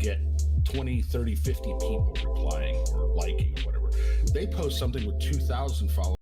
get 20, 30, 50 people replying or liking or whatever. They post something with 2,000 followers.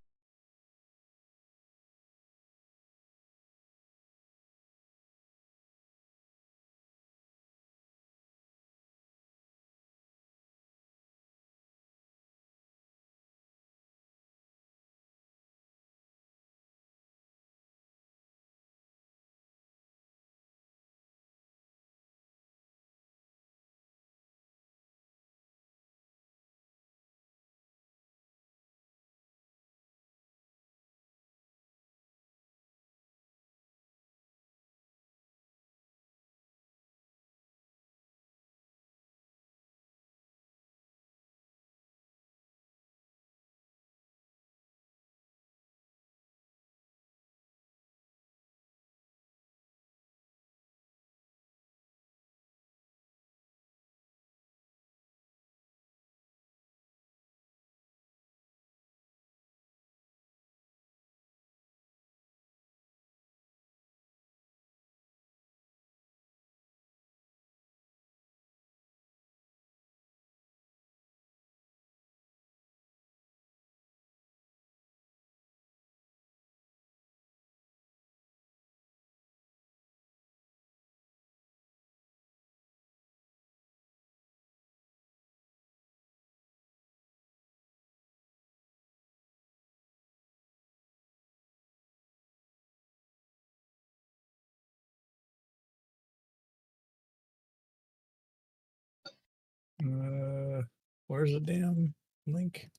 Where's the damn link?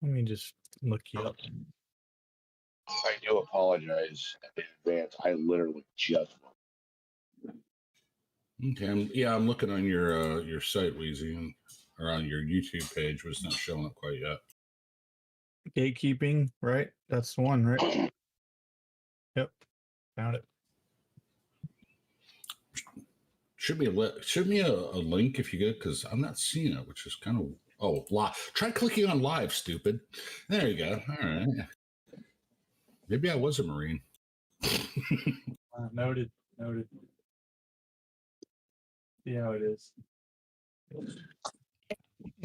Let me just look you up. I do apologize in advance. I literally just. Okay, I'm looking on your site, Wheezy, or on your YouTube page, but it's not showing up quite yet. Gatekeeping, right? That's the one, right? Yep, found it. Should be a link if you get it, because I'm not seeing it, which is kind of live. Try clicking on live, stupid. There you go. All right. Maybe I was a Marine. Noted. See how it is.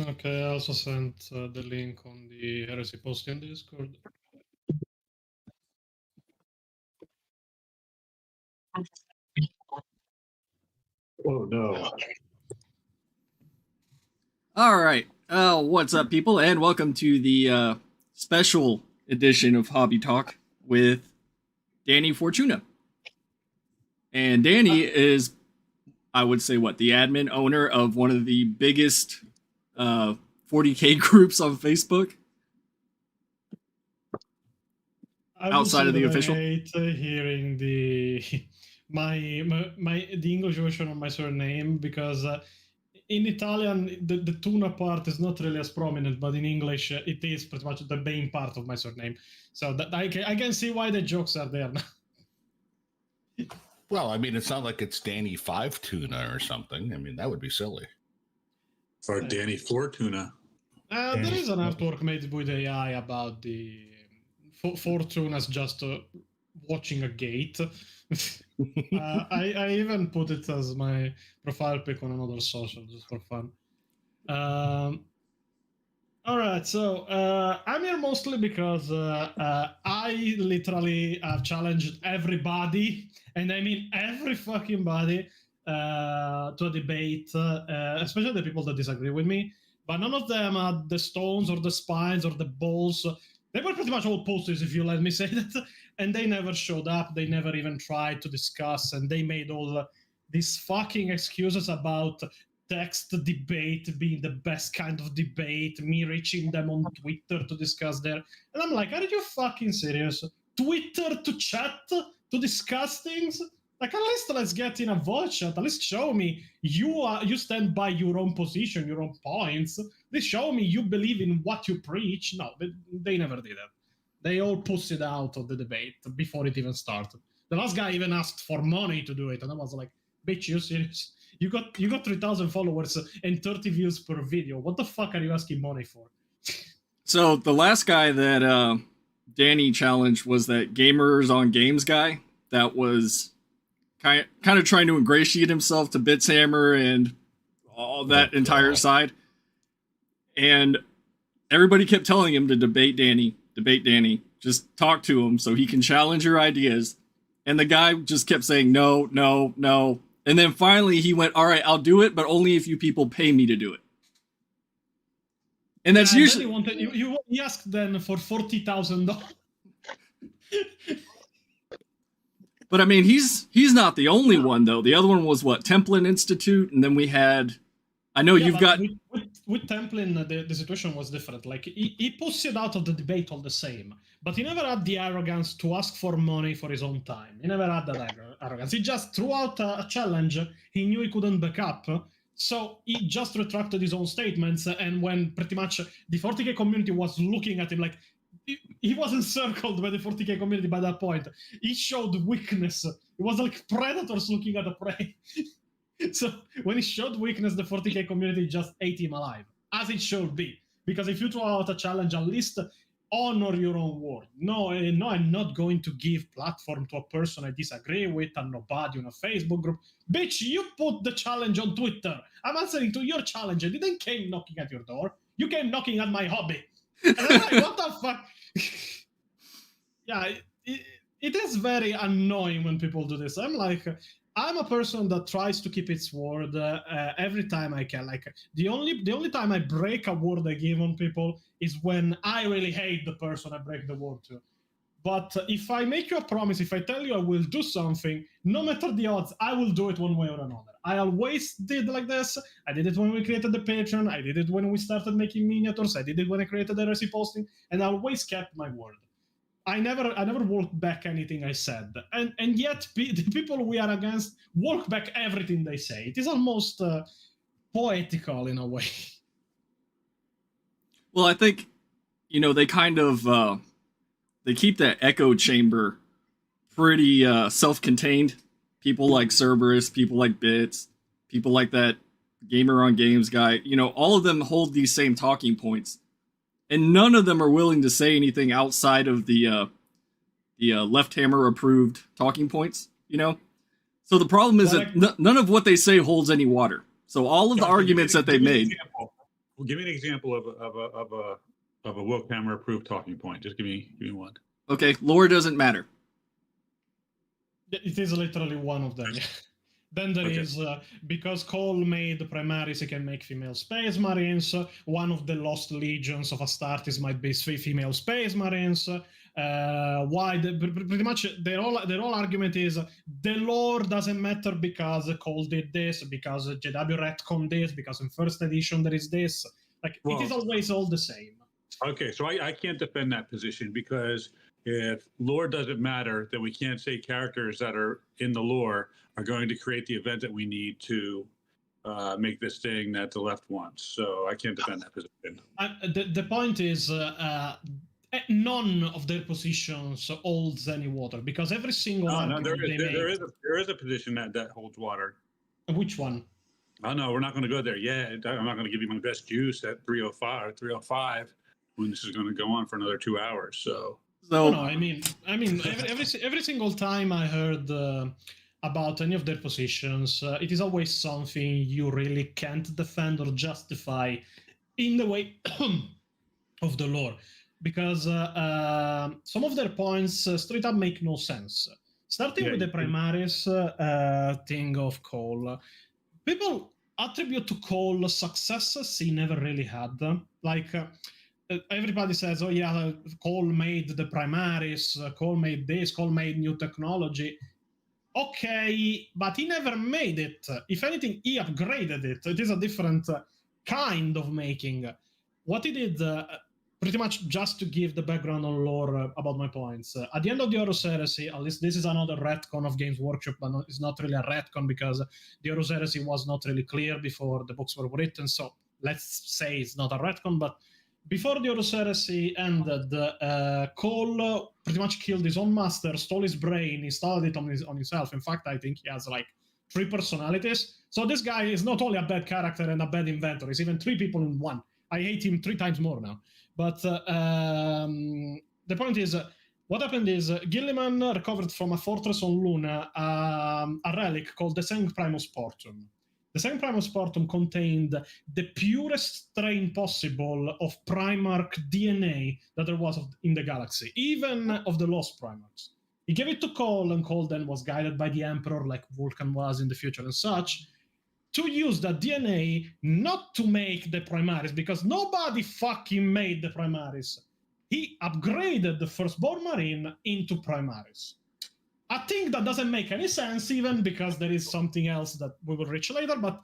Okay, I also sent the link on the Heresyposting Discord. Oh no. All right. What's up, people, and welcome to the special edition of Hobby Talk with Danny Fortuna. And Danny is, I would say, the admin owner of one of the biggest 40K groups on Facebook. Outside of the official. I hate hearing the the English version of my surname, because in Italian the tuna part is not really as prominent, but in English it is pretty much the main part of my surname. So that I can see why the jokes are there now. Well, I mean, it's not like it's Danny 5 Tuna or something. I mean, that would be silly. Or Danny Fortuna. There is an artwork made with AI about the Fortuna's just watching a gate. I even put it as my profile pic on another social just for fun. All right, so I'm here mostly because I literally have challenged everybody, and I mean every fucking body, to a debate, especially the people that disagree with me. But none of them had the stones or the spines or the balls. They were pretty much all posters, if you let me say that. And they never showed up. They never even tried to discuss. And they made all these fucking excuses about text debate being the best kind of debate, me reaching them on Twitter to discuss there. And I'm like, are you fucking serious? Twitter to chat, to discuss things? Like, at least let's get in a voice chat. At least show me you stand by your own position, your own points. At least show me you believe in what you preach. No, they never did that. They all pussied out of the debate before it even started. The last guy even asked for money to do it, and I was like, bitch, you serious? You got 3,000 followers and 30 views per video. What the fuck are you asking money for? So the last guy that Danny challenged was that Gamers on Games guy. That was kind of trying to ingratiate himself to Bits Hammer and all that entire side. And everybody kept telling him to debate Danny, just talk to him so he can challenge your ideas. And the guy just kept saying, no, no, no. And then finally he went, all right, I'll do it, but only if you people pay me to do it. And that's usually... He asked then for $40,000. But I mean, he's not the only one, though. The other one was what? Templin Institute, and then we had... I know you've got... With Templin, the situation was different. Like, he pushed it out of the debate all the same. But he never had the arrogance to ask for money for his own time. He never had that arrogance. He just threw out a challenge he knew he couldn't back up. So he just retracted his own statements. And when pretty much the 40k community was looking at him like, he was encircled by the 40k community by that point. He showed weakness. It was like predators looking at a prey. So when he showed weakness, the 40k community just ate him alive, as it should be. Because if you throw out a challenge, at least honor your own word. No, I'm not going to give platform to a person I disagree with and nobody on a Facebook group. Bitch, you put the challenge on Twitter. I'm answering to your challenge. I didn't came knocking at your door. You came knocking at my hobby. And I'm like, what the fuck? Yeah, it is very annoying when people do this. I'm a person that tries to keep its word every time I can. Like the only time I break a word I give on people is when I really hate the person I break the word to. But if I make you a promise, if I tell you I will do something, no matter the odds, I will do it one way or another. I always did like this. I did it when we created the Patreon. I did it when we started making miniatures. I did it when I created the Heresyposting, and I always kept my word. I never walked back anything I said, and yet the people we are against walk back everything they say. It is almost poetical in a way. Well, I think they kind of they keep that echo chamber pretty self-contained. People like Cerberus, people like Bits, people like that Gamer on Games guy. All of them hold these same talking points. And none of them are willing to say anything outside of the Left Hammer approved talking points, So the problem is that none of what they say holds any water. So all of the arguments that they made. Give me an example of a Woke Hammer approved talking point. Just give me one. Okay, lore doesn't matter. It is literally one of them. Yeah. Then there is, because Cole made Primaris, he can make female Space Marines. One of the lost legions of Astartes might be female Space Marines. Pretty much their whole argument is the lore doesn't matter because Cole did this, because JW retconned this, because in first edition there is this. It is always all the same. Okay, so I can't defend that position because if lore doesn't matter, then we can't say characters that are in the lore are going to create the event that we need to make this thing that the left wants. So I can't defend that position. The point is none of their positions holds any water because every single there is a position that holds water. Which one? Oh no, we're not going to go there yet. I'm not going to give you my best juice at 3:05 when this is going to go on for another 2 hours. So no, I mean, every single time I heard about any of their positions, it is always something you really can't defend or justify in the way of the lore, because some of their points straight up make no sense. Starting with the Primaris thing of Cole, people attribute to Cole successes he never really had. Everybody says, oh yeah, Cole made the Primaris, Cole made this, Cole made new technology. Okay, but he never made it. If anything, he upgraded it. It is a different kind of making. What he did, pretty much just to give the background on lore about my points. At the end of the Horus Heresy, at least this is another retcon of Games Workshop, but it's not really a retcon because the Horus Heresy was not really clear before the books were written, so let's say it's not a retcon, but before the Horus Heresy ended, Cole pretty much killed his own master, stole his brain, installed it on himself. In fact, I think he has 3 personalities. So this guy is not only a bad character and a bad inventor, he's even 3 people in one. I hate him 3 times more now. But the point is, what happened is Gilliman recovered from a fortress on Luna a relic called the Sang Primus Portum. The Sang Primus Portum contained the purest strain possible of Primarch DNA that there was in the galaxy, even of the lost Primarchs. He gave it to Cole, and Cole then was guided by the Emperor, like Vulcan was in the future and such, to use that DNA not to make the Primaris, because nobody fucking made the Primaris. He upgraded the Firstborn Marine into Primaris. I think that doesn't make any sense, even because there is something else that we will reach later, but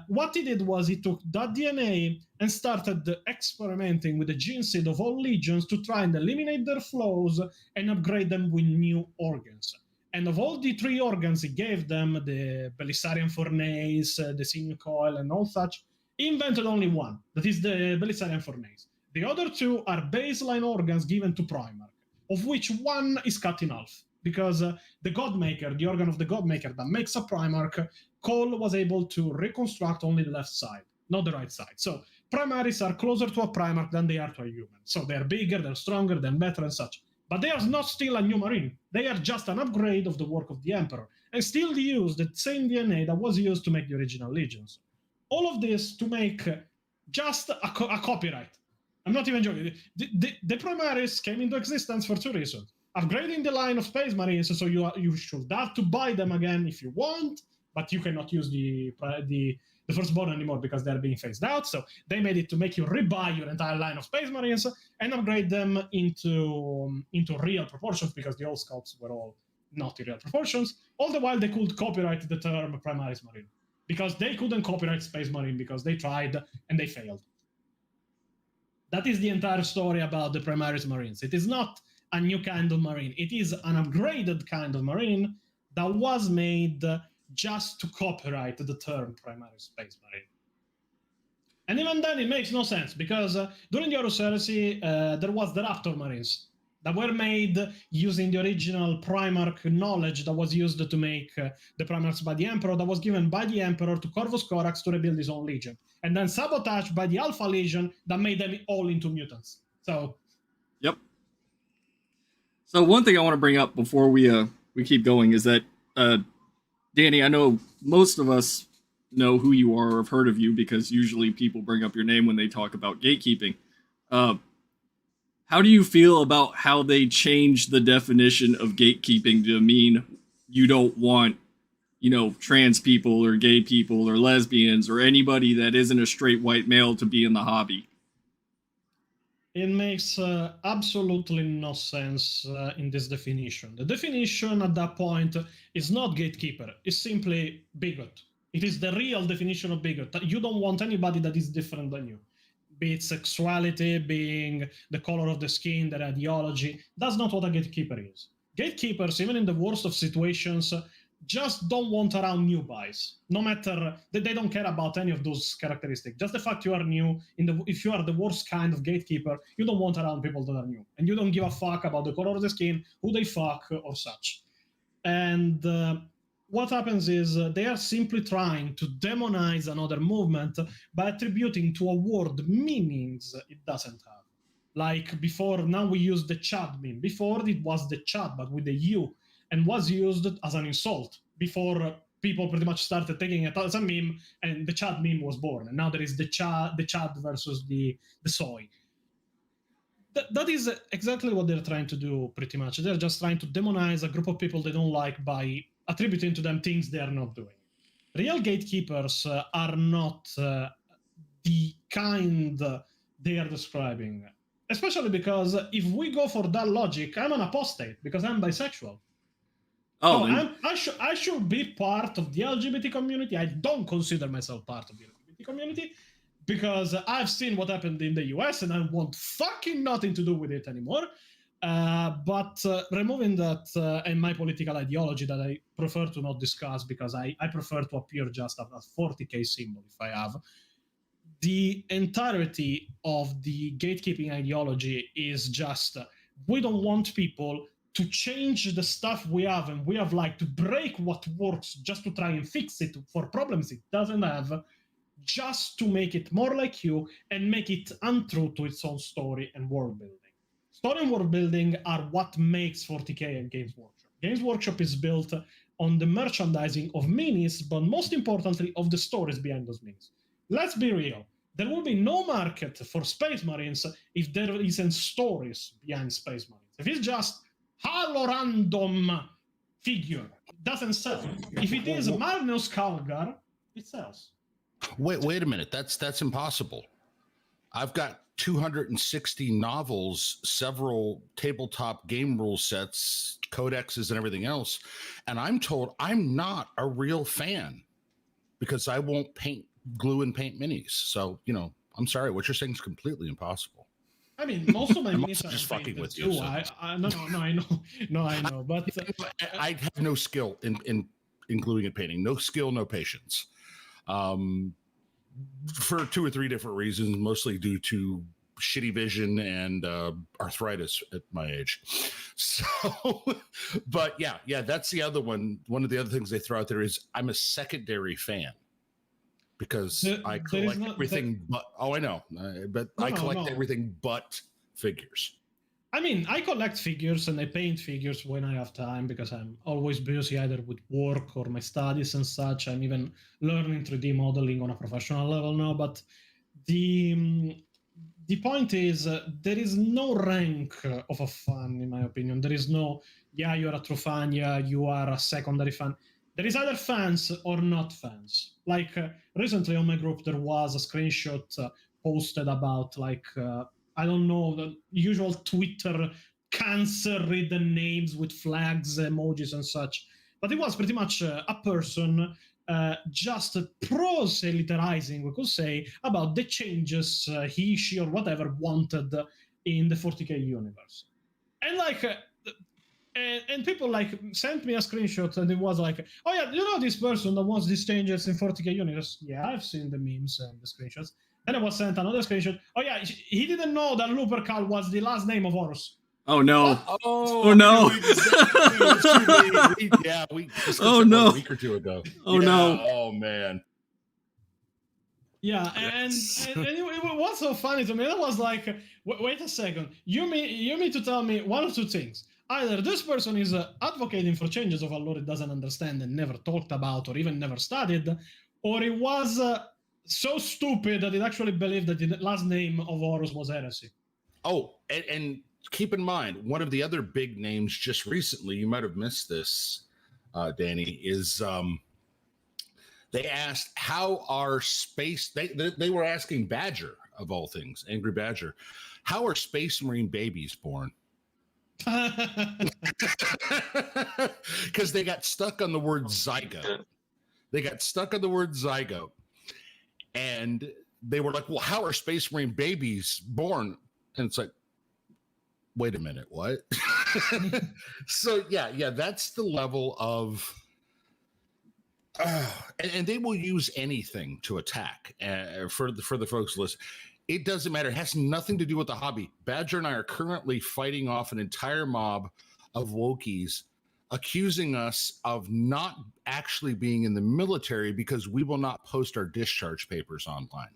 what he did was he took that DNA and started experimenting with the gene seed of all legions to try and eliminate their flaws and upgrade them with new organs. And of all the 3 organs he gave them, the Belisarian Fornace, the Sinew Coil, and all such, he invented only one, that is the Belisarian Fornace. The other 2 are baseline organs given to Primarch, of which one is cut in half. Because the Godmaker, the organ of the Godmaker that makes a Primarch, Cole was able to reconstruct only the left side, not the right side. So Primaris are closer to a Primarch than they are to a human. So they're bigger, they're stronger, they're better and such. But they are not still a new Marine. They are just an upgrade of the work of the Emperor, and still use the same DNA that was used to make the original legions. All of this to make just a copyright. I'm not even joking. The Primaris came into existence for 2 reasons. Upgrading the line of Space Marines, so you should have to buy them again if you want, but you cannot use the Firstborn anymore because they're being phased out. So they made it to make you rebuy your entire line of Space Marines and upgrade them into real proportions, because the old sculpts were all not in real proportions. All the while they could copyright the term Primaris Marine, because they couldn't copyright Space Marine because they tried and they failed. That is the entire story about the Primaris Marines. It is not a new kind of Marine. It is an upgraded kind of Marine that was made just to copyright the term Primaris Space Marine. And even then, it makes no sense, because during the Horus Heresy, there was the Raptor Marines that were made using the original Primarch knowledge that was used to make the Primarchs by the Emperor, that was given by the Emperor to Corvus Corax to rebuild his own legion, and then sabotaged by the Alpha Legion that made them all into mutants. So... Yep. So one thing I want to bring up before we keep going is that, Danny, I know most of us know who you are or have heard of you, because usually people bring up your name when they talk about gatekeeping. How do you feel about how they changed the definition of gatekeeping to mean you don't want, trans people or gay people or lesbians or anybody that isn't a straight white male to be in the hobby? It makes absolutely no sense in this definition. The definition at that point is not gatekeeper, it's simply bigot. It is the real definition of bigot. You don't want anybody that is different than you. Be it sexuality, being the color of the skin, their ideology. That's not what a gatekeeper is. Gatekeepers, even in the worst of situations, just don't want around new buys. No matter, they don't care about any of those characteristics. Just the fact you are new, if you are the worst kind of gatekeeper, you don't want around people that are new. And you don't give a fuck about the color of the skin, who they fuck, or such. And what happens is they are simply trying to demonize another movement by attributing to a word meanings it doesn't have. Like before, now we use the Chad meme. Before it was the Chad, but with the U, and was used as an insult before people pretty much started taking it as a meme, and the Chad meme was born. And now there is the Chad versus the soy. That is exactly what they're trying to do, pretty much. They're just trying to demonize a group of people they don't like by attributing to them things they are not doing. Real gatekeepers are not the kind they are describing. Especially because if we go for that logic, I'm an apostate because I'm bisexual. I should be part of the LGBT community. I don't consider myself part of the LGBT community because I've seen what happened in the US and I want fucking nothing to do with it anymore. But removing that and my political ideology that I prefer to not discuss because I prefer to appear just as a 40k symbol if I have, the entirety of the gatekeeping ideology is just we don't want people to change the stuff we have, and we have like to break what works just to try and fix it for problems it doesn't have, just to make it more like you and make it untrue to its own story and world building. Story and world building are what makes 40k and Games Workshop. Games Workshop is built on the merchandising of minis, but most importantly, of the stories behind those minis. Let's be real. There will be no market for Space Marines if there isn't stories behind Space Marines. If it's just hello random figure, it doesn't sell. If it is Magnus Kalgar, it sells. Wait a minute. That's impossible. I've got 260 novels, several tabletop game rule sets, codexes, and everything else. And I'm told I'm not a real fan because I won't glue and paint minis. So, I'm sorry. What you're saying is completely impossible. I mean, most of my I'm minis are just fucking with too. you. So. I know. No, I know. But I have no skill in gluing and painting. No skill, no patience. For 2 or 3 different reasons, mostly due to shitty vision and arthritis at my age. So, but yeah, that's the other one. One of the other things they throw out there is I'm a secondary fan because I collect everything but, I know, but I collect everything but figures. I mean, I collect figures and I paint figures when I have time because I'm always busy either with work or my studies and such. I'm even learning 3D modeling on a professional level now. But the point is, there is no rank of a fan, in my opinion. There is no, you're a true fan, you are a secondary fan. There is either fans or not fans. Like recently on my group, there was a screenshot posted about I don't know, the usual Twitter cancer-ridden names with flags, emojis, and such. But it was pretty much a person just proselytizing, we could say, about the changes he, she, or whatever wanted in the 40k universe. And and people sent me a screenshot and it was like, oh yeah, this person that wants these changes in 40k universe. Yeah, I've seen the memes and the screenshots. Then I was sent another screenshot. Oh yeah, he didn't know that Lupercal was the last name of Horus. Oh no! Oh no! Yeah, we discussed a week or 2 ago. No! Oh man. Yeah, and it was so funny to me. It was like, wait a second. You mean to tell me one of 2 things? Either this person is advocating for changes of a law it doesn't understand and never talked about or even never studied, or it was so stupid that it actually believed that the last name of Horus was heresy. Oh, and keep in mind, one of the other big names just recently, you might have missed this, Danny, is they asked how our space, they were asking Badger, of all things, Angry Badger, how are Space Marine babies born? Because they got stuck on the word zygote. And they were like, well, how are Space Marine babies born? And it's like, wait a minute, what? So yeah, that's the level of and they will use anything to attack for the folks listening. It doesn't matter. It has nothing to do with the hobby. Badger and I are currently fighting off an entire mob of Wokies accusing us of not actually being in the military because we will not post our discharge papers online.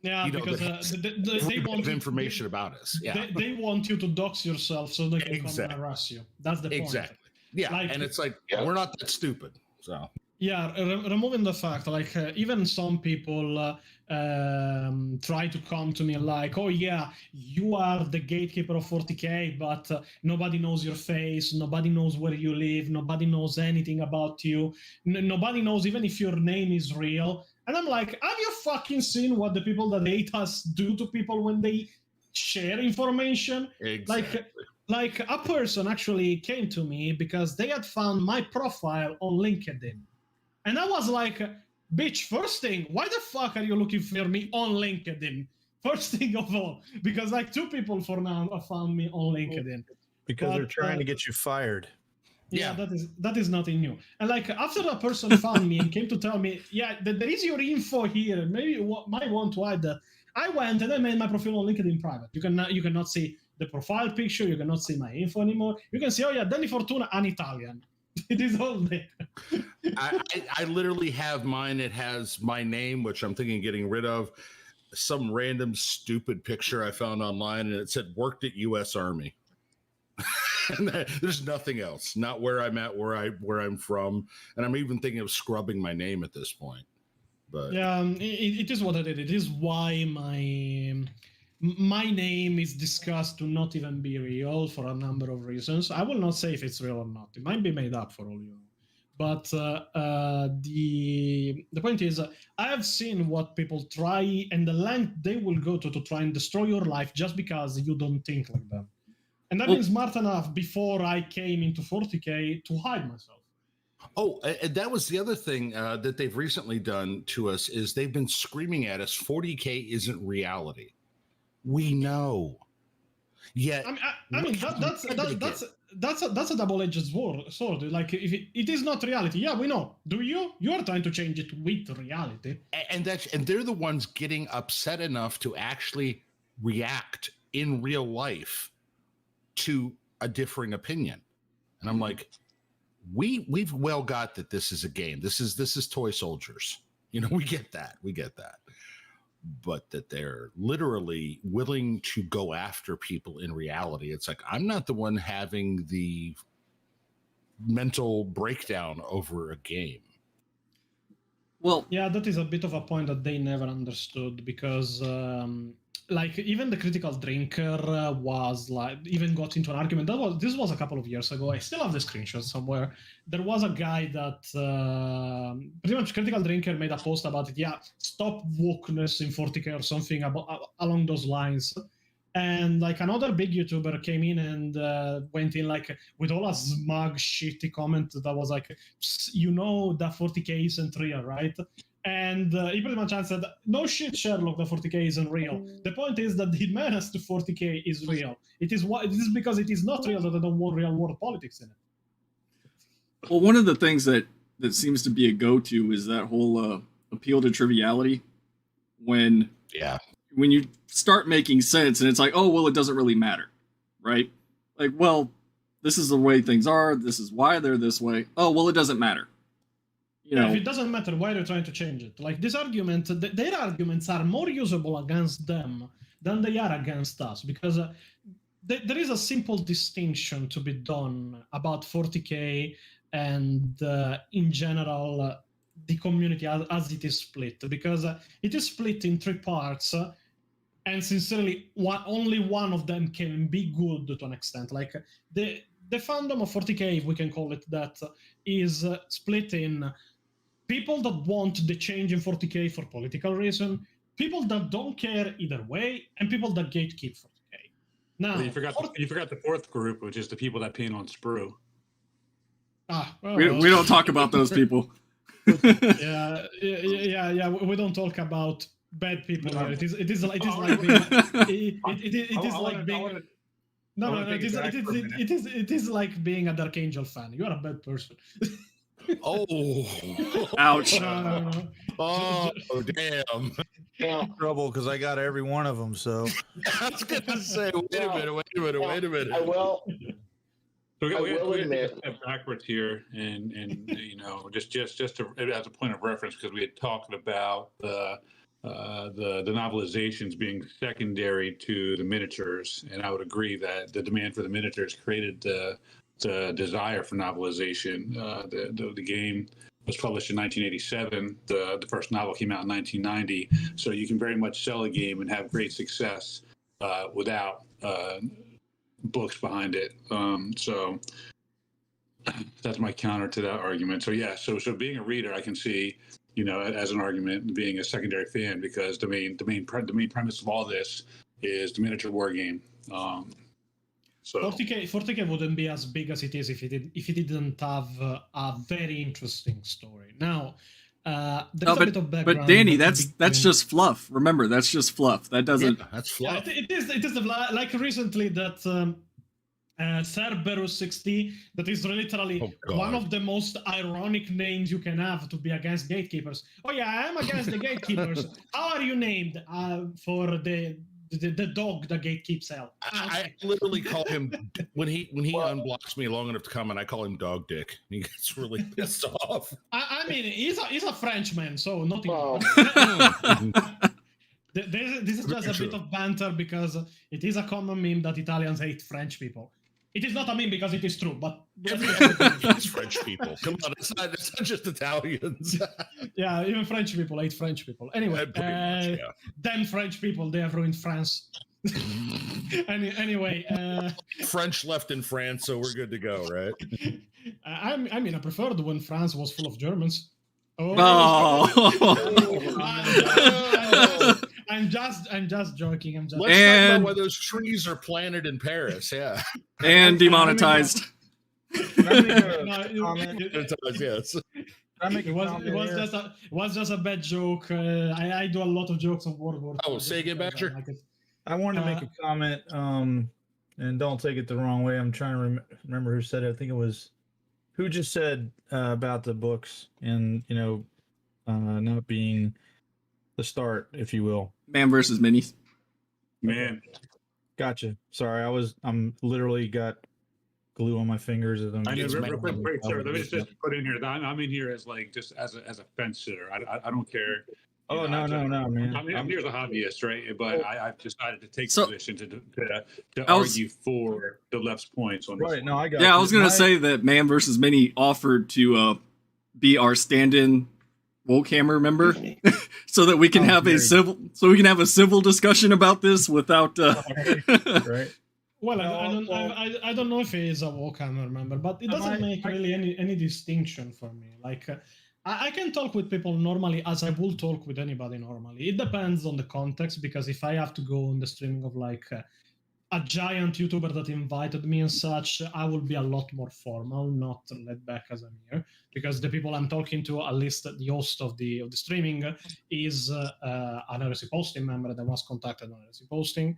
Yeah, because they want information about us. Yeah, they want you to dox yourself so they can come and harass you. That's the point. Exactly. Yeah, and it's like we're not that stupid. So yeah, removing the fact, even some people try to come to me like, oh yeah, you are the gatekeeper of 40k, but nobody knows your face, nobody knows where you live, nobody knows anything about you, nobody knows even if your name is real. And I'm like, have you fucking seen what the people that hate us do to people when they share information? Exactly. Like a person actually came to me because they had found my profile on LinkedIn. And I was like, bitch, first thing, why the fuck are you looking for me on LinkedIn? First thing of all, because 2 people for now have found me on LinkedIn. Because they're trying to get you fired. Yeah, that is nothing new. And after that person found me and came to tell me, yeah, there is your info here. Maybe you might want to hide that. I went and I made my profile on LinkedIn private. You cannot see the profile picture. You cannot see my info anymore. You can see, oh yeah, Danny Fortuna, an Italian. It is all there. I literally have mine. It has my name, which I'm thinking of getting rid of. some random stupid picture I found online, and it said worked at U.S. Army. And there's nothing else. Not where I'm at, where I'm from, and I'm even thinking of scrubbing my name at this point. But yeah, it is what I did. It is why my name is discussed to not even be real for a number of reasons. I will not say if it's real or not. It might be made up for all you know. But the point is, I have seen what people try and the length they will go to try and destroy your life just because you don't think like them. And I've been smart enough before I came into 40K to hide myself. oh, and that was the other thing that they've recently done to us is they've been screaming at us 40K isn't reality. We know. Yeah. I mean that's a double-edged sword. Like if it is not reality, yeah, we know. Do you? You are trying to change it with reality. And they're the ones getting upset enough to actually react in real life to a differing opinion. And I'm like, we've well got that this is a game. This is toy soldiers. You know, we get that. But that they're literally willing to go after people in reality. It's like, I'm not the one having the mental breakdown over a game. Well, yeah, that is a bit of a point that they never understood because like even the critical drinker was like even got into an argument. This was a couple of years ago. I still have the screenshot somewhere. There was a guy that pretty much critical drinker made a post about it. Yeah, stop wokeness in 40K or something along those lines. And like another big YouTuber came in and went in like with all a smug, shitty comment that was like, you know, that 40K isn't real, right? And he pretty much answered, no shit, Sherlock, the 40K isn't real. The point is that the menace to 40K is real. It is because it is not real that I don't want real world politics in it. Well, one of the things that seems to be a go-to is that whole appeal to triviality. When you start making sense and it's like, oh, well, it doesn't really matter, right? Like, well, this is the way things are. This is why they're this way. Oh, well, it doesn't matter. You know, if it doesn't matter, why are you trying to change it? Like this argument, their arguments are more usable against them than they are against us because there is a simple distinction to be done about 40K and in general the community as it is split, because it is split in three parts and sincerely only one of them can be good to an extent. Like the fandom of 40K, if we can call it that, is split in people that want the change in 40K for political reason, people that don't care either way, and people that gatekeep 40K. Now, well, you forgot the fourth group, which is the people that paint on sprue. We don't talk about those people. yeah. We don't talk about bad people here. It is like being a Dark Angel fan. You are a bad person. Oh, ouch! No. Oh, damn! Trouble because I got every one of them. So I was gonna say, wait a minute. I will. We admit step backwards here, and you know, just to, as a point of reference, because we had talked about the novelizations being secondary to the miniatures, and I would agree that the demand for the miniatures created the desire for novelization. The game was published in 1987. The first novel came out in 1990. So you can very much sell a game and have great success without books behind it. So that's my counter to that argument. So yeah, so being a reader, I can see, you know, as an argument, being a secondary fan, because the main premise of all this is the miniature war game. So 40K wouldn't be as big as it is if it didn't have a very interesting story. Now, there's a bit of background. But Danny, that's just fluff. Remember, that's just fluff. That doesn't. Yeah, that's fluff. It is like recently that Cerberus 60, that is literally one of the most ironic names you can have to be against gatekeepers. Oh yeah, I'm against the gatekeepers. How are you named for the dog that gatekeeps hell? I literally call him when he unblocks me long enough to comment. I call him Dog Dick. He gets really pissed off. I mean, he's a Frenchman, so not even. This is just a bit of banter because it is a common meme that Italians hate French people. It is not a meme because it is true, but It's French people. Come on, it's not just Italians. yeah, even French people hate French people. Anyway, them French people, they have ruined France. Anyway, French left in France, so we're good to go, right? I mean, I preferred when France was full of Germans. I'm just joking. Let's talk about why those trees are planted in Paris. Yeah, and demonetized. Yes. It was just a bad joke. I do a lot of jokes on World War II. Oh, say again, Badger. I wanted to make a comment, and don't take it the wrong way. I'm trying to remember who said it. I think it was who just said about the books and not being the start, if you will. Man versus minis. Man. Gotcha. Sorry, I'm literally got glue on my fingers as I'm. I know. Real quick, sir. Let me just put in here that I'm in here as as a fence sitter. I don't care. Oh, no, man. I'm here as a hobbyist, right? But I've decided to take the position to argue for the left's points on this. Right. No, I got. Yeah, I was gonna say that Man versus Mini offered to be our stand-in Wokehammer member, so that we can have a civil discussion about this without. Right. Well, I don't know if he is a Warhammer member, but it doesn't make really any distinction for me. Like, I can talk with people normally as I will talk with anybody normally. It depends on the context, because if I have to go on the streaming of like a giant YouTuber that invited me and such, I will be a lot more formal, not laid back as I'm here, because the people I'm talking to, at least the host of the streaming, is an Heresyposting member that was contacted on Heresyposting.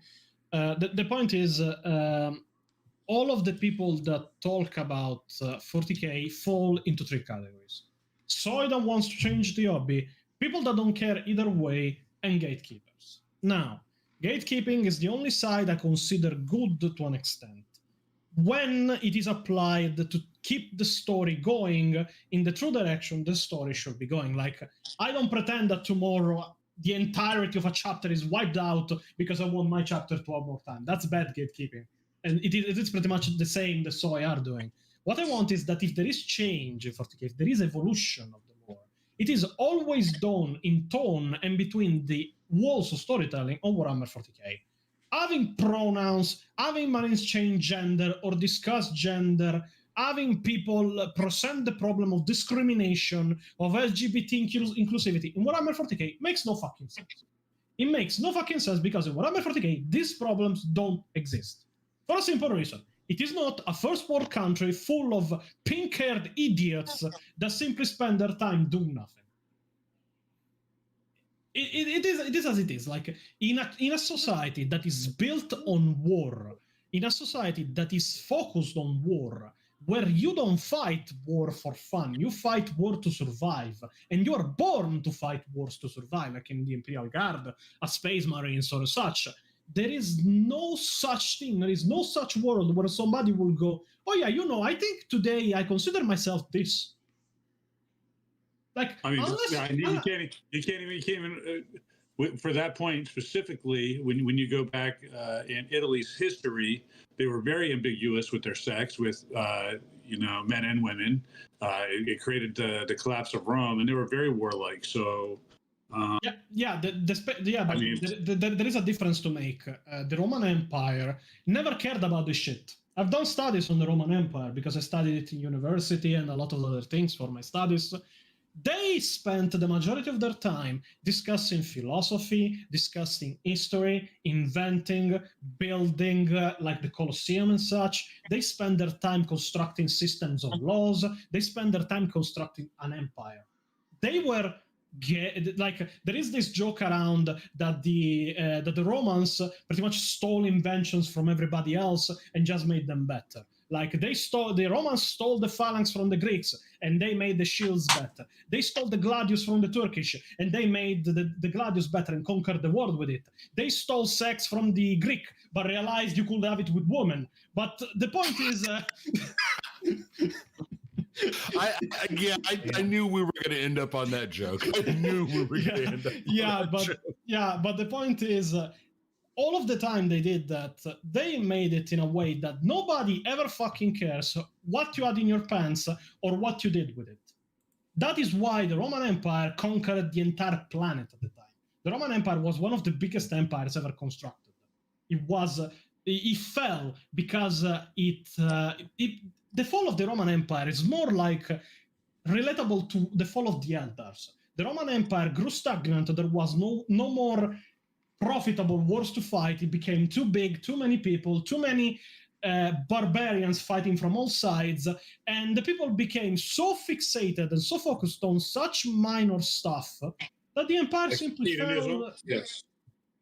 The point is, all of the people that talk about 40k fall into three categories. Soy that wants to change the hobby, people that don't care either way, and gatekeepers. Now, gatekeeping is the only side I consider good to an extent, when it is applied to keep the story going in the true direction the story should be going. Like, I don't pretend that tomorrow the entirety of a chapter is wiped out because I want my chapter 12 more time. That's bad gatekeeping. And it is pretty much the same the Soy are doing. What I want is that if there is change in 40k, if there is evolution of the lore, it is always done in tone and between the walls of storytelling on Warhammer 40k. Having pronouns, having Marines change gender or discuss gender, having people present the problem of discrimination, of LGBT inclusivity in Warhammer 40k makes no fucking sense. It makes no fucking sense because in Warhammer 40k, these problems don't exist. For a simple reason. It is not a first world country full of pink-haired idiots that simply spend their time doing nothing. It is as it is. Like, in a society that is built on war, in a society that is focused on war, where you don't fight war for fun, you fight war to survive, and you are born to fight wars to survive, like in the Imperial Guard, a Space Marines or such. There is no such thing, there is no such world where somebody will go, oh yeah, I think today I consider myself this. Like, I mean, you can't even for that point specifically, when you go back in Italy's history, they were very ambiguous with their sex, with men and women. It created the collapse of Rome, and they were very warlike. So. There is a difference to make. The Roman Empire never cared about this shit. I've done studies on the Roman Empire because I studied it in university and a lot of other things for my studies. They spent the majority of their time discussing philosophy, discussing history, inventing, building, like the Colosseum and such. They spend their time constructing systems of laws. They spend their time constructing an empire. They were there is this joke around that the Romans pretty much stole inventions from everybody else and just made them better. Like, the Romans stole the phalanx from the Greeks and they made the shields better. They stole the gladius from the Turkish and they made the gladius better and conquered the world with it. They stole sex from the Greek but realized you could have it with women. But the point is, I knew we were going to end up on that joke. I knew we were going to end up. But the point is, all of the time they did that, they made it in a way that nobody ever fucking cares what you had in your pants or what you did with it. That is why the Roman Empire conquered the entire planet at the time. The Roman Empire was one of the biggest empires ever constructed. It fell because the fall of the Roman Empire is more like relatable to the fall of the Eldars. The Roman Empire grew stagnant. There was no more profitable wars to fight. It became too big, too many people, too many barbarians fighting from all sides, and the people became so fixated and so focused on such minor stuff that the empire simply fell. Yes.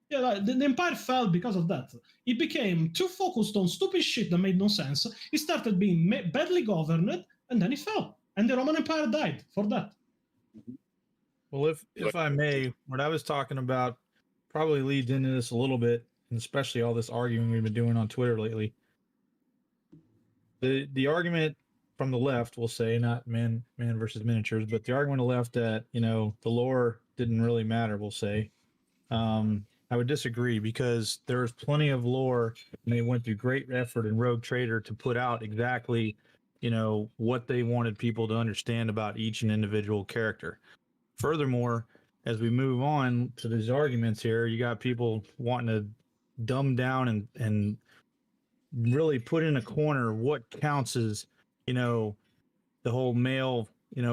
Yeah, the empire fell because of that. It became too focused on stupid shit that made no sense. It started being badly governed, and then it fell. And the Roman Empire died for that. Well, if I may, what I was talking about probably leads into this a little bit, and especially all this arguing we've been doing on Twitter lately. The argument from the left, we'll say, not man versus miniatures, but the argument on the left that, the lore didn't really matter, we'll say. I would disagree, because there's plenty of lore, and they went through great effort in Rogue Trader to put out exactly, what they wanted people to understand about each and individual character. Furthermore, as we move on to these arguments here, you got people wanting to dumb down and really put in a corner what counts as, the whole male,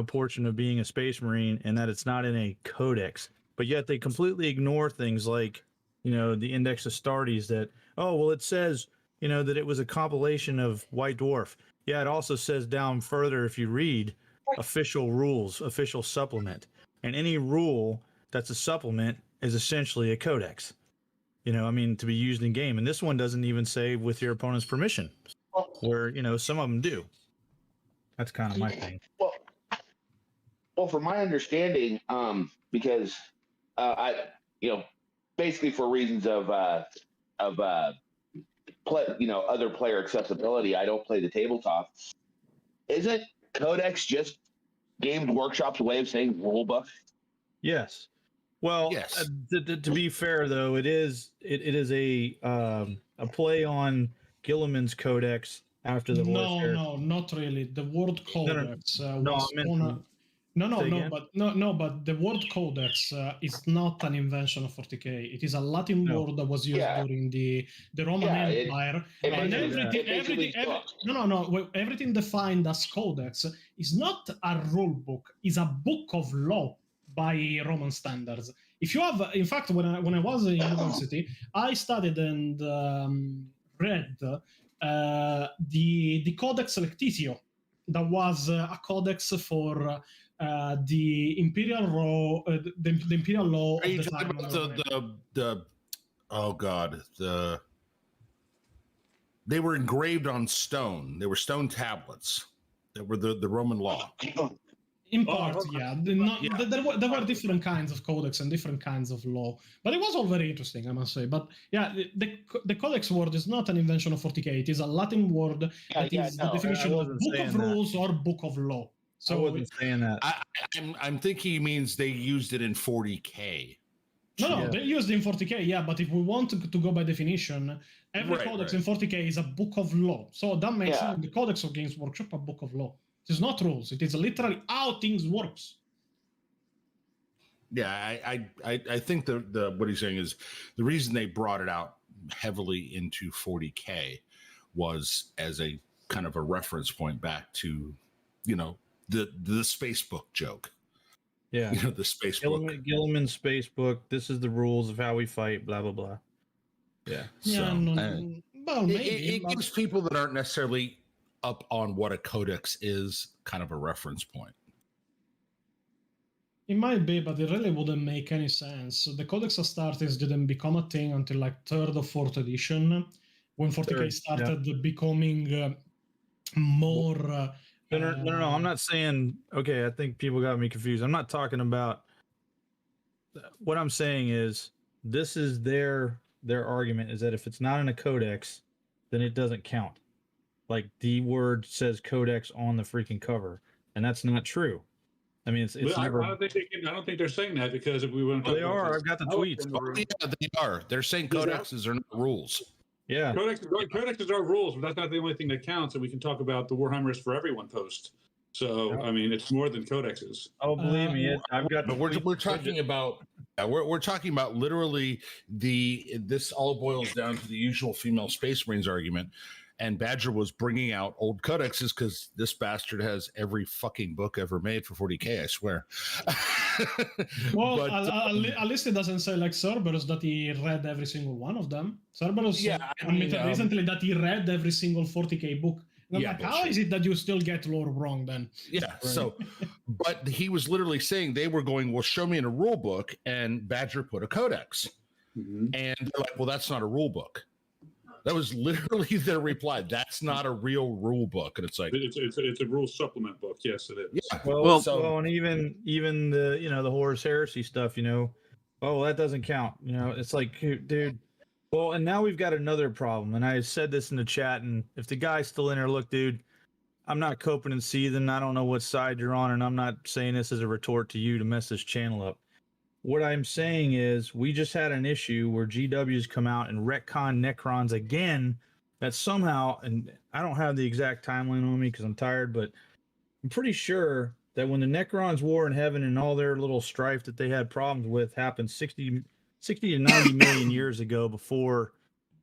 portion of being a Space Marine, and that it's not in a codex. But yet they completely ignore things like, the Index Astartes that, it says, that it was a compilation of White Dwarf. Yeah, it also says down further, if you read official rules, official supplement, and any rule that's a supplement is essentially a codex, to be used in game. And this one doesn't even say with your opponent's permission, where, some of them do. That's kind of my thing. Well, from my understanding, because I, basically for reasons of other player accessibility, I don't play the tabletop. Isn't Codex just Games Workshop's way of saying rule book? Yes. Well, yes. To be fair, though, it is a play on Gilliman's Codex after the warfare. No, not really. The word Codex but the word Codex is not an invention of 40k. It is a Latin word that was used during the Roman Empire. Everything defined as Codex is not a rule book. It's a book of law by Roman standards. If you have, in fact, when I was in university, I studied and read the Codex Lectitio. That was a codex for the Imperial law. The Imperial law. Are you talking about they were engraved on stone. They were stone tablets that were the Roman law. In part, yeah. There were different kinds of codex and different kinds of law, but it was all very interesting, I must say. But yeah, the codex word is not an invention of 40k. It is a Latin word. The definition of book of rules or book of law. So I wasn't saying that. I'm thinking he means they used it in 40k. No, they used it in 40k, yeah. But if we want to go by definition, every codex in 40k is a book of law. So that makes the Codex of Games Workshop a book of law. It is not rules. It is literally how things works. Yeah, I think the what he's saying is the reason they brought it out heavily into 40k was as a kind of a reference point back to, the space book joke. Yeah, the space book. Gilliman's space book. This is the rules of how we fight. Blah blah blah. Yeah. It gives people that aren't necessarily up on what a codex is kind of a reference point. It might be, but it really wouldn't make any sense. The Codex Astartes didn't become a thing until like 3rd or 4th edition, when 40k started becoming more... No, I'm not saying... Okay, I think people got me confused. I'm not talking about... What I'm saying is, this is their argument, is that if it's not in a codex, then it doesn't count. Like, the word says codex on the freaking cover. and that's not true. I mean, it's Well, never. I don't think they're saying that, because if we want to They are. I've got the tweets. Oh, yeah, they are. They're saying codexes are not rules. Yeah. Codexes are rules, but that's not the only thing that counts. And we can talk about the Warhammer is for Everyone post. So, I mean, it's more than codexes. Oh, believe me, I've got. But we're talking about we're talking about literally this all boils down to the usual female Space Marines argument. And Badger was bringing out old codexes because this bastard has every fucking book ever made for 40K, I swear. Well, But, at least it doesn't say like Cerberus that he read every single one of them. Cerberus admitted mean, recently that he read every single 40K book. And I'm Yeah, like, how bullshit. is it that you still get lore wrong then? Yeah. So, but he was literally saying they were going, well, show me in a rule book, and Badger put a codex, and they're like, well, that's not a rule book. That was literally their reply. That's not a real rule book, and it's like It's a rule supplement book. Yes, it is. yeah. Well, and even the the Horus Heresy stuff, oh, that doesn't count. It's like, dude. Well, and now we've got another problem, and I said this in the chat, and if the guy's still in there, look, dude, I'm not coping and seething. I don't know what side you're on, and I'm not saying this as a retort to you to mess this channel up. What I'm saying is we just had an issue where GW's come out and retcon Necrons again that somehow, and I don't have the exact timeline on me because I'm tired, but I'm pretty sure that when the Necrons war in heaven and all their little strife that they had problems with happened 60 to 90 million years ago before,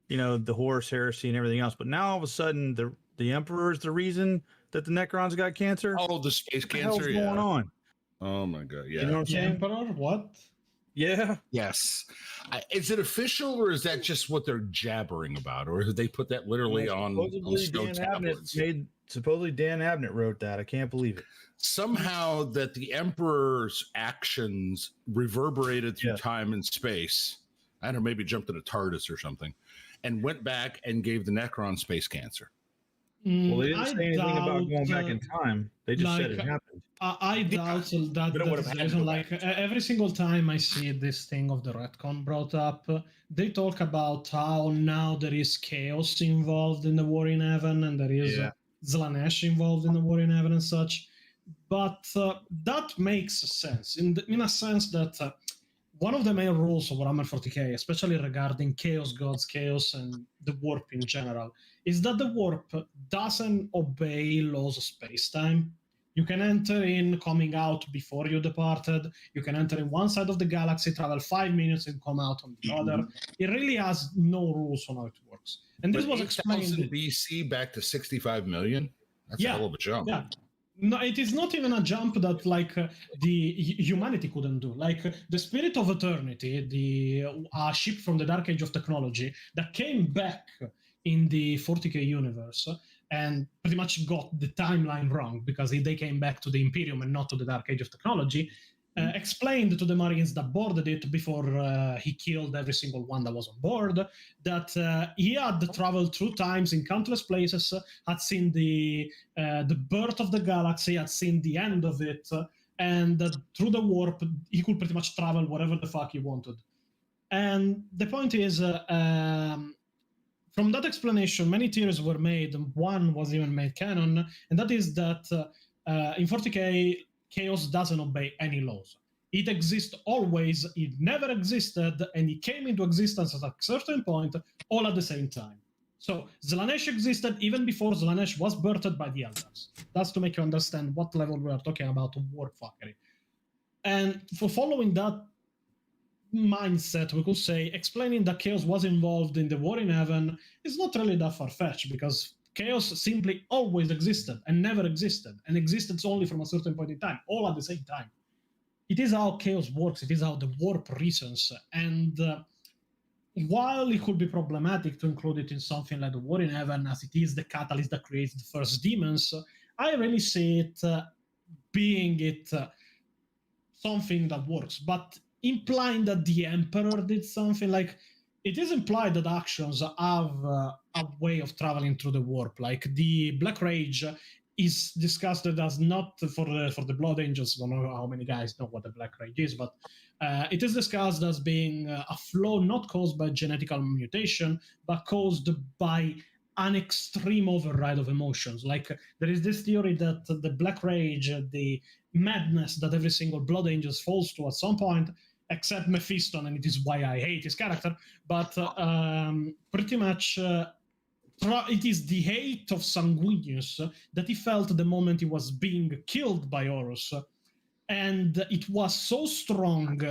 the Horus Heresy and everything else. But now all of a sudden the Emperor is the reason that the Necrons got cancer. Oh, the space What the cancer. hell's going on? Oh my god. Yeah. You know what I'm The saying? Emperor? What? Yeah. Yes. Is it official, or is that just what they're jabbering about, or did they put that literally on stone tablets? Supposedly Dan Abnett wrote that. I can't believe it. Somehow that the Emperor's actions reverberated through Yeah. time and space. I don't know, maybe jumped in a TARDIS or something, and went back and gave the Necron space cancer. Well, they didn't I say anything about doubt, going back in time. They just said it happened. I doubt that But it would have is had the to reason. go Like back. every single time I see this thing of the retcon brought up, they talk about how now there is chaos involved in the war in heaven, and there is Slanesh involved in the war in heaven and such. But that makes sense in a sense that one of the main rules of Warhammer 40k, especially regarding Chaos Gods, Chaos, and the Warp in general, is that the Warp doesn't obey laws of space-time. You can enter in coming out before you departed. You can enter in one side of the galaxy, travel 5 minutes, and come out on the other. It really has no rules on how it works. And this was explained 8,000 BC back to 65 million. That's a hell of a jump. Yeah. No, it is not even a jump that the humanity couldn't do. Like the Spirit of Eternity, the ship from the Dark Age of Technology that came back in the 40k universe and pretty much got the timeline wrong because they came back to the Imperium and not to the Dark Age of Technology. Explained to the Marines that boarded it before he killed every single one that was on board, that he had traveled through times in countless places, had seen the birth of the galaxy, had seen the end of it, and that through the warp, he could pretty much travel wherever the fuck he wanted. And the point is, from that explanation, many theories were made, and one was even made canon, and that is that in 40k, Chaos doesn't obey any laws. It exists always, it never existed, and it came into existence at a certain point, all at the same time. So Slanesh existed even before Slanesh was birthed by the Elders. That's to make you understand what level we are talking about of warp fuckery. And for following that mindset, we could say explaining that Chaos was involved in the war in heaven is not really that far-fetched, because Chaos simply always existed and never existed, and existed only from a certain point in time, all at the same time. It is how Chaos works, it is how the warp reasons, and while it could be problematic to include it in something like the War in Heaven, as it is the catalyst that creates the first demons, I really see it being something that works, but implying that the Emperor did something, like, it is implied that actions have a way of traveling through the warp. Like the Black Rage is discussed as not for the Blood Angels. I don't know how many guys know what the Black Rage is, but it is discussed as being a flow not caused by genetical mutation, but caused by an extreme override of emotions. Like there is this theory that the black rage, the madness that every single Blood Angel falls to at some point, except Mephisto, and it is why I hate his character, but pretty much it is the hate of Sanguinius that he felt the moment he was being killed by Horus. And it was so strong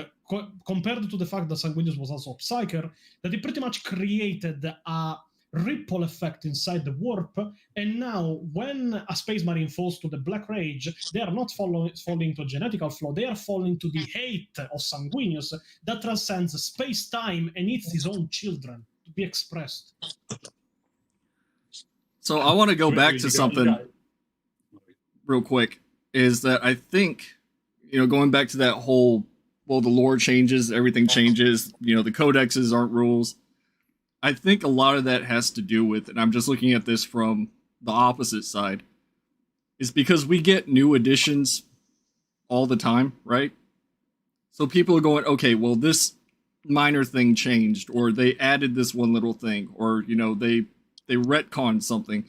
compared to the fact that Sanguinius was also a Psyker that it pretty much created a ripple effect inside the warp. And now when a Space Marine falls to the Black Rage, they are not falling to a genetical flaw, they are falling to the hate of Sanguinius that transcends space-time and eats his own children to be expressed. So I want to go back to something real quick, is that I think, going back to that whole, well, the lore changes, everything changes, the codexes aren't rules. I think a lot of that has to do with, and I'm just looking at this from the opposite side, is because we get new editions all the time, right? So people are going, okay, well, this minor thing changed, or they added this one little thing, or, they retconned something.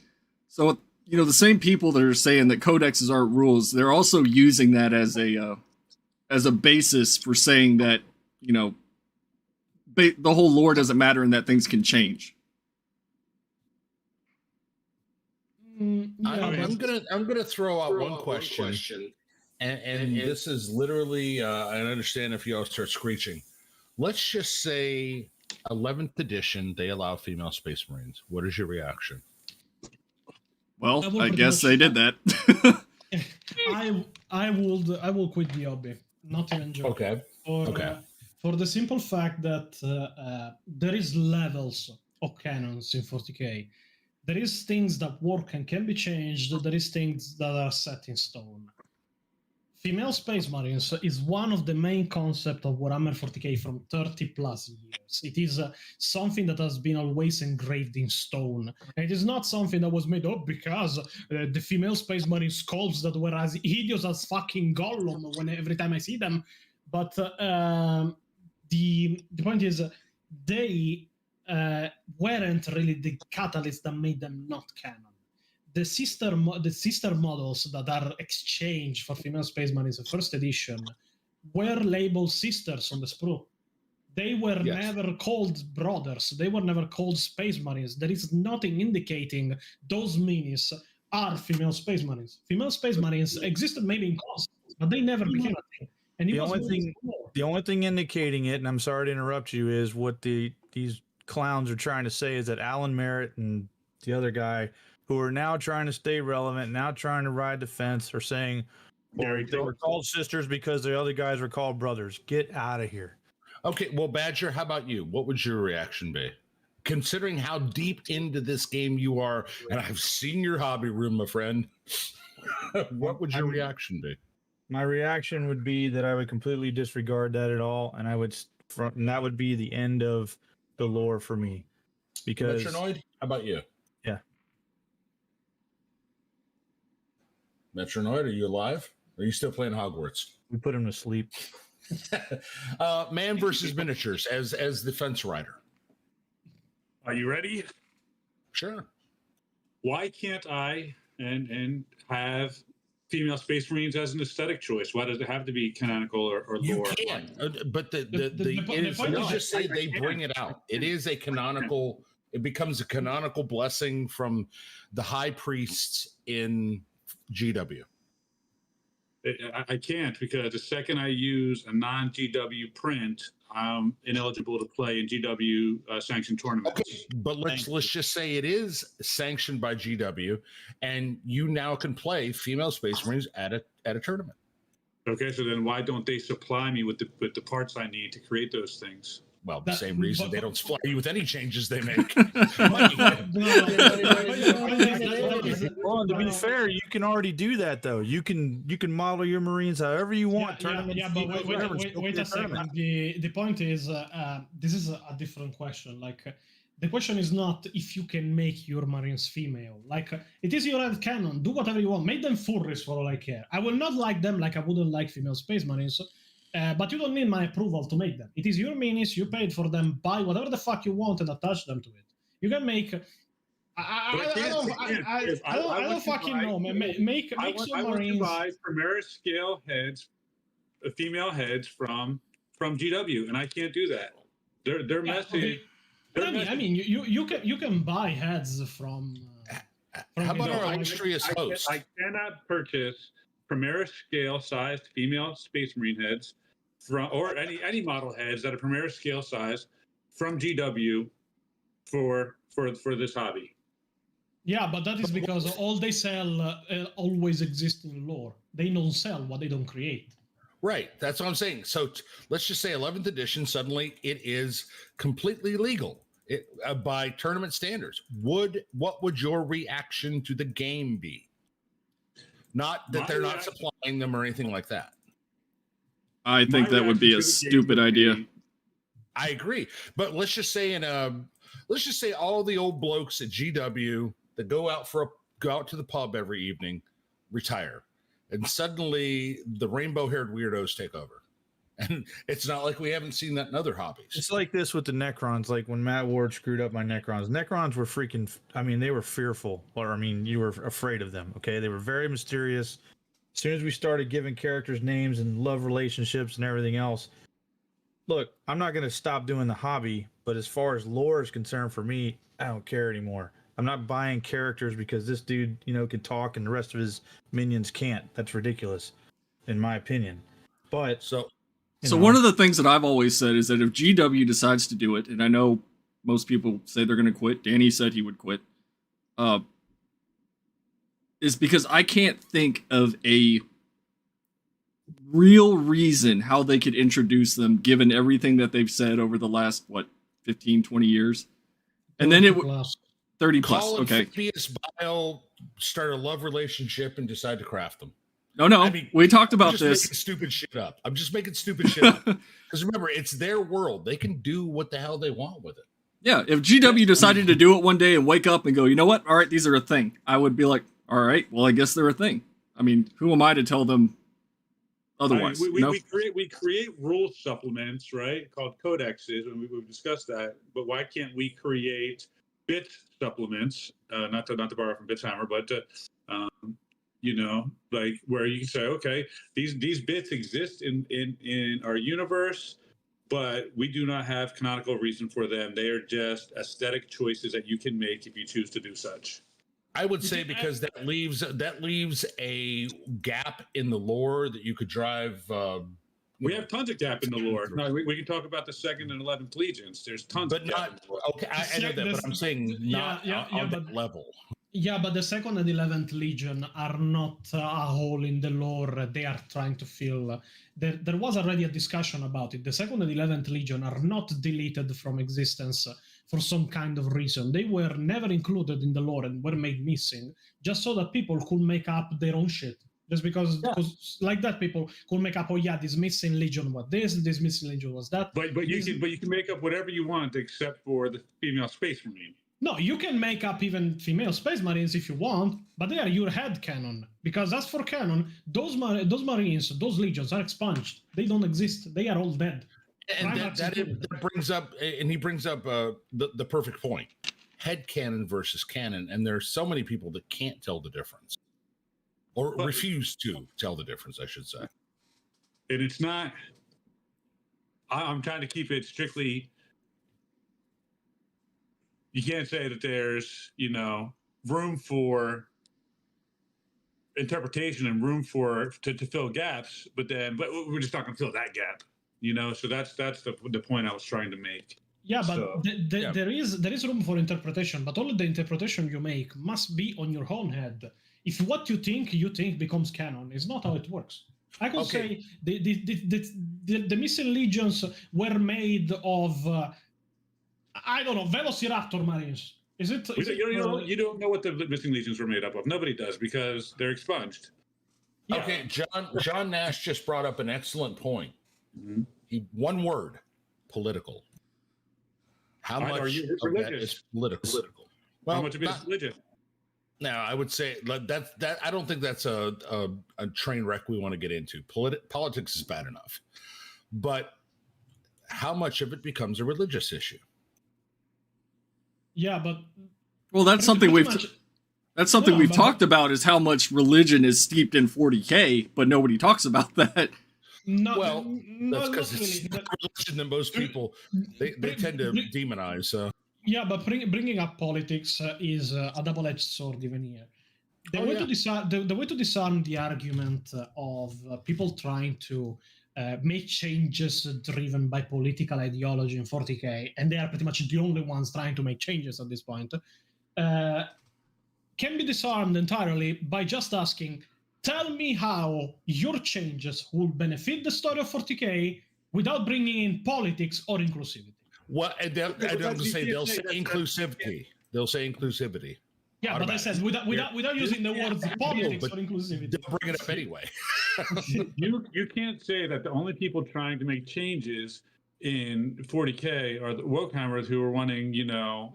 So, the same people that are saying that codexes aren't rules, they're also using that as a basis for saying that, the whole lore doesn't matter and that things can change. I'm gonna throw out one question, and this is literally, I understand if you all start screeching. Let's just say 11th edition, they allow female Space Marines. What is your reaction? Well, I guess they did that. I will quit the hobby. Not even joking. Okay. For the simple fact that there is levels of canons in 40k. There is things that work and can be changed. There is things that are set in stone. Female Space Marines is one of the main concepts of Warhammer 40k from 30 plus years. It is something that has been always engraved in stone. And it is not something that was made up because the female Space Marine sculpts that were as hideous as fucking Gollum when every time I see them. But the point is, they weren't really the catalyst that made them not canon. The sister models that are exchanged for female Space Marines in first edition were labeled sisters on the sprue. They were never called brothers. They were never called Space Marines. There is nothing indicating those minis are female Space Marines. Female Space Marines existed maybe in concept, but they never became a thing. And the only thing indicating it, and I'm sorry to interrupt you, is what these clowns are trying to say is that Alan Merritt and the other guy, who are now trying to stay relevant, now trying to ride the fence, are saying, well, they were called sisters because the other guys were called brothers. Get out of here. Okay, well, Badger, how about you? What would your reaction be? Considering how deep into this game you are, and I've seen your hobby room, my friend, what would your reaction be? My reaction would be that I would completely disregard that at all, and and that would be the end of the lore for me. Because Metronoid, how about you? Yeah. Metronoid, are you alive? Are you still playing Hogwarts? We put him to sleep. Man versus miniatures as the fence rider. Are you ready? Sure. Why can't I and have female Space Marines as an aesthetic choice? Why does it have to be canonical or lore? You can, but let's just say they bring it out. It is a canonical. It becomes a canonical blessing from the high priests in GW. I can't, because the second I use a non-GW print, I'm ineligible to play in GW sanctioned tournaments. Okay, but let's just say it is sanctioned by GW, and you now can play female Space Marines at a tournament. Okay, so then why don't they supply me with the parts I need to create those things? Well, the same reason they don't supply you with any changes they make. Well, to be fair, you can already do that though. You can model your Marines however you want. But wait a second. The point is, this is a different question. Like, the question is not if you can make your Marines female. Like, it is your head canon. Do whatever you want. Make them furries for all I care. I will not like them like I wouldn't like female Space Marines. But you don't need my approval to make them. It is your minis, you paid for them, buy whatever the fuck you want and attach them to it. You can make I don't fucking know. Make I some want to Marines. buy Primaris scale heads, female heads from GW, and I can't do that. Their message. Okay. I mean, you can buy heads from. How about No, our I- illustrious host? I cannot purchase Primaris scale sized female Space Marine heads from, or any model heads that are Primaris scale size from GW for this hobby. Yeah, but that is because all they sell always exists in lore. They don't sell what they don't create. Right. That's what I'm saying. So let's just say 11th edition, suddenly it is completely legal by tournament standards. What would your reaction to the game be? Not that they're not supplying them or anything like that. I think that would be a stupid idea. I agree. But let's just say all the old blokes at GW that go out to the pub every evening retire. And suddenly the rainbow-haired weirdos take over. And it's not like we haven't seen that in other hobbies. It's like this with the Necrons, like when Matt Ward screwed up my Necrons. Necrons were freaking, I mean, they were fearful. Or, I mean, you were afraid of them, okay? They were very mysterious. As soon as we started giving characters names and love relationships and everything else, look, I'm not going to stop doing the hobby, but as far as lore is concerned for me, I don't care anymore. I'm not buying characters because this dude, can talk and the rest of his minions can't. That's ridiculous, in my opinion. But so one of the things that I've always said is that if GW decides to do it, and I know most people say they're going to quit, Danny said he would quit, is because I can't think of a real reason how they could introduce them, given everything that they've said over the last, 15, 20 years. And then it would... 30 plus, okay. Amphibious Bile start a love relationship and decide to craft them. No, I mean, we talked about this. Stupid shit up. I'm just making stupid shit up. Because remember, it's their world. They can do what the hell they want with it. Yeah, if GW decided to do it one day and wake up and go, you know what? All right, these are a thing. I would be like, all right, well, I guess they're a thing. I mean, who am I to tell them otherwise? We create rule supplements, right? Called Codexes, and we've discussed that. But why can't we create bit supplements? Not to borrow from Bitshammer, but like where you can say, okay, these bits exist in our universe, but we do not have canonical reason for them. They are just aesthetic choices that you can make if you choose to do such. I would say because that leaves a gap in the lore that you could drive. We have tons of gap in the lore. No, we can talk about the 2nd and 11th Legions. There's tons of gap in the lore. Okay, I know that, but I'm saying not on that level. Yeah, but the 2nd and 11th Legion are not a hole in the lore they are trying to fill. There was already a discussion about it. The 2nd and 11th Legion are not deleted from existence for some kind of reason. They were never included in the lore and were made missing, just so that people could make up their own shit. Just because like that, people could make up, this missing Legion was this missing Legion was that. But you can make up whatever you want except for the female Space Marine. No, you can make up even female Space Marines if you want, but they are your head canon. Because as for canon, those Marines, those Legions are expunged. They don't exist. They are all dead. And that brings up, and he brings up the perfect point: head canon versus canon. And there's so many people that can't tell the difference, or refuse to tell the difference, I should say. And it's not. I'm trying to keep it strictly. You can't say that there's, room for interpretation and room to fill gaps, but we're just not going to fill that gap, So that's the point I was trying to make. Yeah, but there is room for interpretation, but all of the interpretation you make must be on your own head. If what you think becomes canon, it's not how it works. I could say the missing legions were made of. I don't know, Velociraptor Marines. Is it? You don't know what the missing legions were made up of. Nobody does because they're expunged. Yeah. Okay, John Nash just brought up an excellent point. Mm-hmm. One word: political. How much of that is political? Well, how much of it is religion? Now, I would say that I don't think that's a train wreck we want to get into. Politics is bad enough, but how much of it becomes a religious issue? Yeah, but Well, that's something Pretty we've much- that's something No, we've but- talked about is how much religion is steeped in 40K, but nobody talks about that. No, Well, no, That's because not it's really. not religion that most people they tend to demonize. So Yeah, but bringing up politics is a double-edged sword even here. The way to disarm the argument of people trying to make changes driven by political ideology in 40K, and they are pretty much the only ones trying to make changes at this point, can be disarmed entirely by just asking, tell me how your changes will benefit the story of 40K without bringing in politics or inclusivity. what? And they'll that's- say you they'll can't say say inclusivity. They'll say inclusivity. Yeah, but I said without using the words politics but or inclusivity. They'll bring it up anyway. You can't say that the only people trying to make changes in 40K are the Wokehammers who are wanting,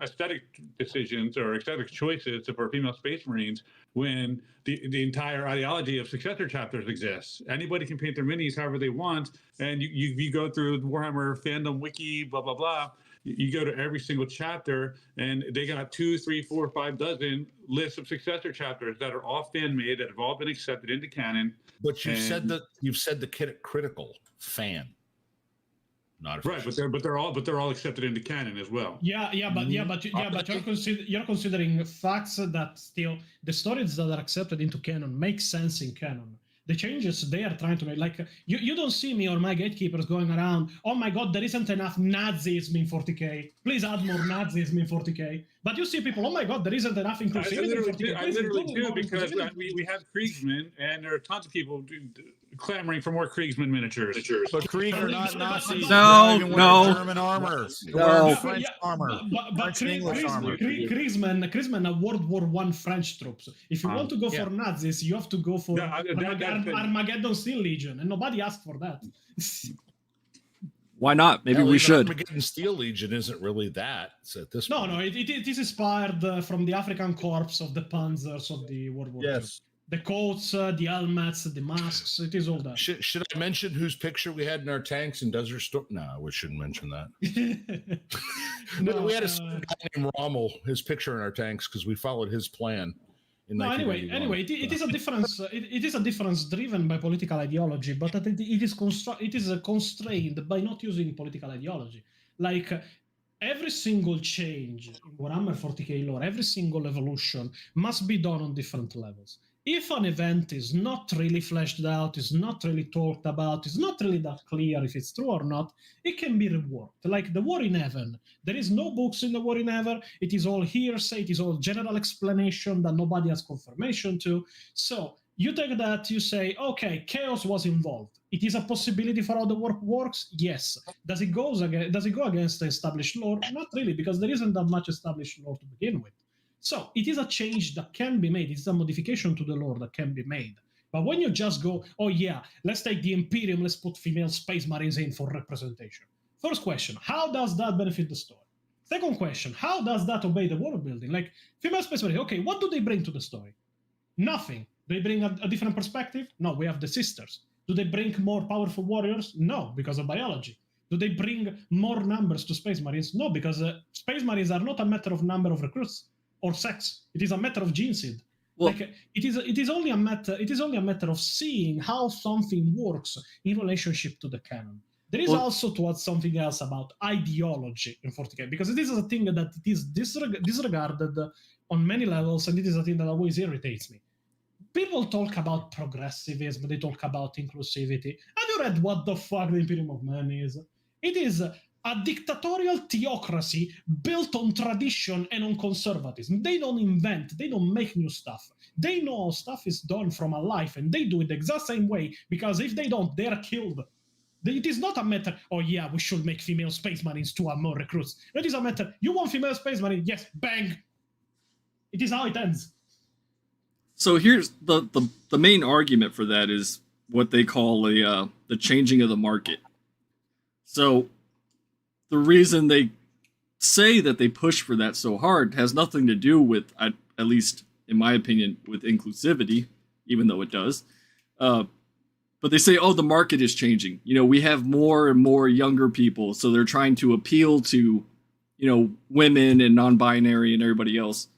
aesthetic decisions or aesthetic choices for female Space Marines when the entire ideology of successor chapters exists. Anybody can paint their minis however they want, and you go through the Warhammer fandom wiki, blah blah blah. You go to every single chapter, and they got 2, 3, 4, 5 dozen lists of successor chapters that are all fan made, that have all been accepted into canon. But you've And- said the critical fan, not Right, official. but they're all accepted into canon as well. But you're considering facts that still the stories that are accepted into canon make sense in canon. The changes they are trying to make, like you don't see me or my gatekeepers going around, oh my god, there isn't enough Nazism in 40K. Please add more Nazism in 40K. But you see people, oh my god, there isn't enough inclusivity in 40K. I Please literally include do more because inclusivity. we have Kriegsmen, and there are tons of people clamoring for more Kriegsmen miniatures. But Krieg are not Nazis. No, They're not even no. wearing German armor. They're No. wearing Yeah, French armor. But French and English armor. Krigsmen are World War I French troops. If you want to go yeah. for Nazis, you have to go for that- Armageddon Steel Legion, and nobody asked for that. Why not? Maybe Hell, we even should. Armageddon Steel Legion isn't really that. It's at this No, point. no, it is inspired from the African corps of the Panzers of the World War II. Yes. The coats, the helmets, the masks, it is all that. Should I mention whose picture we had in our tanks in Desert Storm? No, we shouldn't mention that. No, we had a guy named Rommel, his picture in our tanks because we followed his plan. In No, anyway, 1981. it is a difference. It is a difference driven by political ideology, but that it is constrained by not using political ideology. Like every single change in Warhammer 40K lore, every single evolution must be done on different levels. If an event is not really fleshed out, is not really talked about, is not really that clear if it's true or not, it can be reworked. Like the War in Heaven, there is no books in the War in Heaven. It is all hearsay. It is all general explanation that nobody has confirmation to. So you take that, you say, okay, chaos was involved. It is a possibility for how the work works. Yes. Does it go against the established lore? Not really, because there isn't that much established lore to begin with. So it is a change that can be made. It's a modification to the lore that can be made. But when you just go, oh yeah, let's take the Imperium, let's put female Space Marines in for representation. First question, how does that benefit the story? Second question, how does that obey the world building? Like, female Space Marines, okay, what do they bring to the story? Nothing. They bring a different perspective? No, we have the sisters. Do they bring more powerful warriors? No, because of biology. Do they bring more numbers to Space Marines? No, because Space Marines are not a matter of number of recruits or sex. It is a matter of gene seed. Well, Like it is only a matter of seeing how something works in relationship to the canon. There is also to add something else about ideology in 40K, because it is a thing that it is disregarded on many levels, and it is a thing that always irritates me. People talk about progressivism, they talk about inclusivity. Have you read what the fuck the Imperium of Man is? It is a dictatorial theocracy built on tradition and on conservatism. They don't invent, they don't make new stuff. They know how stuff is done from a life, and they do it the exact same way, because if they don't, they're killed. It is not a matter, oh yeah, we should make female Space Marines to have more recruits. It is a matter, you want female Space Marines? Yes, bang. It is how it ends. So here's the main argument for that is what they call the changing of the market. So the reason they say that they push for that so hard has nothing to do with, at least in my opinion, with inclusivity, even though it does. But they say, oh, the market is changing. You know, we have more and more younger people, so they're trying to appeal to, you know, women and non-binary and everybody else.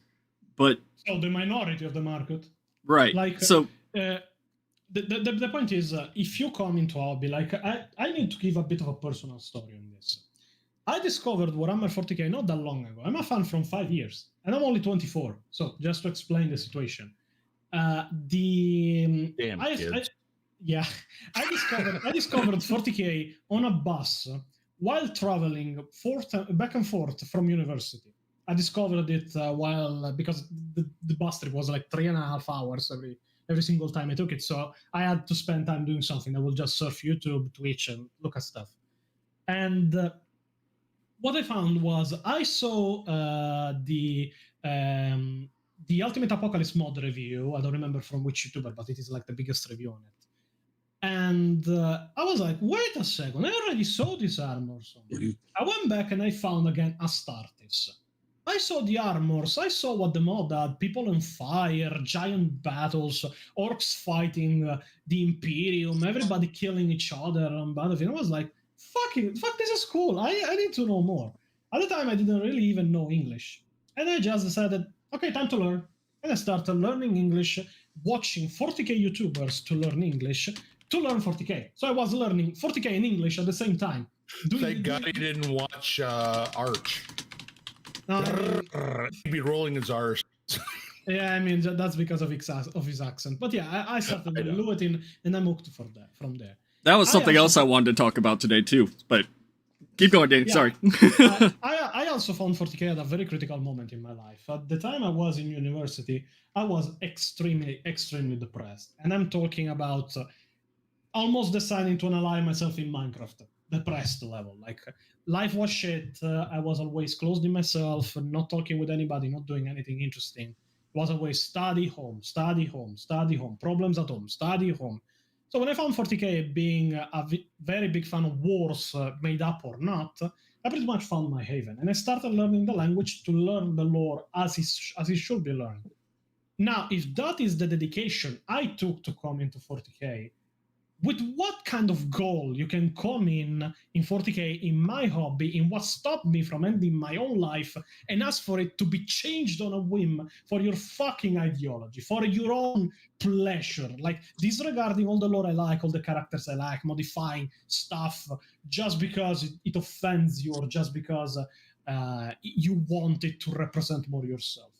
But So the minority of the market. right, Like, so the point is, if you come into hobby, like I need to give a bit of a personal story on this. I discovered Warhammer 40k not that long ago. I'm a fan from 5 years, and I'm only 24. So just to explain the situation, Damn kids. I discovered 40k on a bus while traveling back and forth from university. I discovered it while because the bus trip was like 3.5 hours every single time I took it. So I had to spend time doing something. I would just surf YouTube, Twitch, and look at stuff. And what I found was I saw the Ultimate Apocalypse mod review. I don't remember from which YouTuber, but it is like the biggest review on it. And I was like, wait a second, I already saw this armor somewhere. I went back and I found again Astartes. I saw the armors, I saw what the mod had, people on fire, giant battles, orcs fighting the Imperium, everybody killing each other on Battlefield. I was like, fuck, this is cool, I need to know more. At the time, I didn't really even know English. And I just decided, okay, time to learn. And I started learning English, watching 40k YouTubers to learn English, to learn 40k. So I was learning 40k in English at the same time. Thank God he didn't watch Arch. He'd be rolling his R's. Yeah, I mean, that's because of his accent. But yeah, I started looting and I moved from there. that was something else I wanted to talk about today too. But keep going, Danny. Yeah. Sorry. I also found 40k at a very critical moment in my life. At the time I was in university, I was extremely, extremely depressed. And I'm talking about almost deciding to analyze myself in Minecraft. Depressed level. Like, life was shit. I was always closed in myself, not talking with anybody, not doing anything interesting. It was always study, home, study, home, study, home, problems at home, study, home. So when I found 40k being a very big fan of wars, made up or not, I pretty much found my haven. And I started learning the language to learn the lore as it should be learned. Now, if that is the dedication I took to come into 40k, with what kind of goal you can come in 40k in my hobby, in what stopped me from ending my own life, and ask for it to be changed on a whim for your fucking ideology, for your own pleasure, like disregarding all the lore I like, all the characters I like, modifying stuff just because it offends you or just because you want it to represent more yourself.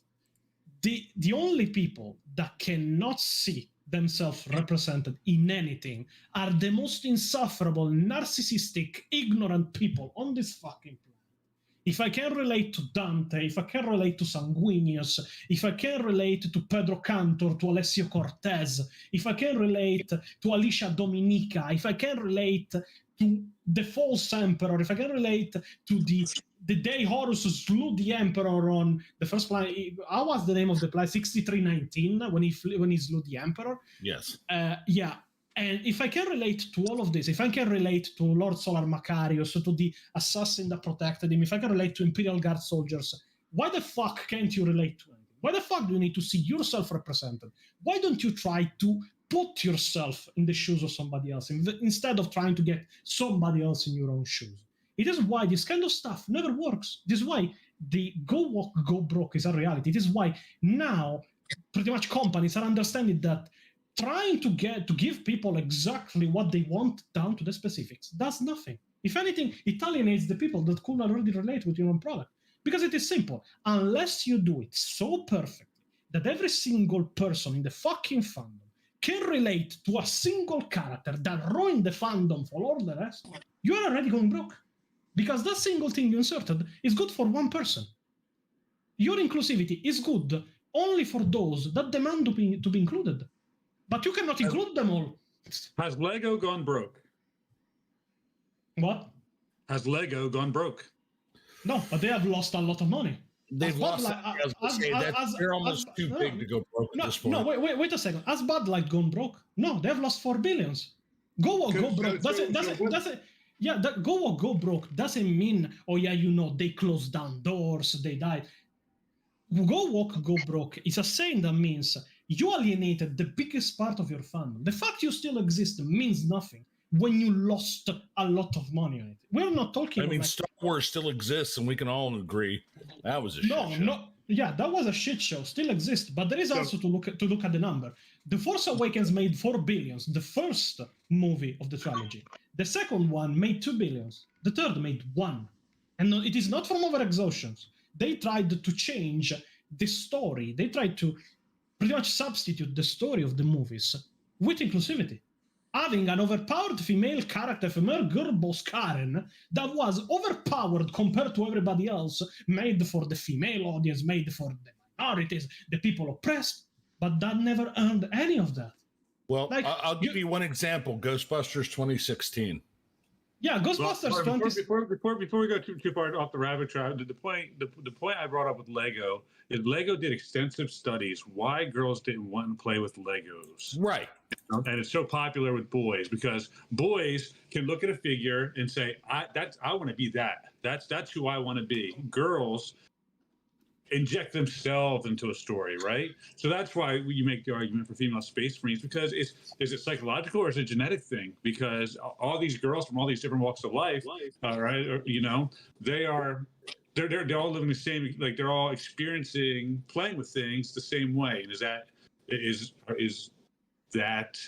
The only people that cannot see themselves represented in anything are the most insufferable, narcissistic, ignorant people on this fucking planet. If I can relate to Dante, if I can relate to Sanguinius, if I can relate to Pedro Cantor, to Alessio Cortez, if I can relate to Alicia Dominica, if I can relate to the false emperor, if I can relate to the day Horus slew the emperor on the first planet. How was the name of the planet? 6319 when he slew the emperor. Yes. Yeah. And if I can relate to all of this, if I can relate to Lord Solar Macarius, to the assassin that protected him, if I can relate to Imperial Guard soldiers, why the fuck can't you relate to anything? Why the fuck do you need to see yourself represented? Why don't you try to put yourself in the shoes of somebody else instead of trying to get somebody else in your own shoes? It is why this kind of stuff never works. This is why the go woke, go broke is a reality. It is why now pretty much companies are understanding that trying to give people exactly what they want down to the specifics does nothing. If anything, it alienates the people that could already relate with your own product. Because it is simple. Unless you do it so perfectly that every single person in the fucking fandom can relate to a single character that ruined the fandom for all the rest, you are already going broke. Because that single thing you inserted is good for one person. Your inclusivity is good only for those that demand to be included. But you cannot include them all. Has Lego gone broke? What? Has Lego gone broke? No, but they have lost a lot of money. They've lost. They're almost too big to go broke at this point. No, wait a second. Has Bud Light gone broke? No, they have lost $4 billion. Go broke. Go broke doesn't mean, oh yeah, they closed down doors, they died. Go broke is a saying that means you alienated the biggest part of your fandom. The fact you still exist means nothing when you lost a lot of money on it. We're not talking. I mean, Star Wars still exists, and we can all agree that was a shit show. that was a shit show. Still exists, but there is also to look at the number. The Force Awakens made 4 billions, the first movie of the trilogy. The second one made 2 billions. The third made 1. And it is not from overexhaustions. They tried to change the story. They tried to pretty much substitute the story of the movies with inclusivity. Having an overpowered female character, female girl boss Karen, that was overpowered compared to everybody else, made for the female audience, made for the minorities, the people oppressed, but that never earned any of that. Well, like, I'll give you one example: Ghostbusters 2016. Yeah, Ghostbusters. Before we go too far off the rabbit trail, the point I brought up with Lego is Lego did extensive studies why girls didn't want to play with Legos. Right. And it's so popular with boys because boys can look at a figure and say, I want to be that. That's who I want to be. Girls inject themselves into a story, right? So that's why you make the argument for female space marines, because is it psychological or is it a genetic thing? Because all these girls from all these different walks of life, right? They're all living the same, like they're all experiencing playing with things the same way. And is that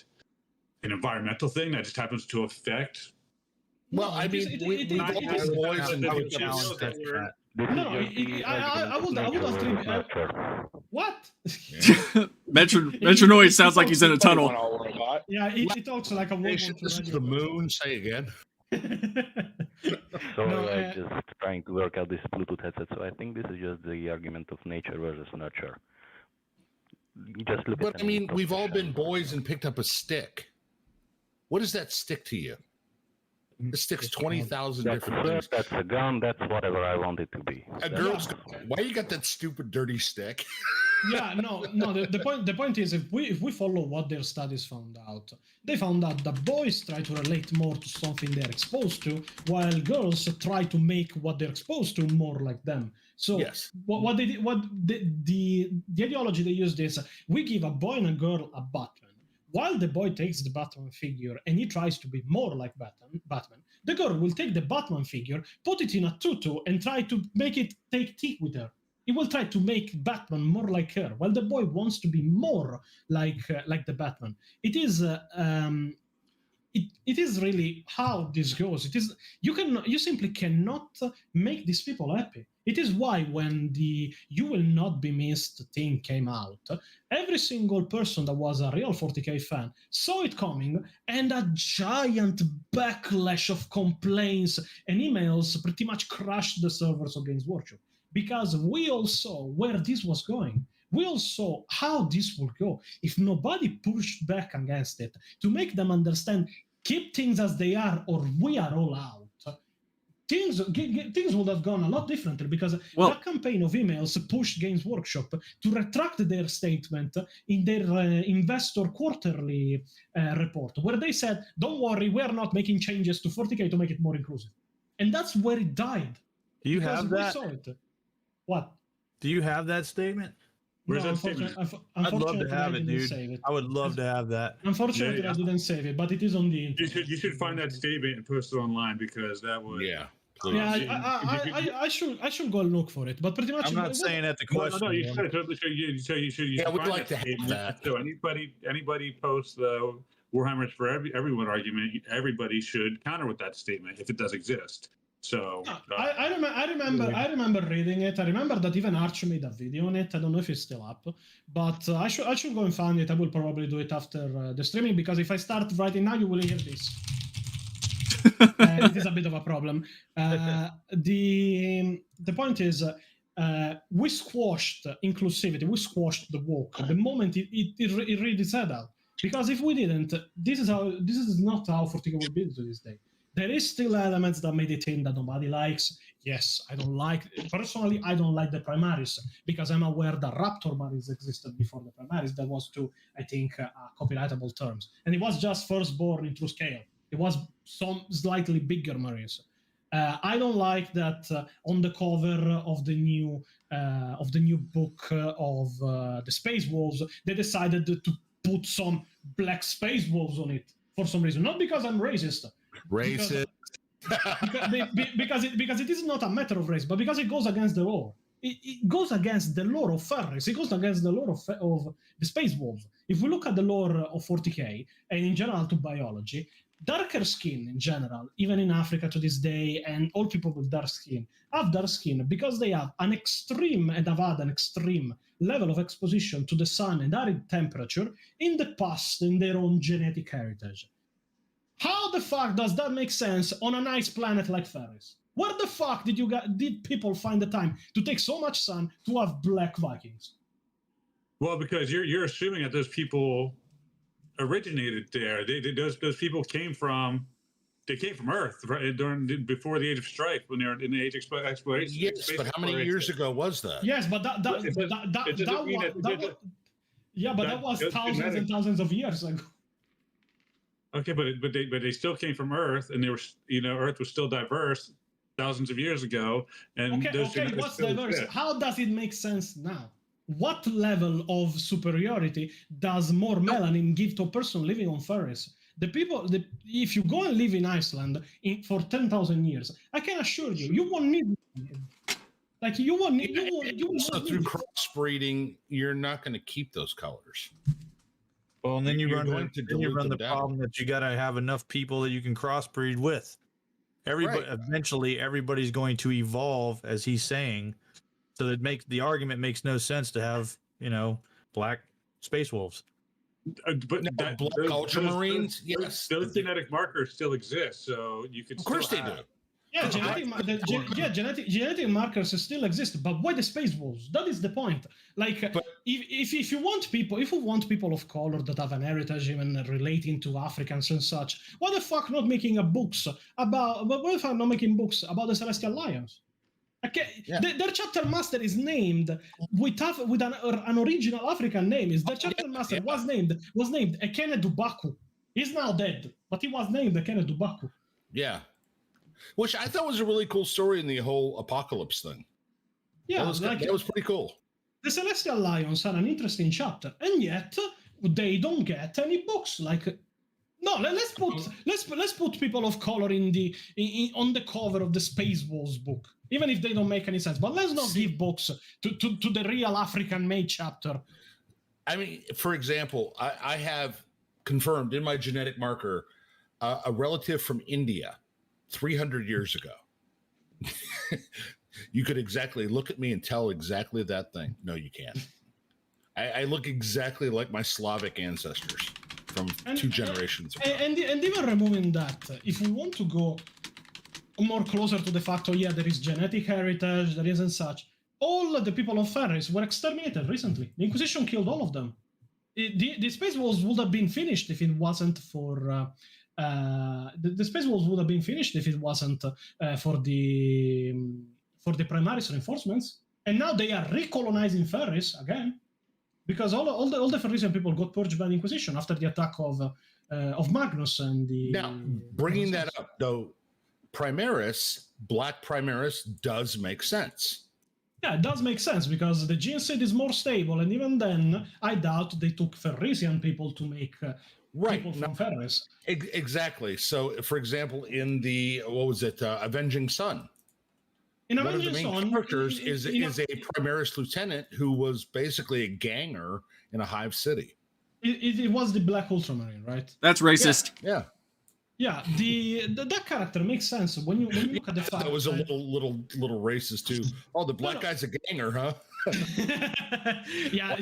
an environmental thing that just happens to affect? Well, I mean, we boys and I would agree. What? Metronoid sounds like he's in a tunnel. Yeah, it talks like a This is the moon. Say again. Sorry, I'm just trying to work out this Bluetooth headset, so I think this is just the argument of nature versus nurture. You just look but I mean, we've all been boys and picked up a stick. What does that stick to you? It sticks 20,000 different things. That's a gun. That's whatever I want it to be. A girl's why you got that stupid dirty stick? Yeah, no. The point is, if we follow what their studies found out, they found out that boys try to relate more to something they're exposed to, while girls try to make what they're exposed to more like them. So yes. what the ideology they used is, we give a boy and a girl a Batman. While the boy takes the Batman figure and he tries to be more like Batman, the girl will take the Batman figure, put it in a tutu, and try to make it take tea with her. He will try to make Batman more like her, while the boy wants to be more like the Batman. It is it is really how this goes. It is you simply cannot make these people happy. It is why when the "You Will Not Be Missed" thing came out, every single person that was a real 40k fan saw it coming, and a giant backlash of complaints and emails pretty much crashed the servers of Games Workshop, because we all saw where this was going. We all saw how this would go if nobody pushed back against it to make them understand, keep things as they are or we are all out. Things would have gone a lot differently, because that campaign of emails pushed Games Workshop to retract their statement in their investor quarterly report, where they said, don't worry, we're not making changes to 40k to make it more inclusive. And that's where it died. Do you have that? We saw it. What? Do you have that statement? Where's No, that statement? I'd love to have it, dude. I would love to have that. Unfortunately, I didn't save it, but it is on the internet. You should find that statement and post it online, because that would. Yeah. Please. Yeah, I should go look for it, but pretty much. I'm not saying that the question. No, you should. Yeah, we'd find like to have statement. that. So anybody posts the Warhammer's for everyone argument, everybody should counter with that statement if it does exist. So I remember reading it. I remember that even Arch made a video on it. I don't know if it's still up, but I should go and find it. I will probably do it after the streaming, because if I start writing now, you will hear this. It is a bit of a problem. The point is, we squashed inclusivity. We squashed the woke the moment it really set out. Because if we didn't, this is not how 40k will be to this day. There is still elements that made it in that nobody likes. Yes, I don't like the Primaris, because I'm aware that Raptor Marines existed before the Primaris. That was to, I think, copyrightable terms. And it was just Firstborn in true scale. It was some slightly bigger Marines. I don't like that on the cover of the new book of the Space Wolves, they decided to put some black Space Wolves on it for some reason. Not because I'm racist. Racist. Because it is not a matter of race, but because it goes against the law. it goes against the lore of Ferris. It goes against the lore of the Space Wolf. If we look at the lore of 40k and in general to biology, darker skin in general, even in Africa to this day, and all people with dark skin have dark skin because they have an extreme and have had an extreme level of exposition to the sun and arid temperature in the past in their own genetic heritage. How the fuck does that make sense on a nice planet like Ferris? Where the fuck did people find the time to take so much sun to have black Vikings? Well, because you're assuming that those people originated there. Those people came from Earth, right, before the Age of Strife, when they were in the Age of Exploration. Yes, but how many years ago was that? Yes, but that was thousands and thousands of years ago. Okay, but they still came from Earth, and they were, Earth was still diverse thousands of years ago. And okay, what's diverse? How does it make sense now? What level of superiority does more melanin give to a person living on Ferris? If you go and live in Iceland for 10,000 years, I can assure you, you won't need. Like you won't need. So through crossbreeding, you're not going to keep those colors. Well, and then you run the down. problem that you got to have enough people that you can crossbreed with. Eventually, everybody's going to evolve, as he's saying. So the argument makes no sense to have, black space wolves. But black ultramarines, yes, those genetic markers still exist, so you could. Of course they do. Yeah, genetic markers still exist, but why the space wolves? That is the point. Like, if you want people of color that have an heritage even relating to Africans and such, why the fuck not making books about? Why the fuck not making books about the Celestial Lions? Okay, their chapter master is named with an original African name. Their chapter master was named Ekene Dubaku. He's now dead, but he was named Ekene Dubaku. Yeah. Which I thought was a really cool story in the whole apocalypse thing. Yeah, that was pretty cool. The Celestial Lions had an interesting chapter, and yet they don't get any books. Let's put people of color on the cover of the Space Wolves book, even if they don't make any sense. But let's not give books to the real African-made chapter. I mean, for example, I have confirmed in my genetic marker a relative from India. 300 years ago. You could exactly look at me and tell exactly that thing. No, you can't. I look exactly like my Slavic ancestors from 2 generations ago. And even removing that, if we want to go more closer to the fact, there is genetic heritage, there isn't such, all the people of Ferris were exterminated recently. The Inquisition killed all of them. The Space Wolves would have been finished if it wasn't for... the Space Wolves would have been finished if it wasn't for the Primaris reinforcements, and now they are recolonizing Ferris again because all the Ferrisian people got purged by the Inquisition after the attack of Magnus and the. Now, bringing that up though, Black Primaris does make sense. Yeah, it does make sense because the gene seed is more stable, and even then, I doubt they took Ferrisian people to make. People from Ferris. Exactly. So, for example, in the Avenging Sun, one of the main characters is a Primaris lieutenant who was basically a ganger in a hive city. It was the Black Ultramarine, right? That's racist. Yeah. Yeah, that character makes sense when you look at the fact that was a little racist too. Oh, the black guy's a ganger, huh? Yeah,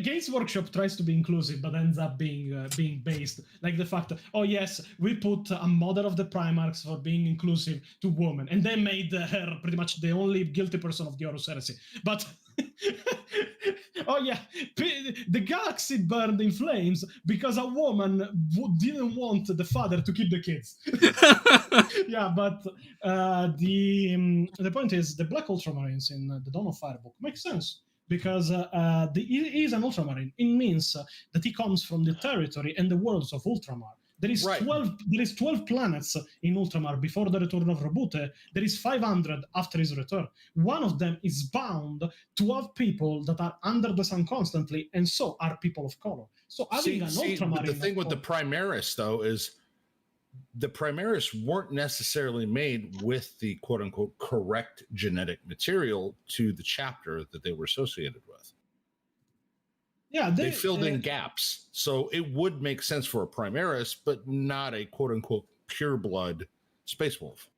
Games Workshop tries to be inclusive, but ends up being based like the fact that, yes, we put a mother of the Primarchs for being inclusive to women, and they made her pretty much the only guilty person of the Horus Heresy. But the galaxy burned in flames because a woman didn't want the father to keep the kids. Yeah, but the point is the Black Ultramarines in the Dawn of Fire book makes sense because he is an Ultramarine. It means that he comes from the territory and the worlds of Ultramar. There is 12 planets in Ultramar before the return of Robute. There is 500 after his return. One of them is bound to have people that are under the sun constantly, and so are people of color. So having an Ultramarine. But the thing with the Primaris, though, is the Primaris weren't necessarily made with the quote unquote correct genetic material to the chapter that they were associated with. Yeah, They filled in gaps. So it would make sense for a Primaris, but not a quote unquote pure blood Space Wolf.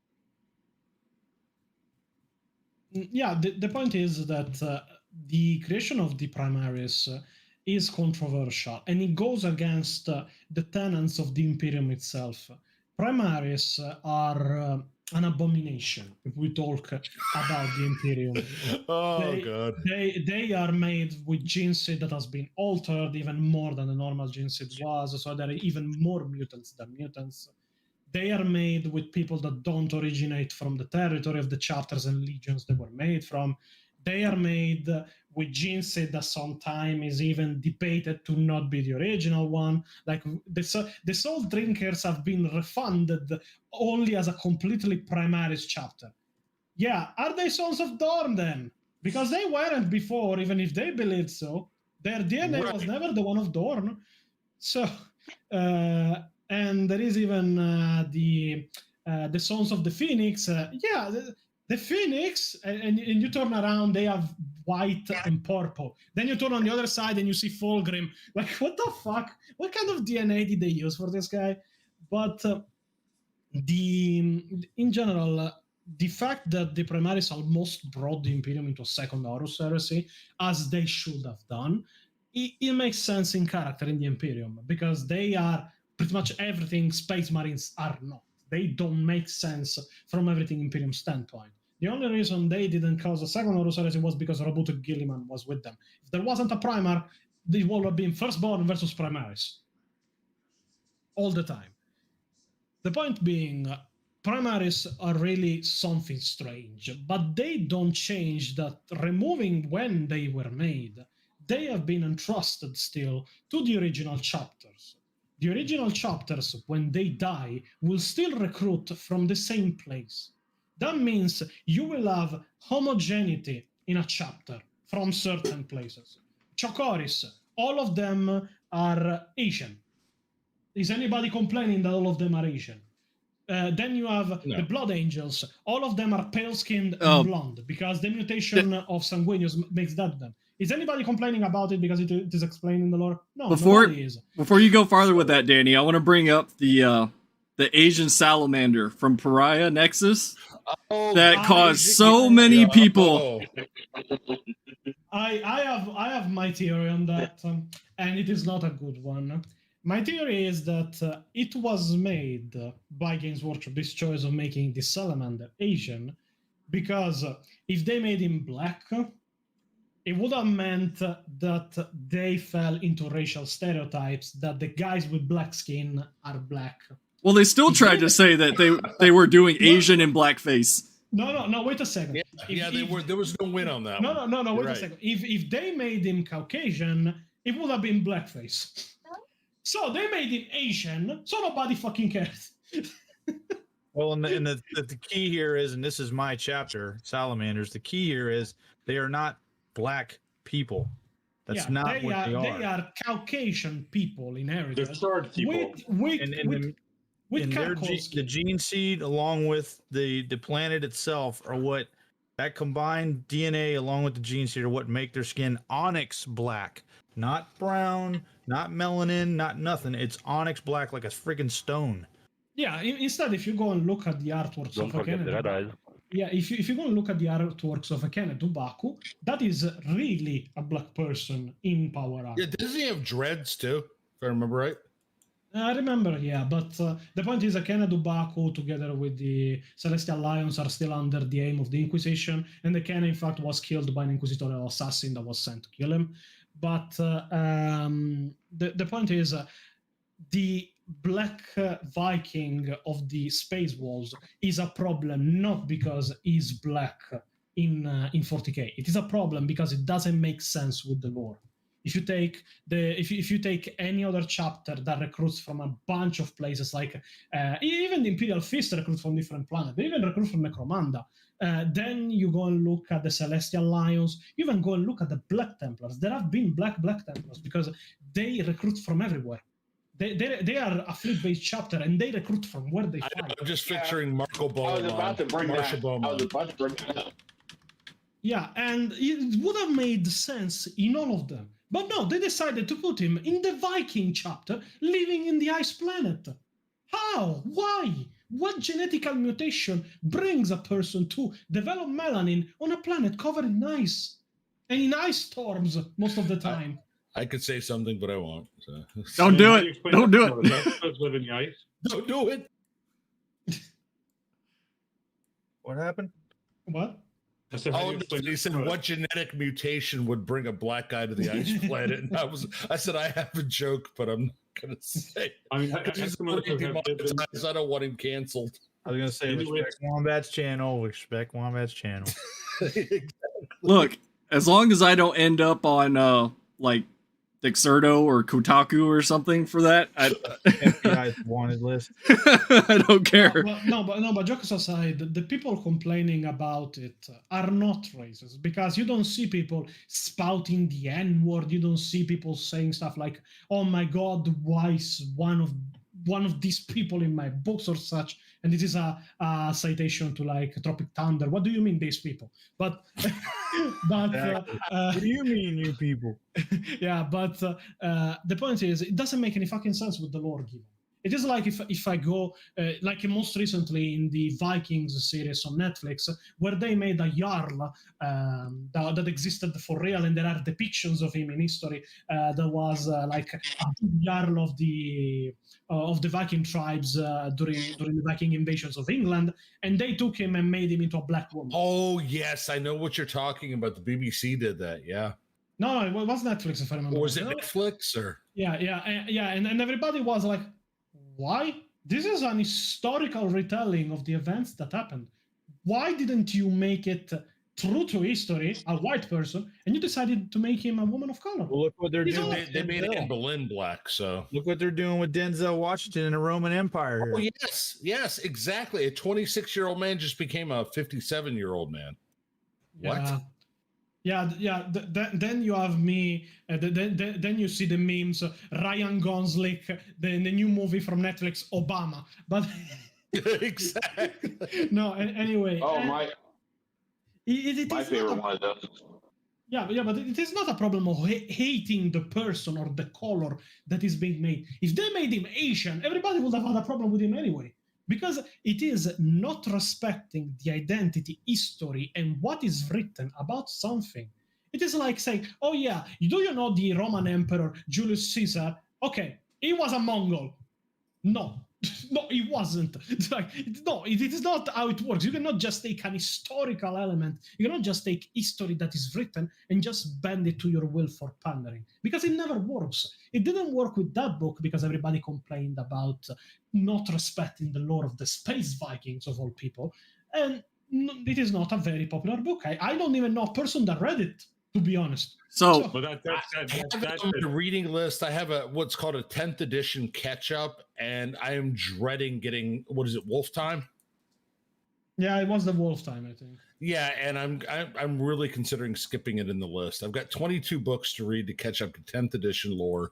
Yeah, the point is that the creation of the Primaris is controversial, and it goes against the tenets of the Imperium itself. Primaris are an abomination if we talk about the Imperium. God. They are made with gene seed that has been altered even more than the normal gene seed was, so there are even more mutants than mutants. They are made with people that don't originate from the territory of the chapters and legions they were made from. They are made with gene seed that sometimes is even debated to not be the original one. Like the Soul Drinkers have been refunded only as a completely Primaris chapter. Yeah, are they Sons of Dorn then? Because they weren't before, even if they believed so. Their DNA was never the one of Dorn. So, and there is even the Sons of the Phoenix. The Phoenix, and you turn around, they have white and purple. Then you turn on the other side and you see Fulgrim. Like, what the fuck? What kind of DNA did they use for this guy? But in general, the fact that the Primaris almost brought the Imperium into a second Horus heresy, as they should have done, it makes sense in character in the Imperium, because they are pretty much everything Space Marines are not. They don't make sense from everything Imperium standpoint. The only reason they didn't cause a second Horus heresy was because Robotic Gilliman was with them. If there wasn't a Primar, they would have been Firstborn versus Primaris. All the time. The point being, Primaris are really something strange, but they don't change that removing when they were made. They have been entrusted still to the original chapters. The original chapters, when they die, will still recruit from the same place. That means you will have homogeneity in a chapter from certain places. Chocoris, all of them are Asian. Is anybody complaining that all of them are Asian? Then you have the Blood Angels. All of them are pale-skinned and blonde, because the mutation of Sanguinius makes that them. Is anybody complaining about it because it is explained in the lore? No, nobody is. Before you go farther with that, Danny, I want to bring up the Asian salamander from Pariah Nexus that caused so many people. I have my theory on that, and it is not a good one. My theory is that it was made by Games Workshop, this choice of making the salamander Asian, because if they made him black, it would have meant that they fell into racial stereotypes, that the guys with black skin are black. Well, they still tried to say that they were doing Asian in blackface. No, wait a second. There was no win on that. No, wait a second. If they made him Caucasian, it would have been blackface. So they made him Asian, so nobody fucking cares. Well, and the key here is, and this is my chapter, Salamanders, the key here is they are not black people. That's not what they are. They are Caucasian people inherited. They're sword people. The gene seed, along with the planet itself, are what that combined DNA along with the gene seed are what make their skin onyx black, not brown, not melanin, not nothing. It's onyx black like a freaking stone. Yeah. Instead, if you go and look at the artworks Don't forget the red eyes. Yeah, if you go and look at the artworks of Akene Dubaku, that is really a black person in power armor. Yeah, doesn't he have dreads too? If I remember right. I remember, yeah, but the point is Akene Dubaku, together with the Celestial Lions, are still under the aim of the Inquisition, and Akene, in fact, was killed by an inquisitorial assassin that was sent to kill him. But the point is, the Black Viking of the Space Wolves is a problem not because he's black in 40k. It is a problem because it doesn't make sense with the lore. If you take if you take any other chapter that recruits from a bunch of places, like even the Imperial Fist recruits from different planets, they even recruit from Necromanda. Then you go and look at the Celestial Lions. You even go and look at the Black Templars. There have been Black Templars because they recruit from everywhere. They are a fleet-based chapter, and they recruit from where they fight. I'm just picturing Marco Polo. I was about to bring Marshal that. Bowman. I was about to bring that up. Yeah, and it would have made sense in all of them. But no, they decided to put him in the Viking chapter, living in the ice planet. How? Why? What genetical mutation brings a person to develop melanin on a planet covered in ice? And in ice storms most of the time. I could say something, but I won't. So. Don't do How it. you explain Don't that? do No, it. that's supposed to live in the ice. Don't do it. What happened? What? I said, how do Oh, you explain he that? said, "What genetic mutation would bring a black guy to the ice planet?" And I said, "I have a joke, but I'm not gonna say." it." I mean, He's Eskimos already have lived in- demonetized. I don't want him canceled. I was gonna say Anyway. respect Wombat's channel. Respect Wombat's channel. Look, as long as I don't end up on like Dexerto or Kotaku or something for that, FBI's wanted list. I don't care. But jokes aside, the people complaining about it are not racist because you don't see people spouting the N-word. You don't see people saying stuff like, "Oh my God, why is one of these people in my books or such?" And this is a citation to like Tropic Thunder. What do you mean, these people? But Exactly. What do you mean, you people? yeah, but the point is, it doesn't make any fucking sense with the lore given. It is like if I go, like most recently in the Vikings series on Netflix, where they made a Jarl that existed for real, and there are depictions of him in history. There was like a Jarl of the Viking tribes during the Viking invasions of England, and they took him and made him into a black woman. Oh yes, I know what you're talking about. The BBC did that. Yeah. No, it was Netflix if I remember. Or was it right. Netflix or? Yeah, and everybody was like, why? This is an historical retelling of the events that happened. Why didn't you make it true to history, a white person, and you decided to make him a woman of color? Well, look what they're He's doing. all- with They made it in Denzel. Berlin black. So. Look what they're doing with Denzel Washington in the Roman Empire. Oh Here. yes, exactly. A 26-year-old man just became a 57-year-old man. What? Then you have me. Then you see the memes. Ryan Gosling, the new movie from Netflix, Obama. But Exactly. no. Anyway. Oh my! It My is favorite not a- one of those. Yeah, but it is not a problem of hating the person or the color that is being made. If they made him Asian, everybody would have had a problem with him anyway. Because it is not respecting the identity, history, and what is written about something. It is like saying, "Oh yeah, do you know the Roman Emperor Julius Caesar? Okay, he was a Mongol." No, no, he wasn't. It's like, no, it is not how it works. You cannot just take an historical element. You cannot just take history that is written and just bend it to your will for pandering. Because it never works. It didn't work with that book because everybody complained about not respecting the lore of the space Vikings of all people. And it is not a very popular book. I don't even know a person that read it, to be honest. So Well, I have it on the reading list. I have what's called a 10th edition catch up, and I am dreading getting Wolf Time. Yeah, it was the Wolf Time, I think. Yeah, and I'm really considering skipping it in the list. I've got 22 books to read to catch up to 10th edition lore,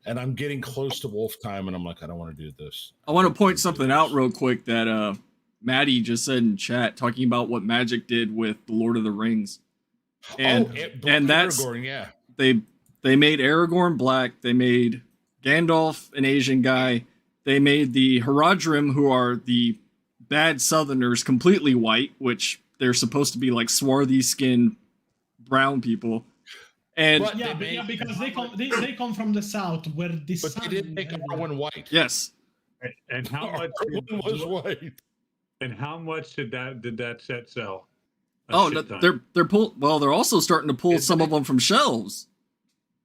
and I'm getting close to Wolf Time, and I'm like, I don't want to do this. I want to point something out real quick that Maddie just said in chat, talking about what Magic did with the Lord of the Rings. And that's Aragorn, yeah. they made Aragorn black. They made Gandalf an Asian guy. They made the Haradrim, who are the bad Southerners, completely white, which they're supposed to be like swarthy skinned brown people. And But because they come from the south where the But they did make Arwen white. yes, and how much Arwen was white. and how much did that set sell? oh, no, they're they're also starting to pull some of them from shelves.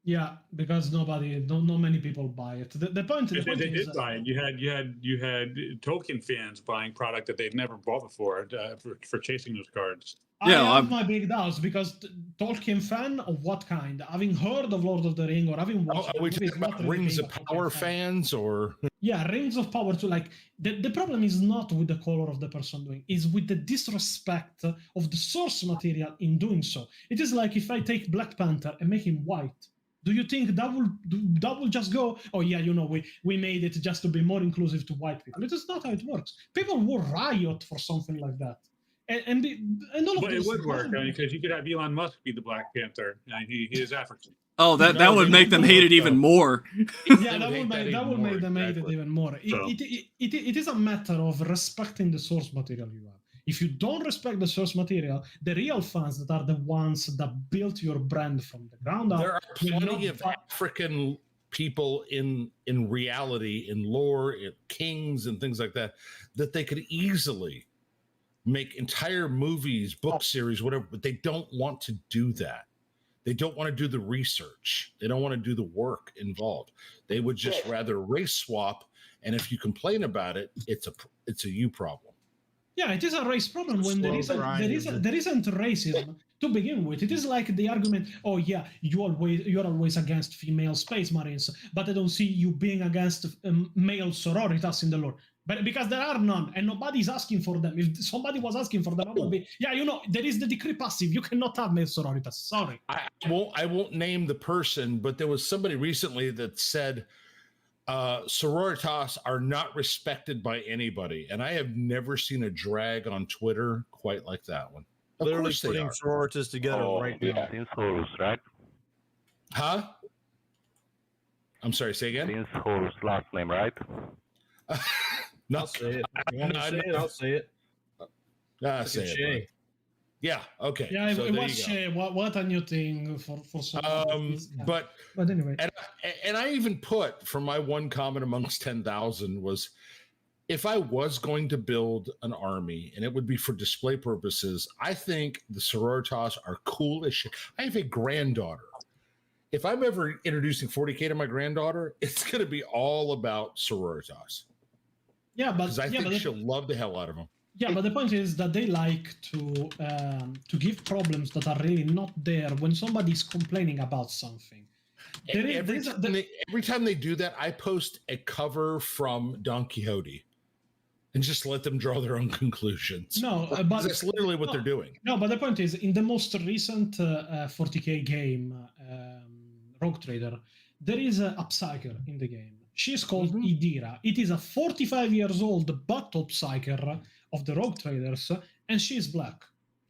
Yeah, because not many people buy it. The point They is did buy it. You had Tolkien fans buying product that they'd never bought before for chasing those cards. Yeah, I have I'm- my big doubts because Tolkien fan of what kind? Having heard of Lord of the Ring or having watched Are the we movie is talking not about really Rings being of a Tolkien Power fan. fans or? Yeah, Rings of Power too. Like the problem is not with the color of the person doing, is with the disrespect of the source material in doing so. It is like if I take Black Panther and make him white. Do you think that will just go? Oh yeah, we made it just to be more inclusive to white people. It is not how it works. People will riot for something like that, and all of But this it would work because you could have Elon Musk be the Black Panther, and he is African. Oh, that would make them hate it even more. Yeah, that will make them hate it even more. It is a matter of respecting the source material you have. If you don't respect the source material, the real fans that are the ones that built your brand from the ground up. There are plenty of African people in reality, in lore, in kings and things like that they could easily make entire movies, book series, whatever, but they don't want to do that. They don't want to do the research. They don't want to do the work involved. They would just rather race swap. And if you complain about it, it's a you problem. Yeah, it is a race problem when there isn't racism to begin with. It is like the argument, oh yeah, you're always against female space marines, but I don't see you being against male sororitas in the lore. But because there are none, and nobody's asking for them. If somebody was asking for them, I would be, there is the decree passive. You cannot have male sororitas. Sorry. I won't name the person, but there was somebody recently that said sororitas are not respected by anybody, and I have never seen a drag on Twitter quite like that one. Of Literally course they putting are. sororitas together right now. Since Horus, right? Huh? I'm sorry, say again? Since Horus last name, right? No, I'll say it. You want me to say it? I'll say it. Say it. Shay. Yeah. Okay. Yeah, so it was Shay. What a new thing for some. But anyway, and I even put for my one comment amongst 10,000 was, if I was going to build an army and it would be for display purposes, I think the sororitas are cool as shit. I have a granddaughter. If I'm ever introducing 40K to my granddaughter, it's going to be all about sororitas. Yeah, but because I think she'll love the hell out of them. Yeah, but the point is that they like to give problems that are really not there when somebody's complaining about something. Every time they do that, I post a cover from Don Quixote and just let them draw their own conclusions. No, but that's literally what they're doing. No, but the point is, in the most recent 40K game, Rogue Trader, there is an upcycler in the game. She's called Idira. It is a 45 years old but upcycler of the Rogue Traders, and she's black.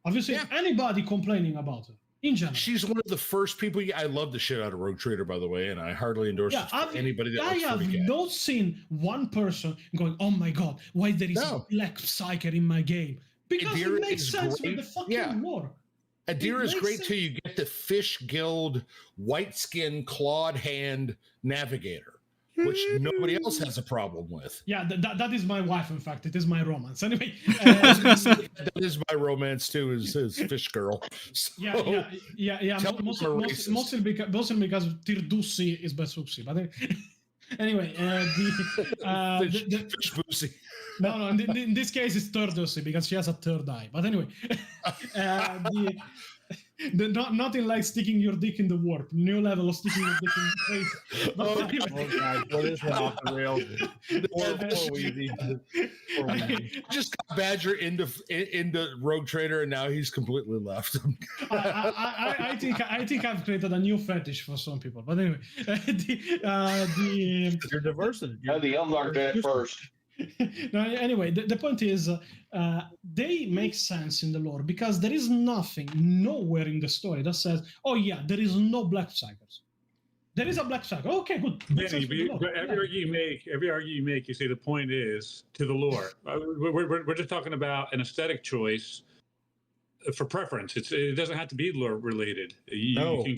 Have you seen anybody complaining about her? In general, she's one of the first people. I love the shit out of Rogue Trader, by the way, and I hardly endorse it for anybody that I have not seen one person going, "Oh my god, why there is a black psyker in my game?" Because Adira it makes sense with the fucking lore. Adira is great too. You get the Fish Guild white skin clawed hand navigator, which nobody else has a problem with. Yeah, that is my wife. In fact, it is my romance. Anyway, that is my romance too. Is Fish Girl? So, yeah. Mostly because Tirdusi is Besupsi. But anyway, Fish Boosie. No. In this case, it's Turdusi because she has a third eye. But anyway, nothing like sticking your dick in the warp. New level of sticking your dick in the face. God, what is one off the rails? I just got Badger into Rogue Trader, and now he's completely left. I think I've created a new fetish for some people. But anyway, your diversity. The Elmar did it first. No, anyway, the point is, they make sense in the lore because there is nothing, nowhere in the story that says, "Oh yeah, there is no black psychers." There is a black psyker. Okay, good. But every argument you make, you say the point is to the lore. We're just talking about an aesthetic choice for preference. It doesn't have to be lore related. You can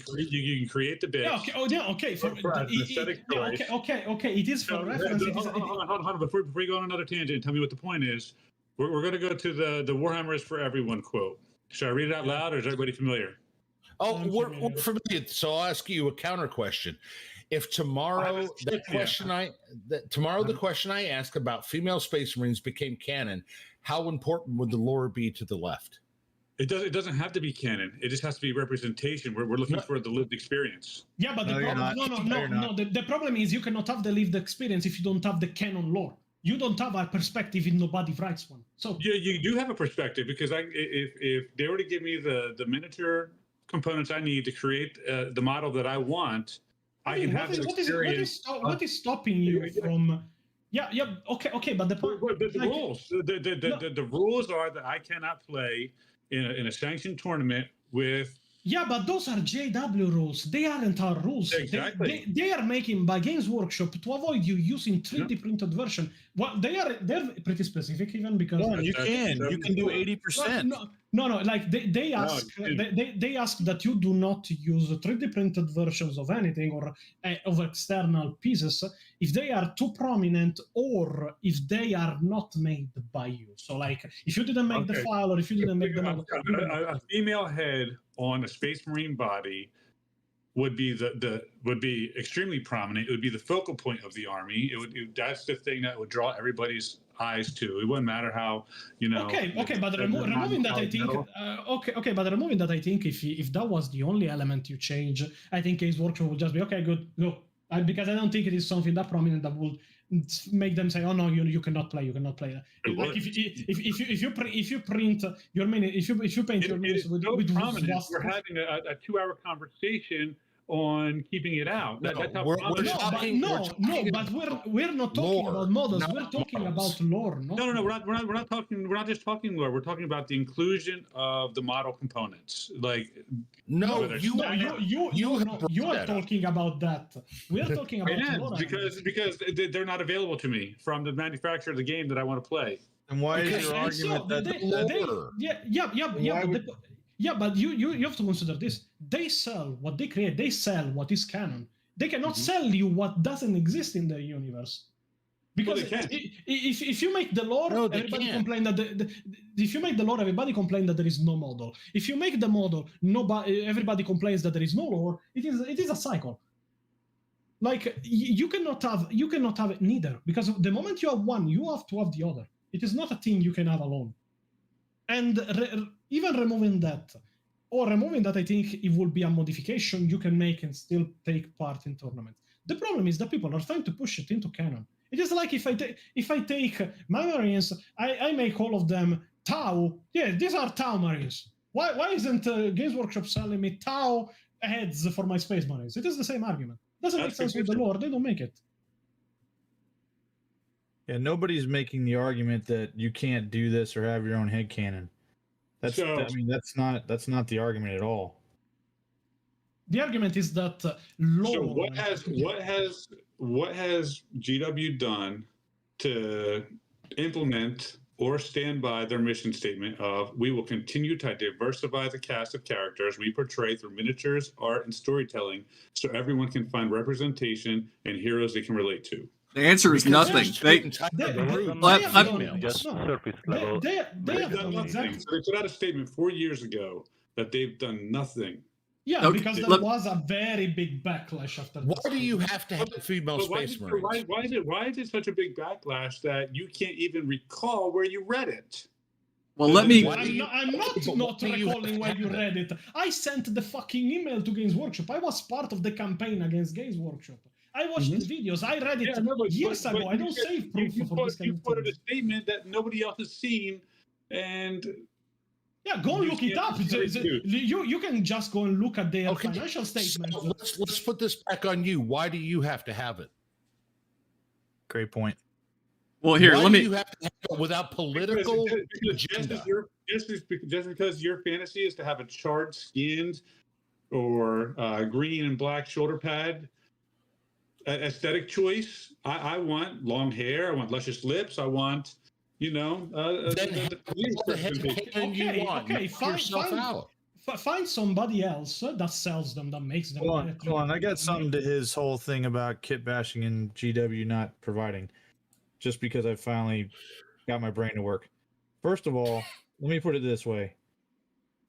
create the bits. Okay. For aesthetic choice. Okay. It is for reference. Hold on. Before we go on another tangent, tell me what the point is. We're going to go to the Warhammer is for everyone quote. Should I read it out loud, or is everybody familiar? Oh, we're familiar. So I'll ask you a counter question. If tomorrow the question I ask about female Space Marines became canon, how important would the lore be to the left? It doesn't have to be canon. It just has to be representation. We're looking for the lived experience. Yeah, but the problem is you cannot have the lived experience if you don't have the canon lore. You don't have a perspective if nobody writes one. So you do have a perspective because if they already give me the miniature components I need to create the model that I want, I can have an experience. What is stopping you from? Yeah, okay, but the point. The rules, the rules are that I cannot play in a sanctioned tournament with. Yeah, but those are JW rules. They aren't our rules. Exactly. They are making by Games Workshop to avoid you using 3D printed version. Well, they're pretty specific even because you can do 80%. No. Like they ask they ask that you do not use 3D printed versions of anything or of external pieces if they are too prominent or if they are not made by you. So like if you didn't make the file or if you didn't make the model, a female head on a Space Marine body would be would be extremely prominent. It would be the focal point of the army. That's the thing that would draw everybody's eyes to. It wouldn't matter how, Okay, but removing that, I think. But removing that, I think if that was the only element you change, I think Games Workshop would just be okay, good, go. Because I don't think it is something that prominent that will make them say, oh no, you cannot play, you cannot play. Like if you print your mini, if you paint your minis with prominent, we're having a 2-hour conversation on keeping it out. That's how but we're not talking about models. We're talking about lore. No. We're not talking. We're not just talking lore. We're talking about the inclusion of the model components. Like you are talking about that. We're talking about lore. because they're not available to me from the manufacturer of the game that I want to play. And why is your argument but you have to consider this. They sell what they create. They sell what is canon. They cannot sell you what doesn't exist in the universe. Because if you make the lore, everybody complain that if you make the lore, everybody complain that there is no model. If you make the model, everybody complains that there is no lore. It is a cycle. Like you cannot have it neither, because the moment you have one, you have to have the other. It is not a thing you can have alone. And even removing that, I think it will be a modification you can make and still take part in tournaments. The problem is that people are trying to push it into canon. It is like if I take my Marines, I make all of them Tau. Yeah, these are Tau Marines. Why isn't Games Workshop selling me Tau heads for my Space Marines? It is the same argument. Doesn't make sense with the lore. They don't make it. Yeah, nobody's making the argument that you can't do this or have your own headcanon. That's not the argument at all. The argument is that lore. So what has GW done to implement or stand by their mission statement of we will continue to diversify the cast of characters we portray through miniatures, art, and storytelling so everyone can find representation and heroes they can relate to? The answer is nothing. They have done nothing. So they put out a statement 4 years ago that they've done nothing. Yeah, because there was a very big backlash after. Why do you have to have female Space Marines? Why is it such a big backlash that you can't even recall where you read it? Well, let me. I'm not recalling where you read it. I sent the fucking email to Games Workshop. I was part of the campaign against Games Workshop. I watched the videos. I read it years ago. I don't save proof for this kind of thing. You put a statement that nobody else has seen, and yeah, go and look it up. You can just go and look at their financial statements. So let's put this back on you. Why do you have to have it? Great point. Well, here, let me. Do you have to have it without political agenda? Just because your fantasy is to have a charred skinned or green and black shoulder pad aesthetic choice. I want long hair. I want luscious lips. I want, find somebody else that sells them, that makes them. Hold on. I got something to his whole thing about kit bashing and GW not providing, just because I finally got my brain to work. First of all, let me put it this way.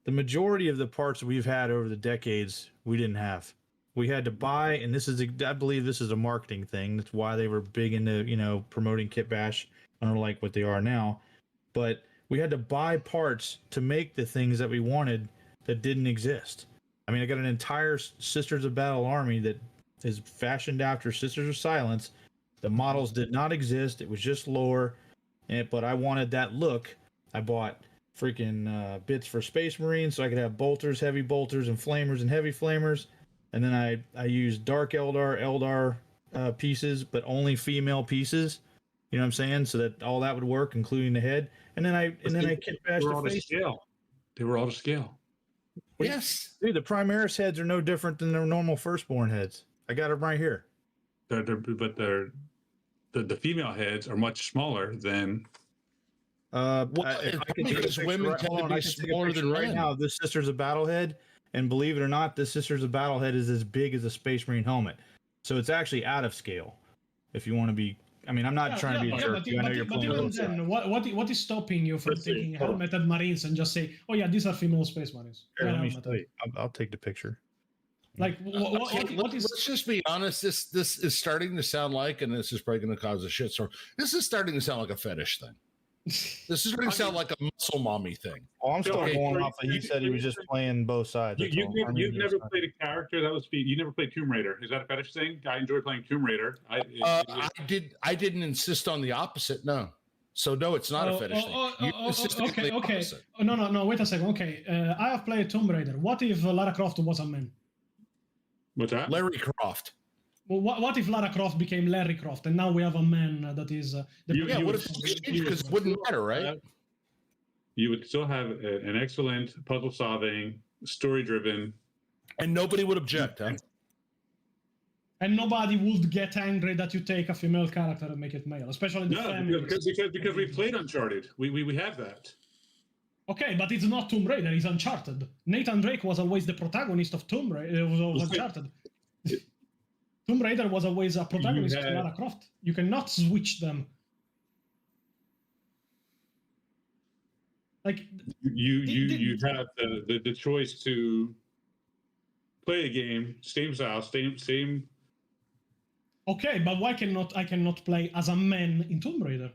The majority of the parts we've had over the decades, we didn't have. We had to buy, and I believe this is a marketing thing. That's why they were big into, promoting kit bash, unlike what they are now. But we had to buy parts to make the things that we wanted that didn't exist. I mean, I got an entire Sisters of Battle army that is fashioned after Sisters of Silence. The models did not exist. It was just lore. But I wanted that look. I bought freaking bits for Space Marines, so I could have bolters, heavy bolters, and flamers and heavy flamers. And then I use Dark Eldar pieces, but only female pieces. You know what I'm saying? So that all that would work, including the head. And then I kit bash They were the all to face. scale. They were all to scale. Yes. Dude, the Primaris heads are no different than their normal firstborn heads. I got them right here. The female heads are much smaller than. Well, If I could take a because picture women right- tend hold to on, be I can take a smaller picture than right men. now. This Sisters of Battlehead, and believe it or not, this Sisters of Battlehead is as big as a Space Marine helmet. So it's actually out of scale. If you want to be, I mean, I'm not trying to be a jerk. I know you're playing even both sides. then, what is stopping you from Let's see, taking hold on. helmeted Marines and just say, oh yeah, these are female Space Marines? Here, They're let me helmeted. show you. I'll take the picture. Like, what is? Let's just be honest. This is starting to sound like, and this is probably going to cause a shitstorm. This is starting to sound like a fetish thing. This is starting to sound like a muscle mommy thing. Oh, I'm still Okay, going so off that he said he was just playing both sides. That's all. I mean, You've never played a character that was. You never played Tomb Raider. Is that a fetish thing? I enjoy playing Tomb Raider. I didn't insist on the opposite. No. So no, it's not a fetish thing. You insisted on the okay. opposite. Oh, no. Wait a second. Okay, I have played Tomb Raider. What if Lara Croft was a man? What's that? Larry Croft. Well, what if Lara Croft became Larry Croft, and now we have a man that is Yeah, what if it's changed? Because it wouldn't matter, right? You would still have an excellent puzzle-solving, story-driven. And nobody would object, huh? And nobody would get angry that you take a female character and make it male, especially the No, family. because we played Uncharted. We have that. Okay, but it's not Tomb Raider, it's Uncharted. Nathan Drake was always the protagonist of Tomb Raider. It was Uncharted. Tomb Raider was always a protagonist of Lara Croft. You cannot switch them. Like you have the choice to play a game, same style, same. Okay, but why I cannot play as a man in Tomb Raider?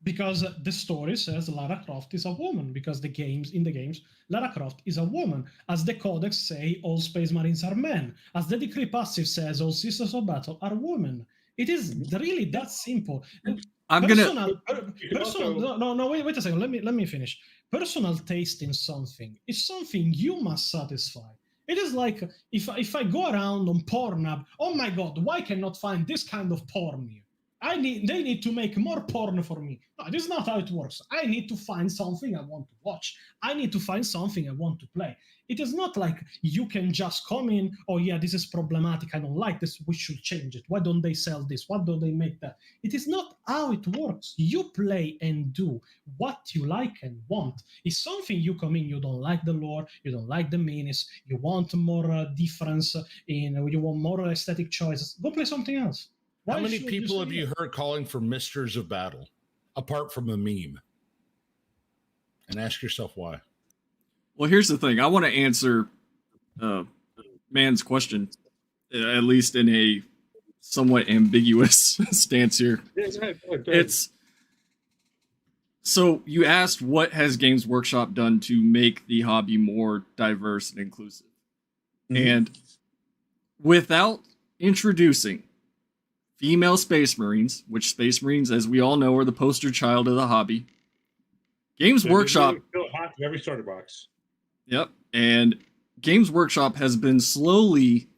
Because the story says Lara Croft is a woman. Because in the games, Lara Croft is a woman. As the Codex say, all Space Marines are men. As the Decree Passive says, all Sisters of Battle are women. It is really that simple. I'm personal, gonna. No. Wait a second. Let me finish. Personal taste in something is something you must satisfy. It is like if I go around on Pornhub, oh my god, why cannot find this kind of porn here? They need to make more porn for me. No, this is not how it works. I need to find something I want to watch. I need to find something I want to play. It is not like you can just come in, oh yeah, this is problematic, I don't like this, we should change it. Why don't they sell this? Why don't they make that? It is not how it works. You play and do what you like and want. If something you come in, you don't like the lore, you don't like the minis, you want more difference, you want more aesthetic choices, go play something else. How many people have you heard calling for Misters of Battle, apart from the meme? And ask yourself why. Well, here's the thing. I want to answer Man's question, at least in a somewhat ambiguous stance here. It's so you asked what has Games Workshop done to make the hobby more diverse and inclusive, and without introducing female Space Marines, which Space Marines, as we all know, are the poster child of the hobby. Games Workshop. Every starter box. Yep. And Games Workshop has been slowly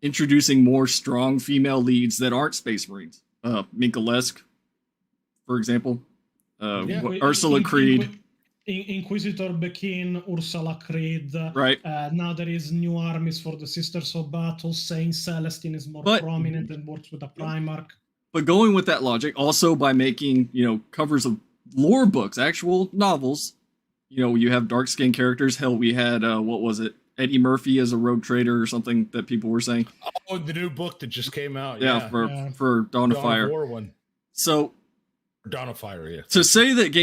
introducing more strong female leads that aren't Space Marines. Minkalesk, for example. Ursula Creed. Inquisitor Bekin, Ursula Creed. Right. Now there is new armies for the Sisters of Battle. Saint Celestine is more prominent and works with the Primarch. But going with that logic, also by making, covers of lore books, actual novels, you have dark skinned characters. Hell, we had, what was it? Eddie Murphy as a rogue trader or something that people were saying. Oh, the new book that just came out. For Dawn of Fire. War one. So, Dawn of Fire, yeah. To say that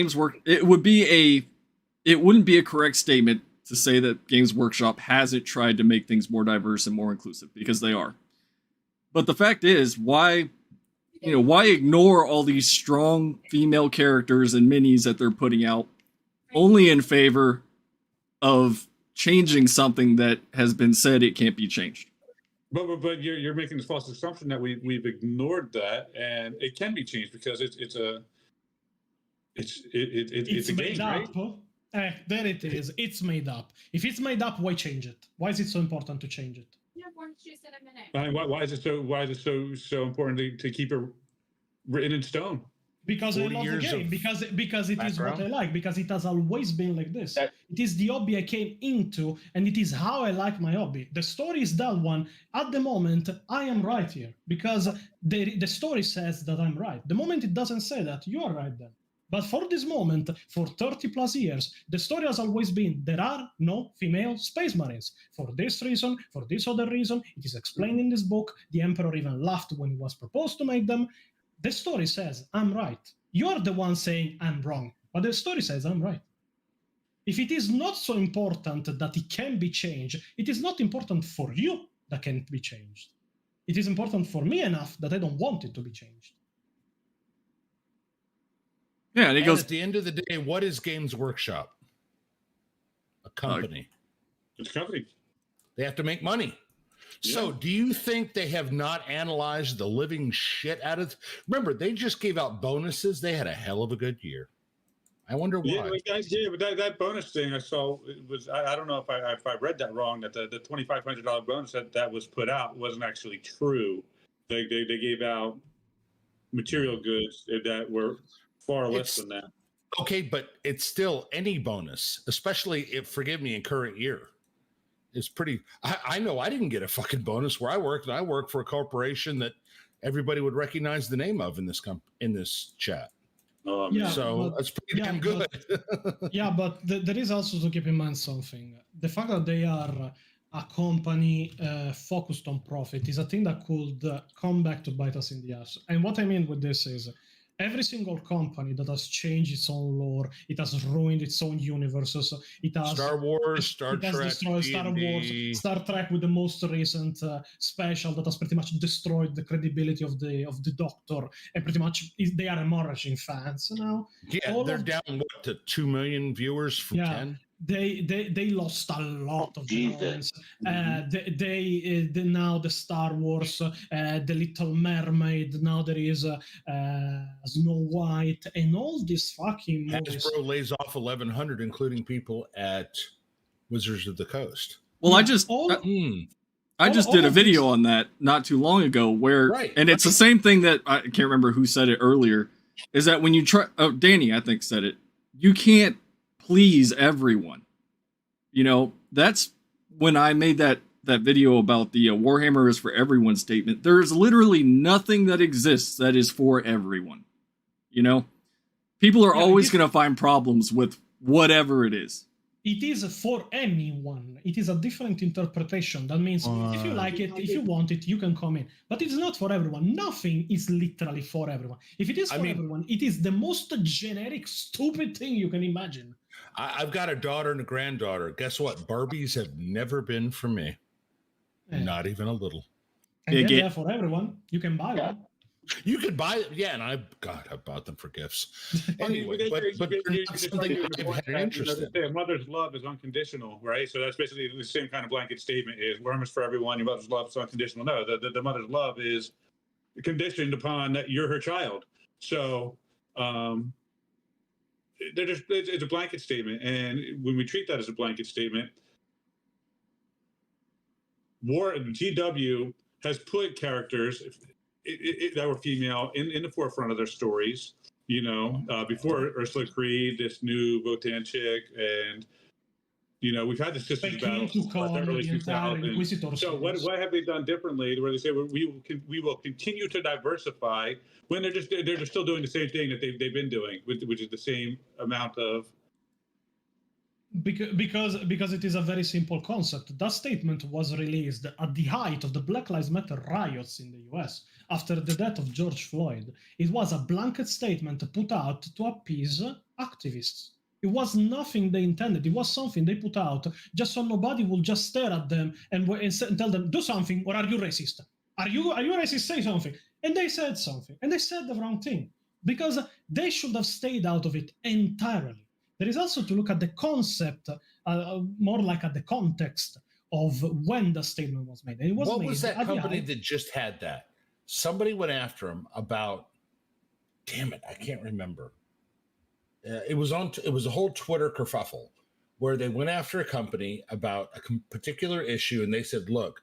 it wouldn't be a correct statement to say that Games Workshop hasn't tried to make things more diverse and more inclusive, because they are. But the fact is, why ignore all these strong female characters and minis that they're putting out only in favor of changing something that has been said it can't be changed? But you're making this false assumption that we've ignored that, and it can be changed because it's a It's a made game, right? up. There it is. It's made up. If it's made up, why change it? Why is it so important to change it? Why is it so important to keep it written in stone? Because I 40 love the years game. of Because it is what I background? like. Because it has always been like this. That- It is the hobby I came into, and it is how I like my hobby. The story is that one. At the moment, I am right here because the story says that I'm right. The moment it doesn't say that, you are right then. But for this moment, for 30 plus years, the story has always been there are no female space marines. For this reason, for this other reason, it is explained in this book. The Emperor even laughed when it was proposed to make them. The story says I'm right. You're the one saying I'm wrong, but the story says I'm right. If it is not so important that it can be changed, it is not important for you that can be changed. It is important for me enough that I don't want it to be changed. Yeah, and he And goes, at the end of the day, what is Games Workshop? A company. It's a company. They have to make money. So, do you think they have not analyzed the living shit out of? Remember, they just gave out bonuses. They had a hell of a good year. I wonder why. But that bonus thing I saw was I don't know if I read that wrong, that the $2,500 bonus that was put out wasn't actually true. They gave out material goods that were far less than that. Okay, but it's still any bonus, especially if, forgive me, in current year. It's pretty. I know I didn't get a fucking bonus where I worked, and I worked for a corporation that everybody would recognize the name of in this chat. Yeah, So but- that's pretty damn good. But there is also to keep in mind something. The fact that they are a company focused on profit is a thing that could come back to bite us in the ass. And what I mean with this is every single company that has changed its own lore, it has ruined its own universes, it has Star Wars, Star it has Trek, destroyed Star Wars, D&D. Star Trek with the most recent special that has pretty much destroyed the credibility of the Doctor, and pretty much they are emerging fans now. Yeah, all they're of- down what to 2 million viewers from 10. They lost a lot of Jesus. their audience. They now the Star Wars, the Little Mermaid. Now there is Snow White, and all these fucking movies. Hasbro lays off 1,100, including people at Wizards of the Coast. well, Yeah, I just all- I just all did a of video this- on that not too long ago where, Right, and it's the same thing that I can't remember who said it earlier, is that when you try, Danny, I think said it, you can't please everyone. You know, that's when I made that video about the Warhammer is for everyone statement. There's literally nothing that exists that is for everyone. You know, people are Yeah, always it- going to find problems with whatever it is. It is for anyone. It is a different interpretation. That means if you like it, if you want it, you can come in. But it's not for everyone. Nothing is literally for everyone. If it is for everyone, it is the most generic, stupid thing you can imagine. I've got a daughter and a granddaughter. Guess what? Barbies have never been for me. Yeah. Not even a little. And Yeah, then get- they're for everyone. You can buy one. You could buy it, yeah, and I bought them for gifts. Anyway, but they're not something I've had an interest in. A mother's love is unconditional, right? So that's basically the same kind of blanket statement: is Warhammer's for everyone. Your mother's love is unconditional. No, the mother's love is conditioned upon that you're her child. So it's a blanket statement, and when we treat that as a blanket statement, GW has put characters that were female in the forefront of their stories. You know, before Ursula Creed, this new Votan chick, and you know, we've had the sisters They battle took since on the early the entire 2000s. Inquisitor So what have they done differently? Where they say we will continue to diversify when they're just still doing the same thing that they've been doing, which is the same amount of. Because it is a very simple concept. That statement was released at the height of the Black Lives Matter riots in the US after the death of George Floyd. It was a blanket statement put out to appease activists. It was nothing they intended. It was something they put out just so nobody will just stare at them and tell them, do something, or are you racist? Are you racist? Say something. And they said something. And they said the wrong thing. Because they should have stayed out of it entirely. There is also to look at the concept, more like at the context of when the statement was made. And it was What made was that at the company height- that just had that? Somebody went after him about, damn it, I can't remember. it was a whole Twitter kerfuffle where they went after a company about a particular issue, and they said, "Look,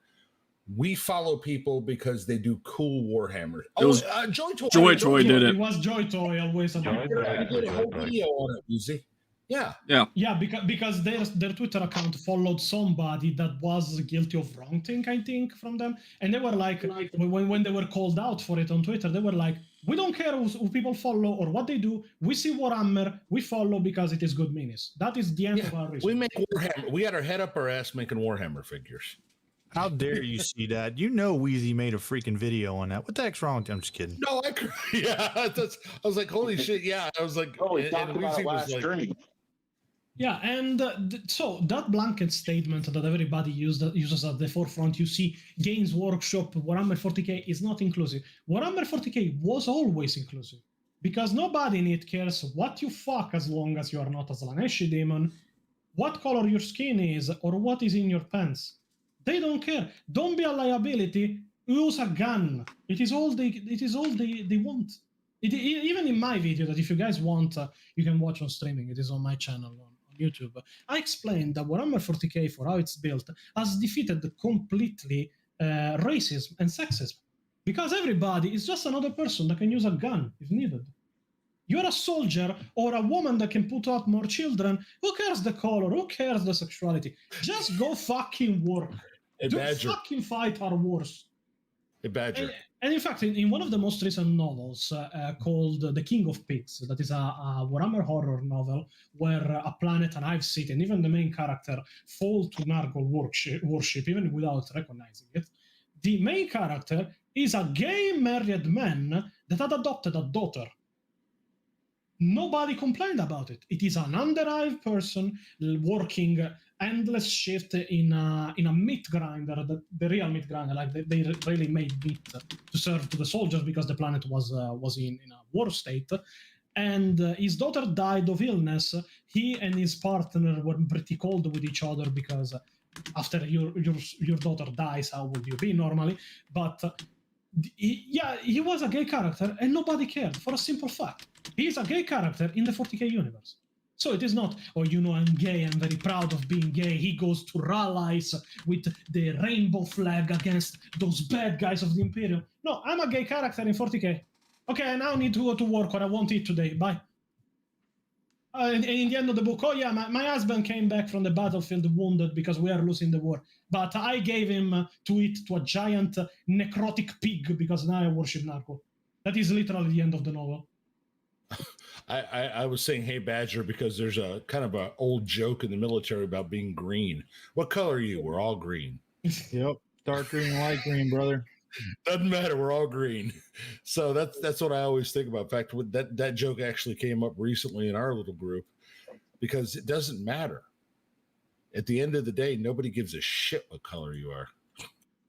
we follow people because they do cool Warhammer." It was Joy Toy. Joy Toy did it. It was Joy Toy always about Joy it. Toy. They did a whole video on it, Uzi. Yeah. Yeah, because their Twitter account followed somebody that was guilty of wrongdoing, I think, from them, and they were like when they were called out for it on Twitter, they were like, "We don't care who people follow or what they do. We see Warhammer, we follow because it is good minis." That is the end of our reason. We make Warhammer. We had our head up our ass making Warhammer figures. How dare you see that? You know Wheezy made a freaking video on that. What the heck's wrong with you? I'm just kidding. No, I was like, holy shit, yeah. I was like, Oh, we talked about it last stream. Yeah, and so that blanket statement that everybody uses at the forefront, you see Games Workshop, Warhammer 40k is not inclusive. Warhammer 40k was always inclusive because nobody in it cares what you fuck as long as you are not a Slaneshi demon, what color your skin is, or what is in your pants. They don't care. Don't be a liability. Use a gun. It is all they want. Even in my video that if you guys want, you can watch on streaming. It is on my channel on YouTube. I explained that Warhammer 40k, for how it's built, has defeated completely racism and sexism. Because everybody is just another person that can use a gun if needed. You're a soldier or a woman that can put out more children. Who cares the color? Who cares the sexuality? Just go fucking work. Do fucking fight our wars. A badger. And in fact, in one of the most recent novels called The King of Pigs, that is a Warhammer horror novel where a planet, an hive city, and even the main character fall to Nargol worship, even without recognizing it. The main character is a gay married man that had adopted a daughter. Nobody complained about it. It is an underhive person working endless shift in a meat grinder, the real meat grinder. Like they really made meat to serve to the soldiers because the planet was in a war state. And his daughter died of illness. He and his partner were pretty cold with each other because after your daughter dies, how would you be normally? But he was a gay character and nobody cared for a simple fact. He is a gay character in the 40k universe. So it is not, oh, I'm gay, I'm very proud of being gay. He goes to rallies with the rainbow flag against those bad guys of the Imperial. No, I'm a gay character in 40k. Okay, I now need to go to work or I won't eat today. Bye. And in the end of the book, oh yeah, my husband came back from the battlefield wounded because we are losing the war. But I gave him to eat to a giant necrotic pig because now I worship Narco. That is literally the end of the novel. I was saying, hey, Badger, because there's a kind of an old joke in the military about being green. What color are you? We're all green. Yep. Dark green, light green, brother. Doesn't matter. We're all green. So that's what I always think about. In fact, that joke actually came up recently in our little group because it doesn't matter. At the end of the day, nobody gives a shit what color you are.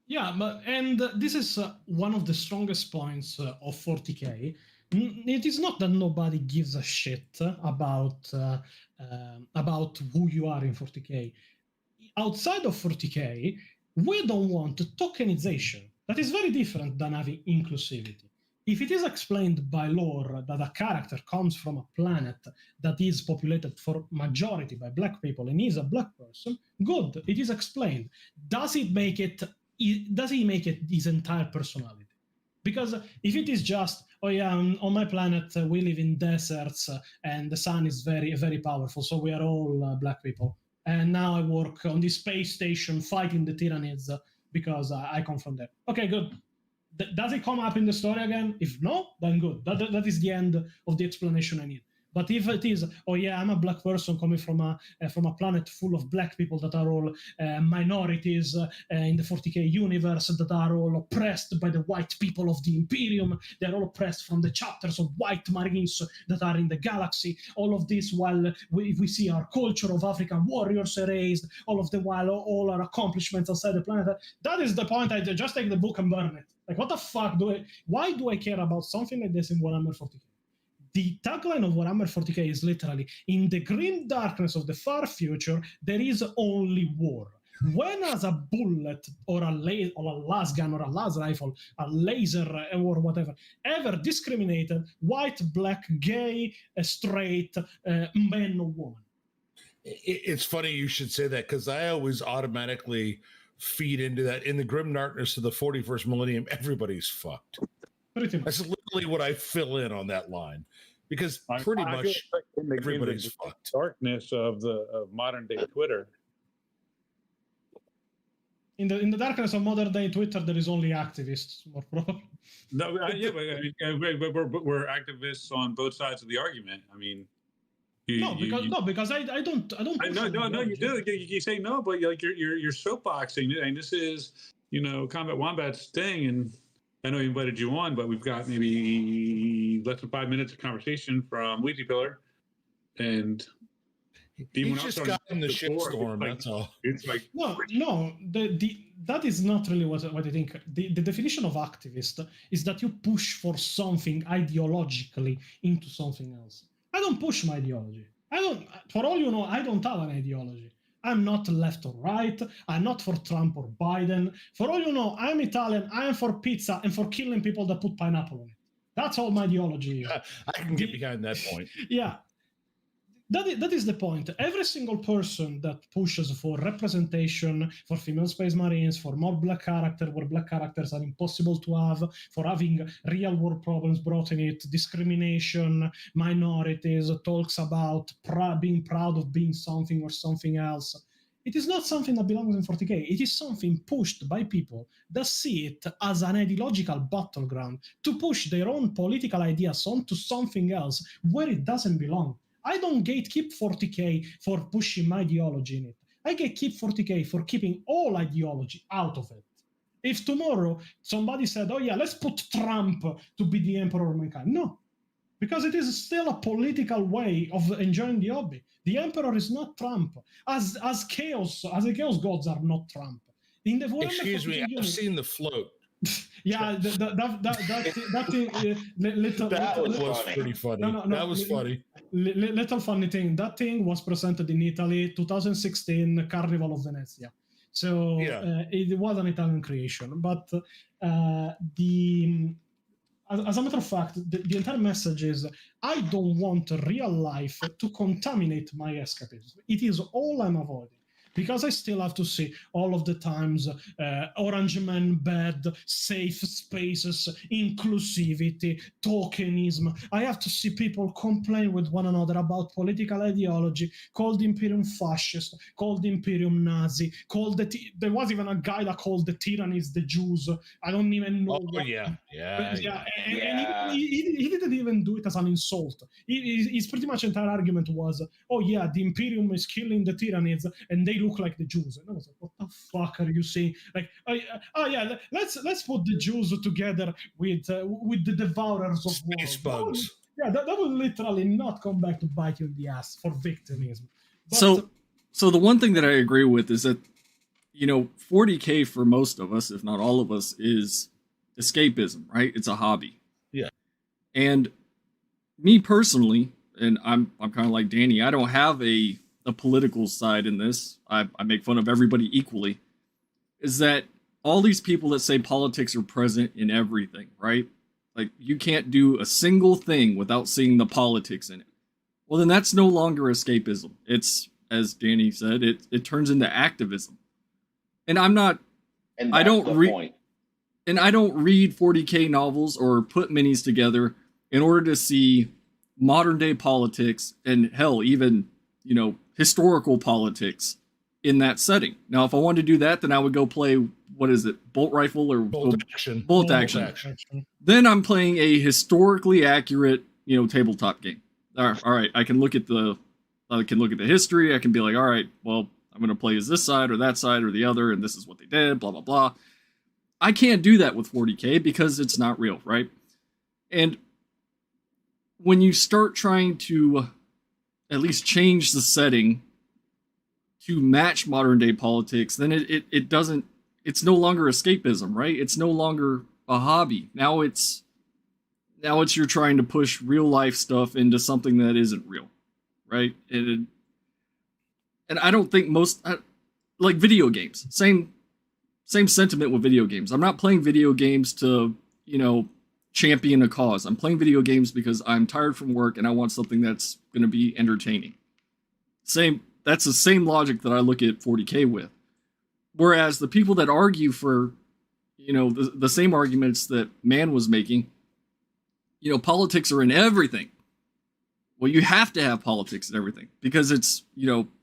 Yeah, and this is one of the strongest points of 40k. It is not that nobody gives a shit about who you are in 40k. Outside of 40k, we don't want tokenization. That is very different than having inclusivity. If it is explained by lore that a character comes from a planet that is populated for majority by black people and is a black person, good, it is explained. Does he make it his entire personality? Because if it is just, oh yeah, on my planet we live in deserts and the sun is very, very powerful, so we are all black people. And now I work on this space station fighting the Tyranids because I come from there. Okay, good. Does it come up in the story again? If no, then good. That is the end of the explanation I need. But if it is, oh yeah, I'm a black person coming from a planet full of black people that are all minorities in the 40k universe, that are all oppressed by the white people of the Imperium, they're all oppressed from the chapters of white Marines that are in the galaxy, all of this while we see our culture of African warriors erased, all of the while all our accomplishments outside the planet. That is the point. I just take the book and burn it. Like, what the fuck why do I care about something like this in Warhammer 40k? The tagline of Warhammer 40k is literally, in the grim darkness of the far future, there is only war. When has a bullet or a las gun or a las rifle, a laser or whatever, ever discriminated white, black, gay, straight, man or woman? It's funny you should say that, because I always automatically feed into that. In the grim darkness of the 41st millennium, everybody's fucked. Pretty much. That's literally what I fill in on that line, because pretty I feel much like in the everybody's fucked. darkness of modern day Twitter. In the darkness of modern day Twitter, there is only activists, more probably. No, yeah, but I mean, we're activists on both sides of the argument. I mean, because I don't. No, you do. You say no, but like you're soapboxing, and this is Combat Wombat's thing, and I know he invited you on, but we've got maybe less than 5 minutes of conversation from Ouija Pillar, and He's just got in the shitstorm. That's all. It's like no. That is not really what I think. The definition of activist is that you push for something ideologically into something else. I don't push my ideology. For all you know, I don't have an ideology. I'm not left or right. I'm not for Trump or Biden. For all you know, I'm Italian. I am for pizza and for killing people that put pineapple on it. That's all my ideology is. I can get behind that point. Yeah. That is the point. Every single person that pushes for representation, for female Space Marines, for more black characters, where black characters are impossible to have, for having real world problems brought in it, discrimination, minorities, talks about being proud of being something or something else. It is not something that belongs in 40K. It is something pushed by people that see it as an ideological battleground to push their own political ideas onto something else where it doesn't belong. I don't gatekeep 40K for pushing my ideology in it. I gatekeep 40K for keeping all ideology out of it. If tomorrow somebody said, oh yeah, let's put Trump to be the emperor of mankind. No, because it is still a political way of enjoying the hobby. The emperor is not Trump. As the chaos gods are not Trump. Excuse me, I've seen the float. Yeah, that thing. That was pretty funny. No, that was funny. Little funny thing. That thing was presented in Italy, 2016 Carnival of Venezia. So it was an Italian creation. But as a matter of fact, the entire message is I don't want real life to contaminate my escapism. It is all I'm avoiding. Because I still have to see all of the times Orange Man bad, safe spaces, inclusivity, tokenism. I have to see people complain with one another about political ideology, called the Imperium fascist, called the Imperium Nazi, there was even a guy that called the tyrannies the Jews. I don't even know. Oh, yeah. And he didn't even do it as an insult. His pretty much entire argument was, oh yeah, the Imperium is killing the tyrannies and they look like the Jews. And I was like, what the fuck are you saying? Like, let's put the Jews together with the devourers of space bugs. Yeah, that will literally not come back to bite you in the ass for victimism. But, so the one thing that I agree with is that 40K for most of us, if not all of us, is escapism, right? It's a hobby. Yeah. And me personally, and I'm kind of like Danny, I don't have a political side in this. I make fun of everybody equally. Is that all these people that say politics are present in everything, right? Like, you can't do a single thing without seeing the politics in it. Well, then that's no longer escapism. It's, as Danny said, it turns into activism. And I don't read 40K novels or put minis together in order to see modern day politics and hell, even, historical politics in that setting. Now, if I wanted to do that, then I would go play, what is it, bolt rifle or bolt action. Bolt action. Then I'm playing a historically accurate, tabletop game. All right, I can look at the history. I can be like, all right, well, I'm going to play as this side or that side or the other, and this is what they did, blah, blah, blah. I can't do that with 40K because it's not real, right? And when you start trying to at least change the setting to match modern day politics, then it's no longer escapism, right? It's no longer a hobby. Now it's you're trying to push real life stuff into something that isn't real, right? And I don't think like video games. Same sentiment with video games. I'm not playing video games to, champion a cause. I'm playing video games because I'm tired from work and I want something that's going to be entertaining. That's the same logic that I look at 40K with. Whereas the people that argue for, the same arguments that Man was making, politics are in everything. Well, you have to have politics in everything because it's,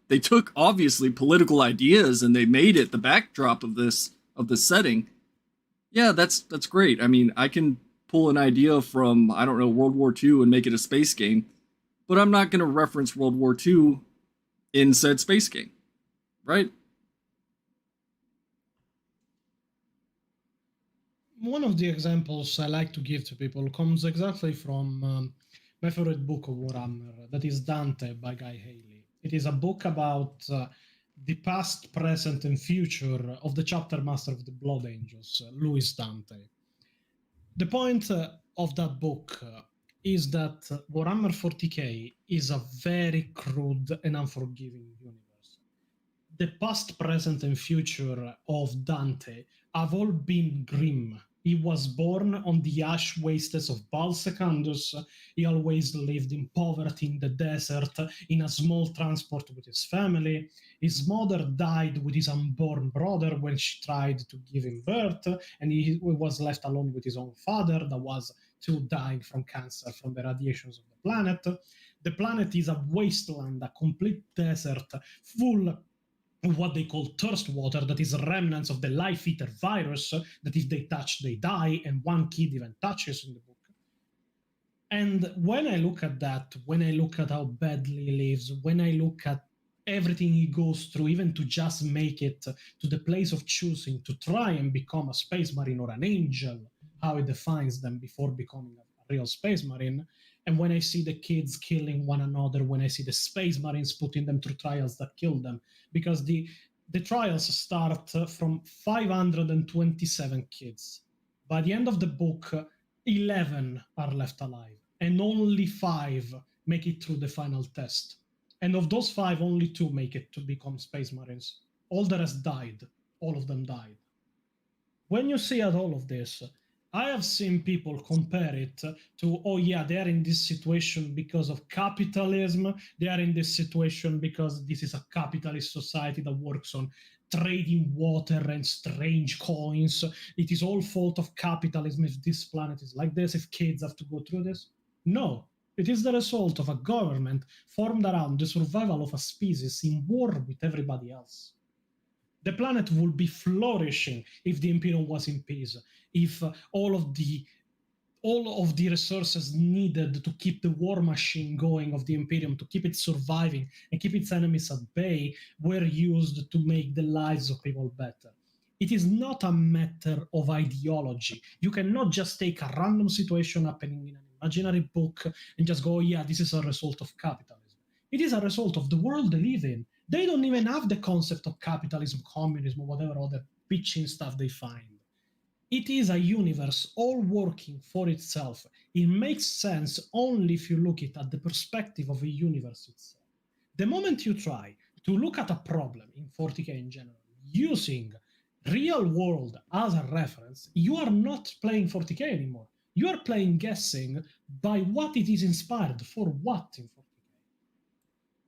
they took obviously political ideas and they made it the backdrop of this setting. Yeah, that's great. I mean, I can pull an idea from, I don't know, World War II and make it a space game, but I'm not going to reference World War II in said space game, right? One of the examples I like to give to people comes exactly from my favorite book of Warhammer, that is Dante by Guy Haley. It is a book about the past, present, and future of the chapter master of the Blood Angels, Louis Dante. The point of that book is that Warhammer 40k is a very crude and unforgiving universe. The past, present, and future of Dante have all been grim. He was born on the ash wastes of Val Secundus. He always lived in poverty in the desert, in a small transport with his family. His mother died with his unborn brother when she tried to give him birth, and he was left alone with his own father that was still dying from cancer from the radiations of the planet. The planet is a wasteland, a complete desert, full of what they call thirst water, that is remnants of the life eater virus, that if they touch, they die, and one kid even touches in the book. And when I look at that, when I look at how badly he lives, when I look at everything he goes through, even to just make it to the place of choosing to try and become a space marine or an angel, how he defines them before becoming a real space marine. And when I see the kids killing one another, when I see the space marines putting them through trials that kill them, because the trials start from 527 kids. By the end of the book, 11 are left alive, and only 5 make it through the final test. And of those 5, only 2 make it to become space marines. All the rest died. All of them died. When you see at all of this, I have seen people compare it to, oh yeah, they are in this situation because of capitalism. They are in this situation because this is a capitalist society that works on trading water and strange coins. It is all fault of capitalism if this planet is like this, if kids have to go through this. No, it is the result of a government formed around the survival of a species in war with everybody else. The planet would be flourishing if the Imperium was in peace, if all of the resources needed to keep the war machine going of the Imperium, to keep it surviving and keep its enemies at bay, were used to make the lives of people better. It is not a matter of ideology. You cannot just take a random situation happening in an imaginary book and just go, oh, yeah, this is a result of capitalism. It is a result of the world they live in. They don't even have the concept of capitalism, communism, or whatever other bitching stuff they find. It is a universe all working for itself. It makes sense only if you look at the perspective of a universe itself. The moment you try to look at a problem in 40k in general, using real world as a reference, you are not playing 40k anymore. You are playing guessing by what it is inspired for what in 40k.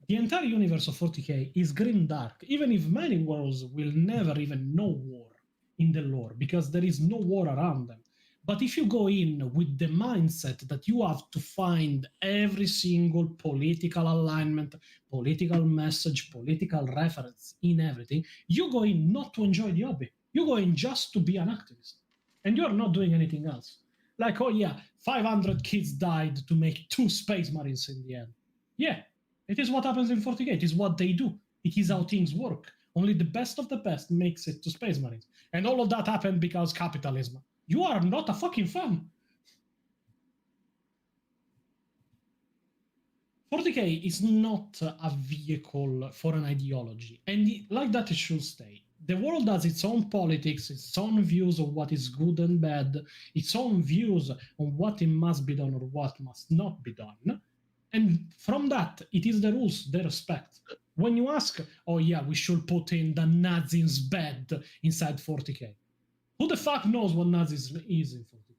The entire universe of 40k is grimdark, even if many worlds will never even know war in the lore, because there is no war around them. But if you go in with the mindset that you have to find every single political alignment, political message, political reference in everything, you go in not to enjoy the hobby. You go in just to be an activist. And you're not doing anything else. Like, oh yeah, 500 kids died to make 2 space marines in the end. Yeah, it is what happens in 40k. It is what they do. It is how things work. Only the best of the best makes it to space marines. And all of that happened because capitalism. You are not a fucking fan. 40k is not a vehicle for an ideology. And like that it should stay. The world has its own politics, its own views of what is good and bad, its own views on what it must be done or what must not be done. And from that, it is the rules they respect. When you ask, oh yeah, we should put in the Nazis' bed inside 40k. Who the fuck knows what Nazism is in 40k?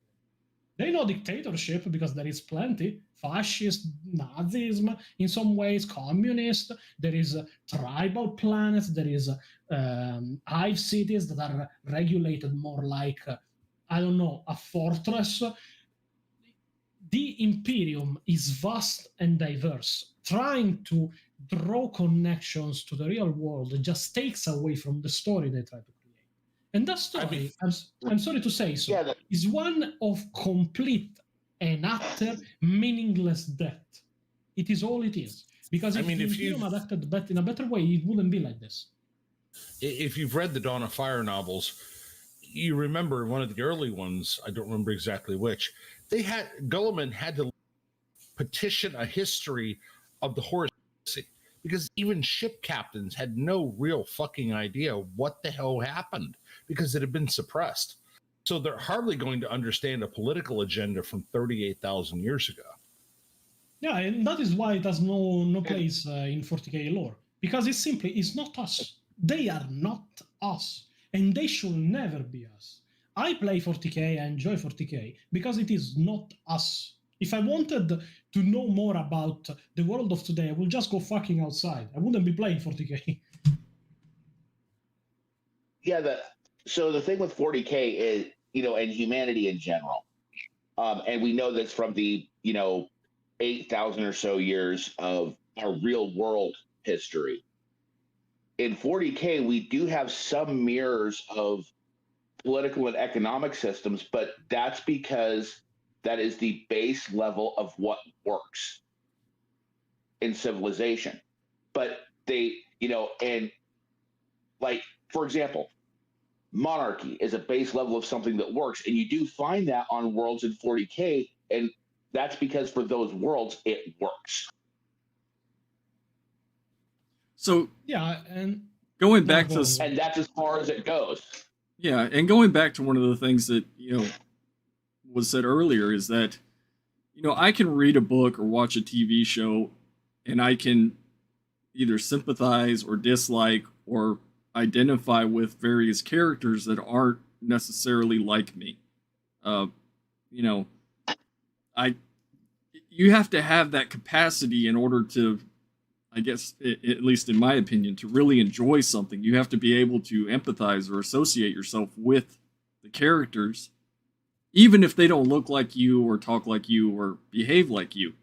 They know dictatorship because there is plenty. Fascist, Nazism, in some ways, communist. There is tribal planets. There is hive cities that are regulated more like, I don't know, a fortress. The Imperium is vast and diverse. Trying to draw connections to the real world just takes away from the story they try to create. And that story, I'm sorry to say so, Yeah, is one of complete and utter meaningless death. It is all it is. Because if the Imperium had acted in a better way, it wouldn't be like this. If you've read the Dawn of Fire novels, you remember one of the early ones, I don't remember exactly which, Gulliman had to petition a history of the Heresy because even ship captains had no real fucking idea what the hell happened because it had been suppressed. So they're hardly going to understand a political agenda from 38,000 years ago. Yeah, and that is why it has no place in 40k lore. Because it's not us. They are not us. And they should never be us. I play 40k, I enjoy 40k, because it is not us. If I wanted to know more about the world of today, I would just go fucking outside. I wouldn't be playing 40k. Yeah, so the thing with 40k is, and humanity in general, and we know this from the, 8,000 or so years of our real world history. In 40k, we do have some mirrors of political and economic systems, but that's because that is the base level of what works in civilization. But they, and like, for example, monarchy is a base level of something that works, and you do find that on worlds in 40k, and that's because for those worlds it works. So yeah, and going back to and that's as far as it goes. Yeah, and going back to one of the things that was said earlier is that I can read a book or watch a TV show, and I can either sympathize or dislike or identify with various characters that aren't necessarily like me. You have to have that capacity in order to, I guess, at least in my opinion, to really enjoy something. You have to be able to empathize or associate yourself with the characters, even if they don't look like you or talk like you or behave like you.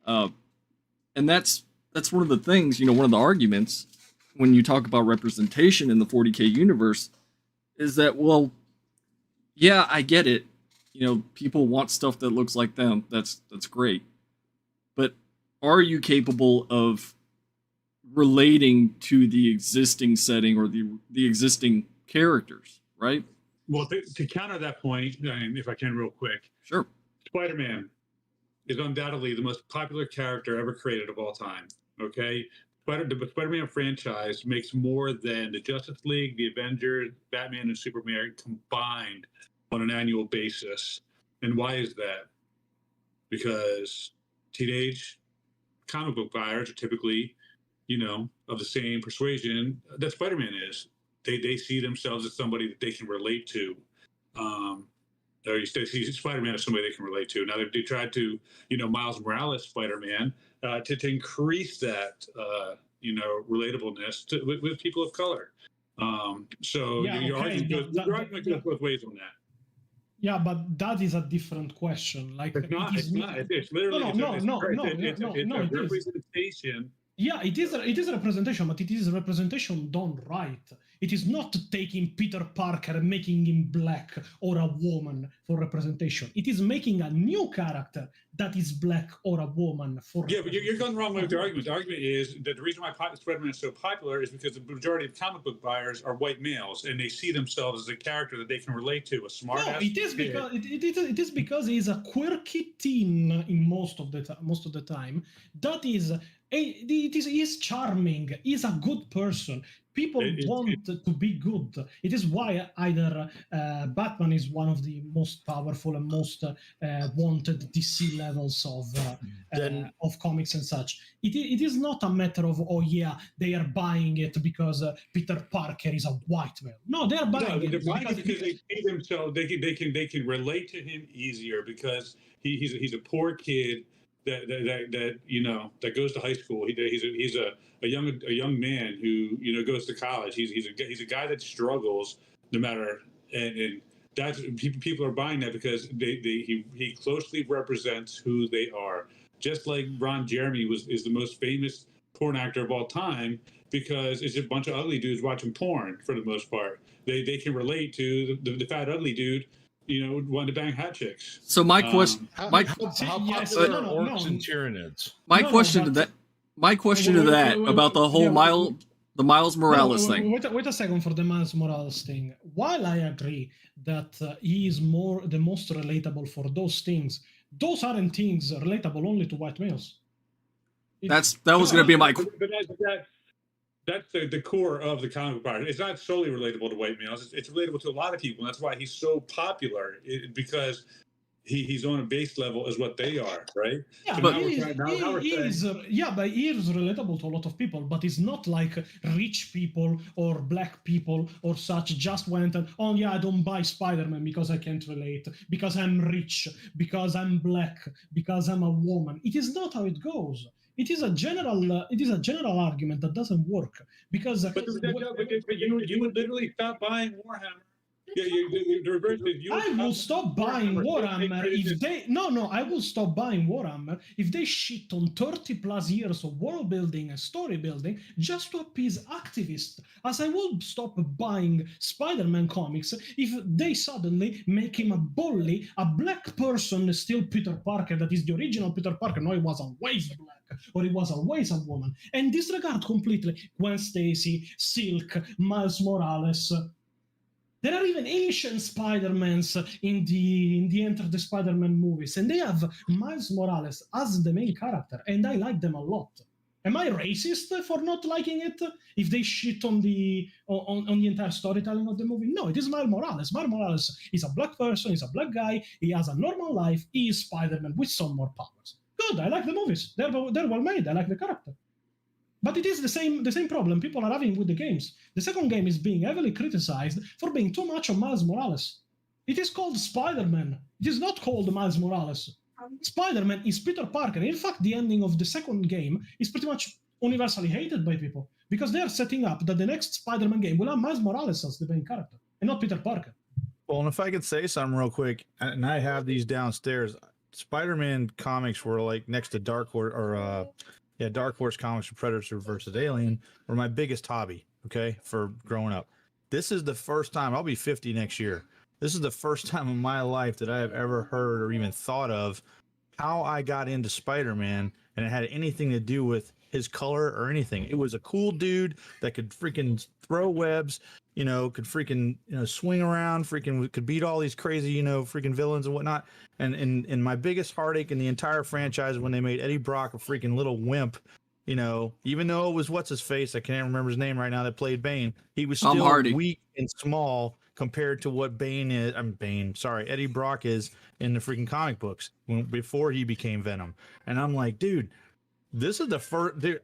And that's one of the things, one of the arguments when you talk about representation in the 40k universe is that, well, yeah, I get it. People want stuff that looks like them. That's great. But are you capable of relating to the existing setting or the existing characters, right? Well, to counter that point, and if I can real quick. Sure. Spider-Man is undoubtedly the most popular character ever created of all time, okay? The Spider-Man franchise makes more than the Justice League, the Avengers, Batman, and Superman combined on an annual basis. And why is that? Because teenage comic book buyers are typically, of the same persuasion that Spider-Man is. They see themselves as somebody that they can relate to. Or you see Spider-Man as somebody they can relate to. Now they tried to, Miles Morales Spider-Man to increase that, relatableness with people of color. So your argument goes both ways on that. Yeah, but that is a different question. Like it's not. It's literally a representation. Yeah, it is a representation, but it is a representation done right. It is not taking Peter Parker and making him black or a woman for representation. It is making a new character that is black or a woman for. Yeah, but you're going wrong with the argument. The argument is that the reason why Spider-Man is so popular is because the majority of comic book buyers are white males, and they see themselves as a character that they can relate to, a smart. No, it is because it is because he's a quirky teen in most of the time. That is. He is charming. He's a good person. People want to be good. It is why either Batman is one of the most powerful and most wanted DC levels of comics and such. It is not a matter of, oh yeah, they are buying it because Peter Parker is a white male. No, they are buying it because they see themselves. They can relate to him easier because he's a poor kid that you know that goes to high school. He's a young man who goes to college. He's a guy that struggles no matter, and that's people are buying that because he closely represents who they are. Just like Ron Jeremy is the most famous porn actor of all time because it's a bunch of ugly dudes watching porn for the most part. They can relate to the fat ugly dude, wanting to bang hot chicks. So my question, How popular are orcs and Tyranids? My question to that about the whole the Miles Morales thing. Wait a second for the Miles Morales thing. While I agree that he is the most relatable for those things, those aren't things relatable only to white males. That was going to be my. But that's the core of the comic part. It's not solely relatable to white males. It's relatable to a lot of people, and that's why he's so popular. Because he's on a base level as what they are, right? Yeah, but he is relatable to a lot of people, but it's not like rich people or black people or such just went and, oh yeah, I don't buy Spider-Man because I can't relate, because I'm rich, because I'm black, because I'm a woman. It is not how it goes. It is a general argument that doesn't work because. But you would literally stop buying Warhammer. I will stop buying Warhammer if they. No, I will stop buying Warhammer if they shit on 30 plus years of world building and story building just to appease activists. As I will stop buying Spider-Man comics if they suddenly make him a bully, a black person, still Peter Parker, that is the original Peter Parker. No, he was always black, or he was always a woman, and disregard completely Gwen Stacy, Silk, Miles Morales. There are even Asian Spider-Mans in the Enter the Spider-Man movies, and they have Miles Morales as the main character, and I like them a lot. Am I racist for not liking it if they shit on the entire storytelling of the movie? No, it is Miles Morales. Miles Morales is a black person, he's a black guy, he has a normal life, he is Spider-Man with some more powers. Good, I like the movies. They're well made, I like the character. But it is the same problem people are having with the games. The second game is being heavily criticized for being too much on Miles Morales. It is called Spider-Man. It is not called Miles Morales. Spider-Man is Peter Parker. In fact, the ending of the second game is pretty much universally hated by people because they are setting up that the next Spider-Man game will have Miles Morales as the main character and not Peter Parker. Well, and if I could say something real quick, and I have these downstairs, Spider-Man comics were like next to Dark Horse or Dark Horse comics for Predator versus Alien were my biggest hobby, okay, for growing up. This is the first time, I'll be 50 next year. This is the first time in my life that I have ever heard or even thought of how I got into Spider-Man, and it had anything to do with his color or anything. It was a cool dude that could freaking throw webs, could freaking, swing around, could beat all these crazy, freaking villains and whatnot. And my biggest heartache in the entire franchise when they made Eddie Brock a freaking little wimp, even though it was what's his face, I can't remember his name right now, that played Bane. He was still weak and small compared to what Eddie Brock is in the freaking comic books before he became Venom. And I'm like, dude, this is the first. Dude,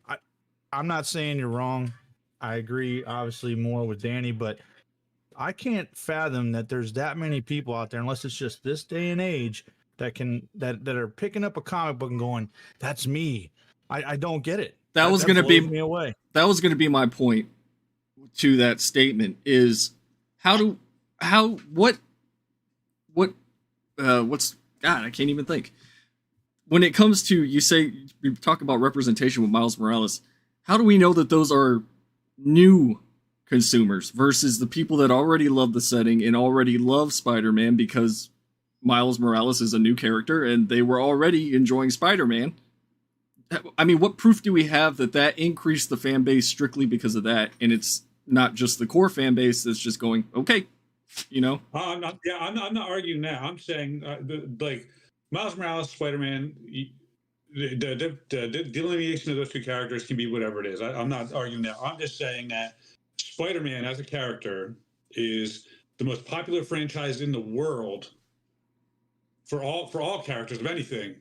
I'm not saying you're wrong. I agree, obviously, more with Danny, but I can't fathom that there's that many people out there, unless it's just this day and age, that are picking up a comic book and going, "That's me." I don't get it. That was going to be me away. That was going to be my point to that statement. Is what's God? I can't even think. When it comes to, you talk about representation with Miles Morales, how do we know that those are new consumers versus the people that already love the setting and already love Spider-Man because Miles Morales is a new character and they were already enjoying Spider-Man? I mean, what proof do we have that increased the fan base strictly because of that, and it's not just the core fan base that's just going, okay, I'm not arguing that. I'm saying Miles Morales, Spider-Man, the delineation of those two characters can be whatever it is. I'm not arguing that. I'm just saying that Spider-Man as a character is the most popular franchise in the world for all characters of anything.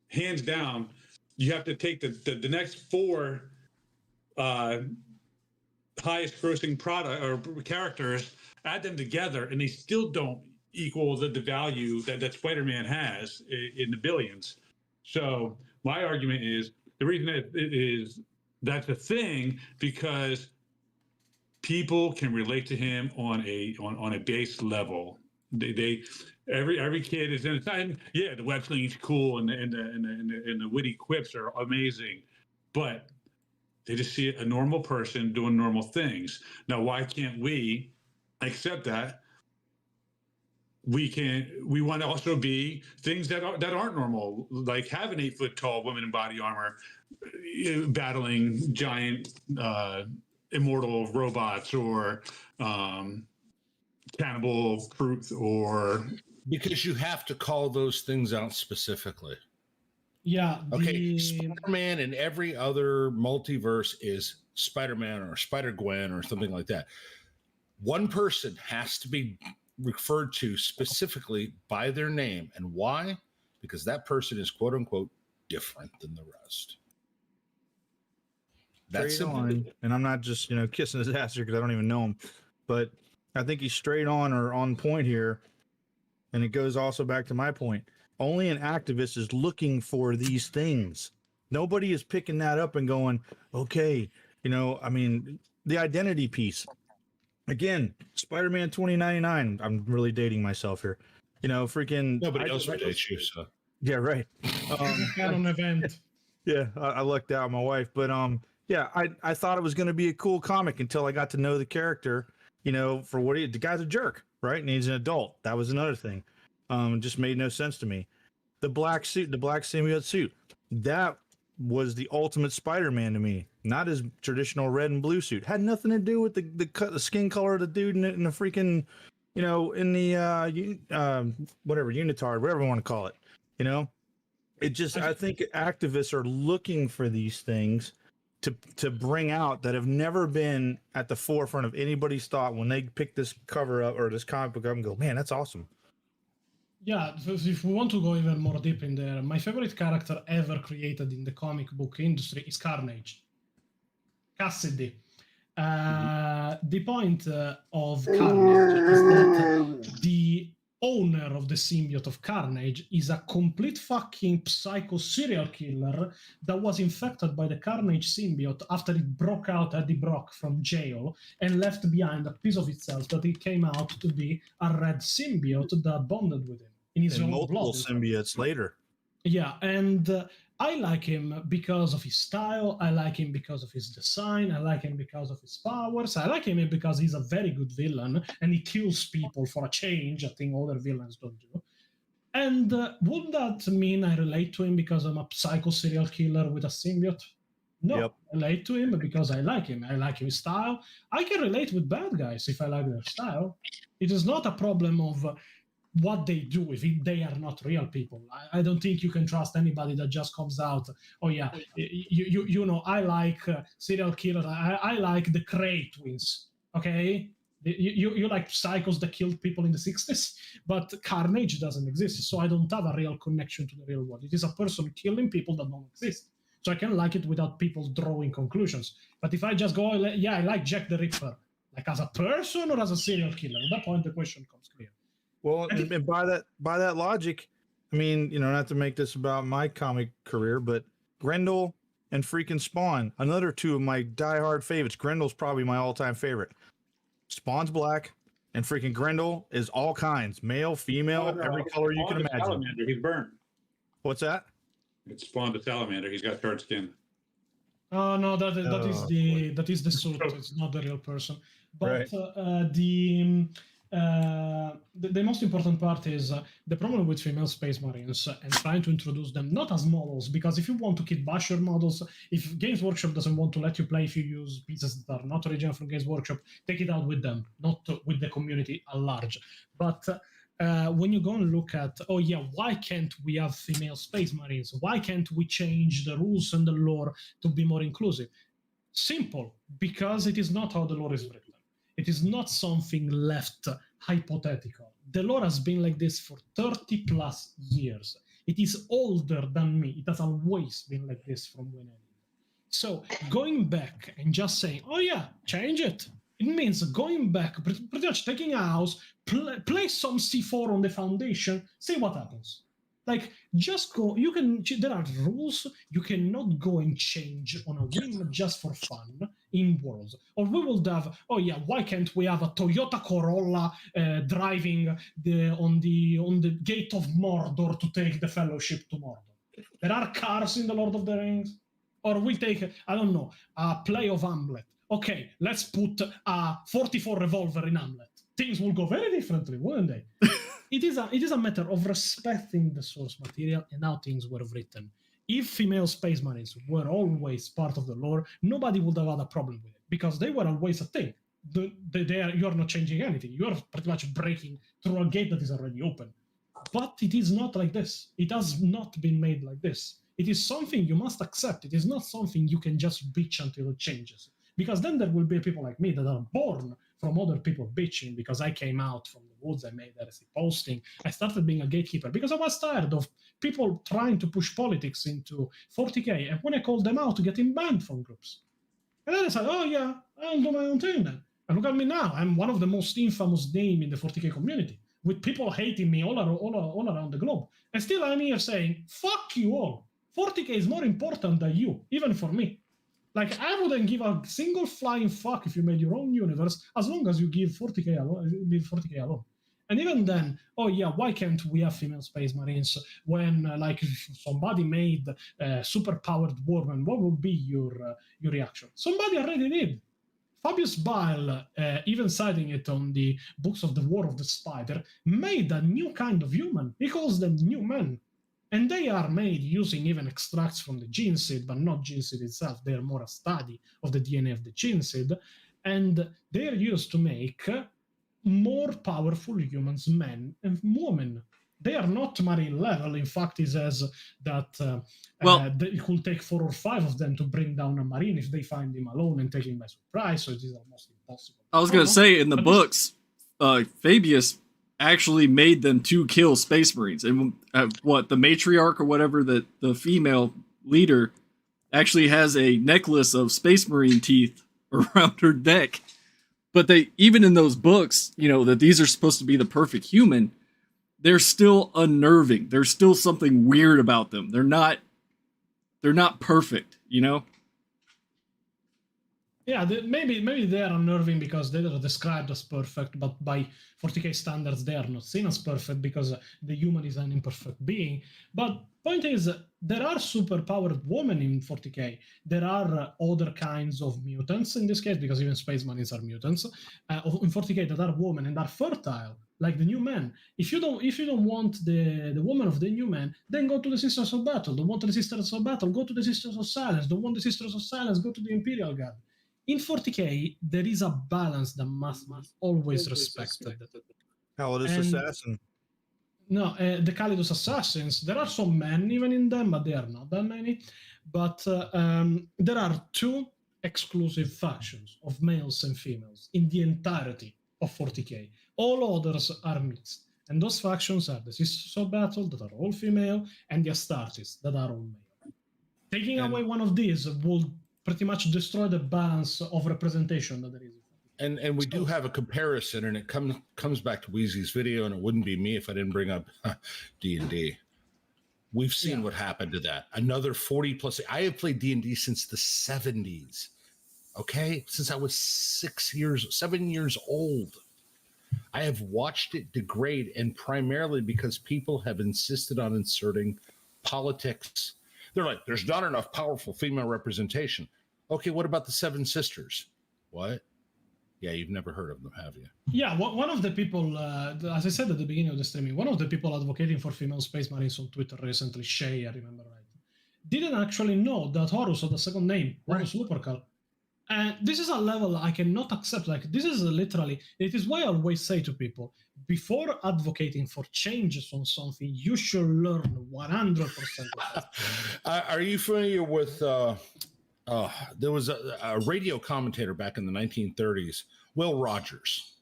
Hands down, you have to take the next 4 highest grossing product or characters, add them together, and they still don't equal the value that Spider-Man has in the billions. So my argument is the reason that that's a thing because people can relate to him on a base level. Every kid is in it. Yeah, the web slinging's cool and the witty quips are amazing, but they just see a normal person doing normal things. Now, why can't we accept that? We want to also be things that aren't normal, like have an 8-foot-tall woman in body armor battling giant immortal robots or cannibal truth or because you have to call those things out specifically. Yeah. Okay, Spider-Man in every other multiverse is Spider-Man or Spider-Gwen or something like that. One person has to be referred to specifically by their name. And why? Because that person is quote unquote different than the rest. That's on, and I'm not just kissing his ass here because I don't even know him, but I think he's straight on or on point here. And it goes also back to my point. Only an activist is looking for these things. Nobody is picking that up and going, okay, the identity piece. Again, Spider-Man 2099. I'm really dating myself here. Freaking nobody else dates you, so yeah, right. Canon event. Yeah, I lucked out, my wife, but yeah, I thought it was going to be a cool comic until I got to know the character. For what the guy's a jerk, right? And he's an adult. That was another thing. It just made no sense to me. The black suit, the black symbiote suit, that was the ultimate Spider-Man to me. Not his traditional red and blue suit. Had nothing to do with the skin color of the dude in the freaking, in the whatever unitard, whatever you want to call it. It just I think activists are looking for these things to bring out that have never been at the forefront of anybody's thought when they pick this cover up or this comic book up and go, man, that's awesome. Yeah, if we want to go even more deep in there, my favorite character ever created in the comic book industry is Carnage. Cassidy. The point of Carnage is that the owner of the symbiote of Carnage is a complete fucking psycho serial killer that was infected by the Carnage symbiote after it broke out Eddie Brock from jail and left behind a piece of itself that it came out to be a red symbiote that bonded with him in his own multiple blood. symbiotes later. Yeah, and I like him because of his style. I like him because of his design. I like him because of his powers. I like him because he's a very good villain and he kills people for a change, a thing other villains don't do. And would that mean I relate to him because I'm a psycho serial killer with a symbiote? No, Yep. I relate to him because I like him. I like his style. I can relate with bad guys if I like their style. It is not a problem of what they do if they are not real people. I don't think you can trust anybody that just comes out, oh yeah, I like serial killer, I like the Cray twins, okay? You like psychos that killed people in the 60s, but Carnage doesn't exist, so I don't have a real connection to the real world. It is a person killing people that don't exist. So I can like it without people drawing conclusions. But if I just go, yeah, I like Jack the Ripper, like as a person or as a serial killer, at that point the question comes clear. Well, and by that logic, I mean, not to make this about my comic career, but Grendel and freaking Spawn, another two of my diehard favorites. Grendel's probably my all-time favorite. Spawn's black, and freaking Grendel is all kinds, male, female, every color you can imagine. Salamander, he's burnt. What's that? It's Spawn the salamander. He's got short skin. Oh no, that is the suit. It's not the real person. But right. The most important part is the problem with female Space Marines and trying to introduce them not as models, because if you want to kit bash your models, if Games Workshop doesn't want to let you play if you use pieces that are not original from Games Workshop, take it out with them, not with the community at large. But when you go and look at, oh yeah, why can't we have female Space Marines? Why can't we change the rules and the lore to be more inclusive? Simple, because it is not how the lore is written. It is not something left hypothetical. The lore has been like this for 30 plus years. It is older than me. It has always been like this from when I lived. So going back and just saying, oh yeah, change it. It means going back, pretty much taking a house, place some C4 on the foundation, see what happens. Like, just go, there are rules, you cannot go and change on a whim just for fun in worlds. Or we will have, oh yeah, why can't we have a Toyota Corolla driving on the gate of Mordor to take the fellowship to Mordor? There are cars in the Lord of the Rings. Or we take, I don't know, a play of Hamlet. Okay, let's put a 44 revolver in Hamlet. Things will go very differently, wouldn't they? It is a matter of respecting the source material and how things were written. If female space marines were always part of the lore, nobody would have had a problem with it, because they were always a thing. You are not changing anything. You are pretty much breaking through a gate that is already open. But it is not like this. It has not been made like this. It is something you must accept. It is not something you can just bitch until it changes. Because then there will be people like me that are born from other people bitching because I came out from the woods, I made Heresyposting. I started being a gatekeeper because I was tired of people trying to push politics into 40K. And when I called them out, getting banned from groups. And then I said, oh yeah, I'll do my own thing then. And look at me now. I'm one of the most infamous names in the 40K community, with people hating me all around the globe. And still I'm here saying, fuck you all. 40K is more important than you, even for me. Like, I wouldn't give a single flying fuck if you made your own universe, as long as you give 40K alone. And even then, oh yeah, why can't we have female space marines when, like, if somebody made super-powered warmen, what would be your reaction? Somebody already did. Fabius Bile, even citing it on the books of the War of the Spider, made a new kind of human. He calls them new men. And they are made using even extracts from the gene seed, but not gene seed itself. They are more a study of the DNA of the gene seed. And they are used to make more powerful humans, men and women. They are not marine level. In fact, he says that it could take 4 or 5 of them to bring down a marine if they find him alone and take him by surprise. So it is almost impossible. I was going to say, in the books, Fabius actually made them to kill space marines. And the matriarch or whatever, the female leader actually has a necklace of space marine teeth around her neck. But they, even in those books, that these are supposed to be the perfect human, they're still unnerving. There's still something weird about them. They're not perfect, Yeah, maybe they are unnerving because they are described as perfect, but by 40K standards, they are not seen as perfect because the human is an imperfect being. But point is, there are superpowered women in 40K. There are other kinds of mutants in this case, because even space marines are mutants in 40K that are women and are fertile, like the new men. If you don't want the woman of the new man, then go to the Sisters of Battle. Don't want the Sisters of Battle, go to the Sisters of Silence. Don't want the Sisters of Silence, go to the Imperial Guard. In 40K, there is a balance that must always respected. Calidus Assassin. No, the Calidus Assassins, there are some men even in them, but they are not that many. But there are 2 exclusive factions of males and females in the entirety of 40K. All others are mixed. And those factions are the Sisters of Battle, that are all female, and the Astartes, that are all male. Taking away one of these will pretty much destroy the balance of representation that there is. And we do have a comparison, and it comes back to Wheezy's video, and it wouldn't be me if I didn't bring up D&D. We've seen what happened to that. Another 40 plus. I have played D&D since the 70s. Okay, since I was 7 years old. I have watched it degrade, and primarily because people have insisted on inserting politics. They're like, there's not enough powerful female representation. Okay, what about the 7 sisters? What? Yeah, you've never heard of them, have you? Yeah, one of the people, as I said at the beginning of the streaming, one of the people advocating for female space marines on Twitter recently, Shay, I remember right, didn't actually know that Horus had a second name, Horus Lupercal. And this is a level I cannot accept. Like, this is literally, it is why I always say to people, before advocating for changes on something, you should learn 100% of that. Are you familiar with There was a radio commentator back in the 1930s, Will Rogers,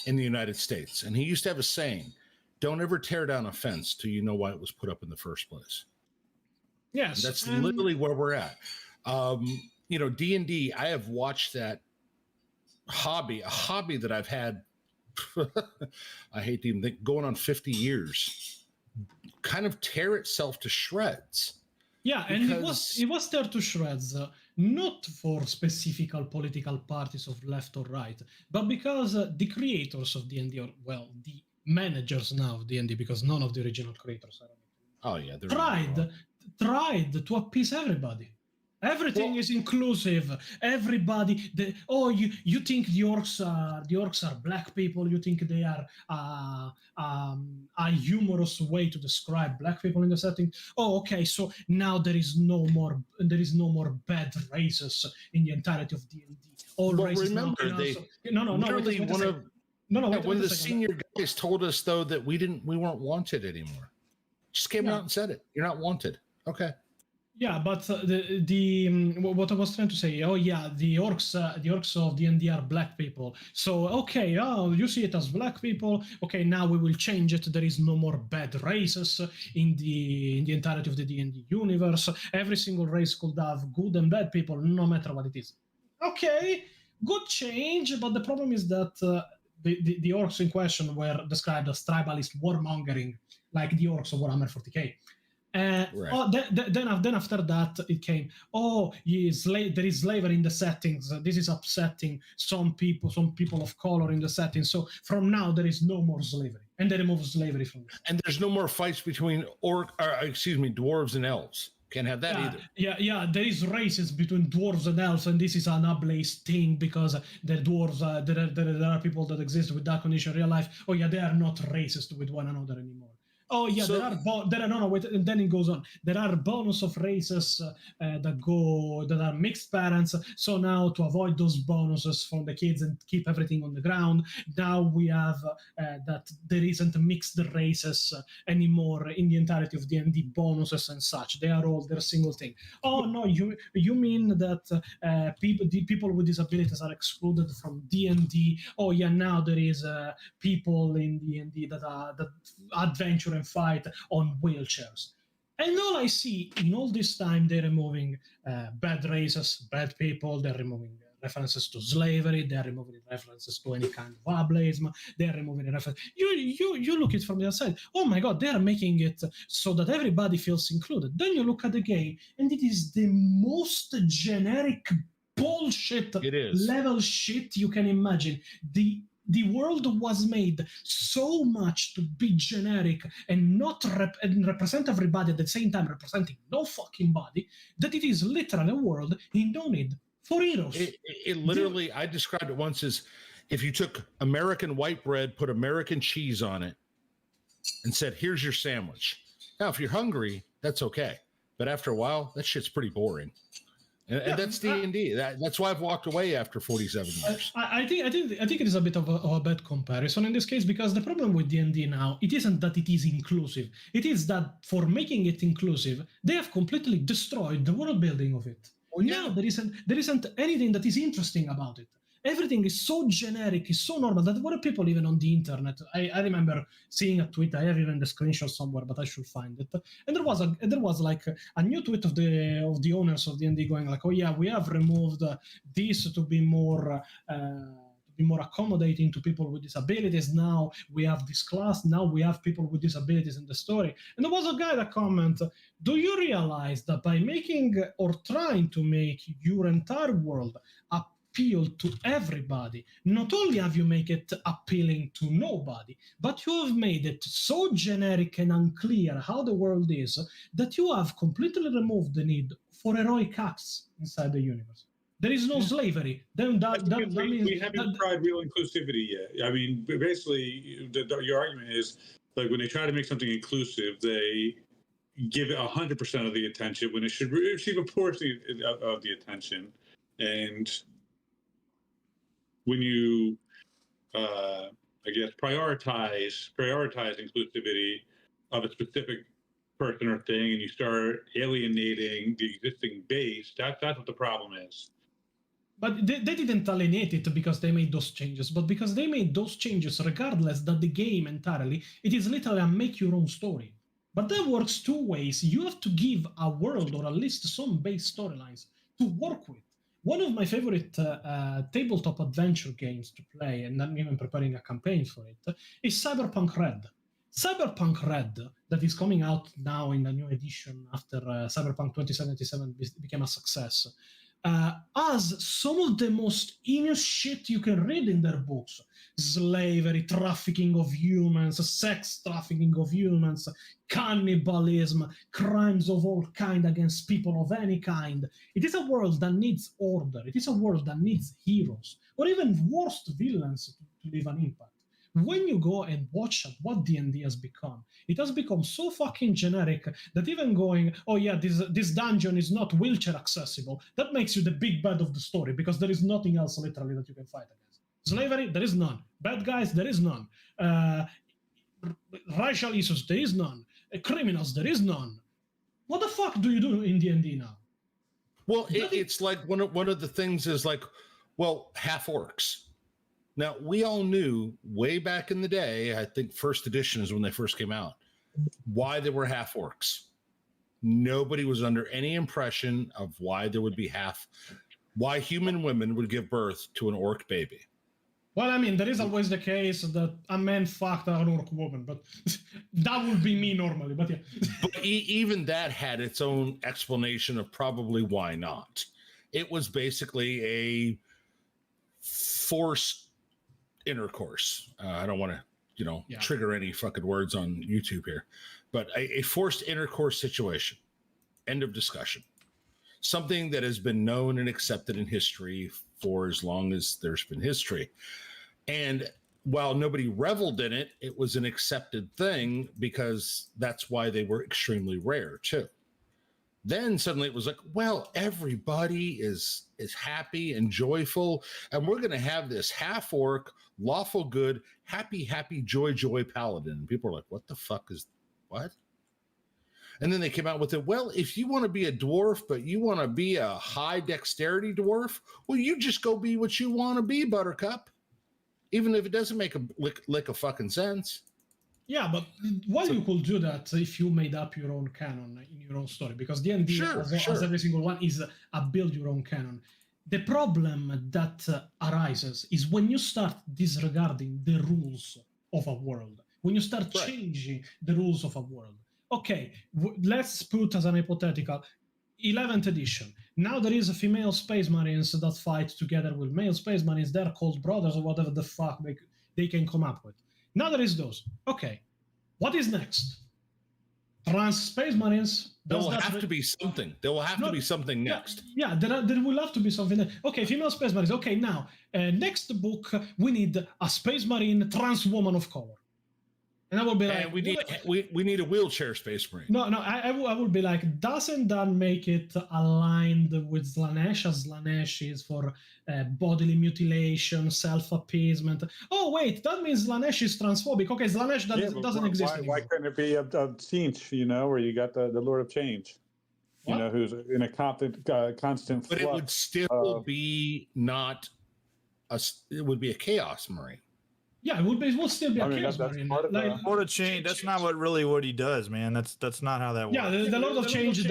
in the United States, and he used to have a saying: "Don't ever tear down a fence till you know why it was put up in the first place." Yes, And that's literally where we're at. D&D. I have watched that a hobby that I've had. I hate to even think, going on 50 years, kind of tear itself to shreds. Yeah, and it was tear to shreds, not for specific political parties of left or right, but because the creators of D&D, or well, the managers now of D&D, because none of the original creators are. Oh yeah, tried to appease everybody. Everything is inclusive. Everybody. You think the orcs are black people? You think they are a humorous way to describe black people in the setting? Oh, okay. So now there is no more bad races in the entirety of D&D. All races. Remember, one of the senior guys told us though that we weren't wanted anymore. Just came out and said it. You're not wanted. Okay. Yeah, but what I was trying to say, the orcs of D&D are black people. So okay, you see it as black people. Okay, now we will change it. There is no more bad races in the entirety of the D&D universe. Every single race could have good and bad people, no matter what it is. Okay, good change, but the problem is that the orcs in question were described as tribalist warmongering, like the orcs of Warhammer 40k. Then after that it came, there is slavery in the settings. This is upsetting some people of color in the settings. So from now there is no more slavery, and they remove slavery from it. And there's no more fights between dwarves and elves. Can't have that either. Yeah. There is races between dwarves and elves, and this is an ableist thing because the dwarves, there are people that exist with that condition in real life. Oh yeah, they are not racist with one another anymore. Oh yeah, and then it goes on. There are bonus of races that are mixed parents. So now to avoid those bonuses from the kids and keep everything on the ground, now we have that there isn't mixed races anymore in the entirety of D&D bonuses and such. They are all their single thing. Oh no, you mean that people with disabilities are excluded from D&D? Oh yeah, now there is people in D&D that adventure and fight on wheelchairs. And all I see in all this time, they're removing bad races, bad people, they're removing references to slavery, they're removing references to any kind of ableism, they're removing references. You look at it from the other side, oh my god, they're making it so that everybody feels included. Then you look at the game, and it is the most generic bullshit level shit you can imagine. The world was made so much to be generic and not represent everybody at the same time, representing no fucking body, that it is literally a world in no need for heroes. It literally, I described it once as if you took American white bread, put American cheese on it, and said, here's your sandwich. Now, if you're hungry, that's okay. But after a while, that shit's pretty boring. And that's D&D. That's why I've walked away after 47 years. I think it is a bit of a bad comparison in this case, because the problem with D&D now, it isn't that it is inclusive. It is that for making it inclusive, they have completely destroyed the world building of it. Now there isn't anything that is interesting about it. Everything is so generic, is so normal that what are people even on the internet? I remember seeing a tweet. I have even the screenshot somewhere, but I should find it. And there was like a new tweet of the owners of D&D going like, "Oh yeah, we have removed this to be more accommodating to people with disabilities. Now we have this class. Now we have people with disabilities in the story." And there was a guy that commented, "Do you realize that by making or trying to make your entire world appeal to everybody, not only have you made it appealing to nobody, but you have made it so generic and unclear how the world is that you have completely removed the need for heroic acts inside the universe. There is no slavery." Then that means we haven't tried real inclusivity yet. I mean, basically, your argument is like when they try to make something inclusive, they give it 100% of the attention when it should receive a portion of the attention. And when you, I guess, prioritize inclusivity of a specific person or thing and you start alienating the existing base, that's what the problem is. But they didn't alienate it because they made those changes, but because they made those changes regardless that the game entirely, it is literally a make your own story. But that works two ways. You have to give a world or at least some base storylines to work with. One of my favorite tabletop adventure games to play, and I'm even preparing a campaign for it, is Cyberpunk Red. Cyberpunk Red, that is coming out now in the new edition after Cyberpunk 2077 became a success, has some of the most heinous shit you can read in their books. Slavery, trafficking of humans, sex trafficking of humans, cannibalism, crimes of all kind against people of any kind. It is a world that needs order. It is a world that needs heroes, or even worst villains to leave an impact. When you go and watch what D&D has become, it has become so fucking generic that even going, oh yeah, this dungeon is not wheelchair accessible, that makes you the big bad of the story because there is nothing else literally that you can fight against. Slavery, there is none. Bad guys, there is none. Racial issues, there is none. Criminals, there is none. What the fuck do you do in D&D now? Well, it's like one of the things is like, well, half orcs. Now, we all knew way back in the day, I think first edition is when they first came out, why there were half orcs. Nobody was under any impression of why there would be why human women would give birth to an orc baby. Well, I mean, there is always the case that a man fucked an orc woman, but that would be me normally, but yeah. But even that had its own explanation of probably why not. It was basically a forced intercourse. I don't want to, trigger any fucking words on YouTube here, but a forced intercourse situation. End of discussion. Something that has been known and accepted in history for as long as there's been history. And while nobody reveled in it, it was an accepted thing because that's why they were extremely rare too. Then suddenly it was like, well, everybody is happy and joyful, and we're going to have this half-orc, lawful good, happy, joy paladin. And people are like, what the fuck is what? And then they came out with it, well, if you want to be a dwarf, but you want to be a high dexterity dwarf, well, you just go be what you want to be, Buttercup. Even if it doesn't make a lick of fucking sense. Yeah, but you could do that if you made up your own canon in your own story, because D&D, as every single one, is a build your own canon. The problem that arises is when you start disregarding the rules of a world, when you start changing the rules of a world. Okay, let's put as an hypothetical, 11th edition. Now there is a female space marines that fight together with male space marines. They're called brothers or whatever the fuck they can come up with. Now there is those. Okay, what is next? Trans space marines. There will have to be something. There will have to be something next. Yeah, there will have to be something. Okay, female space marines. Okay, now next book we need a space marine trans woman of color. And I will be like, we need a wheelchair space marine. No, I will be like, doesn't that make it aligned with Slanesh, as Slanesh is for bodily mutilation, self-appeasement? Oh, wait, that means Slanesh is transphobic. Okay, Slanesh doesn't exist anymore. Why couldn't it be a Tzeentch, where you got the Lord of Change, who's in a constant flux. But it would still be it would be a Chaos Marine. Yeah, it will still be a Chaos Marine. Lord of Change, that's not what he does, man. That's not how that works. Yeah, the Lord of Change,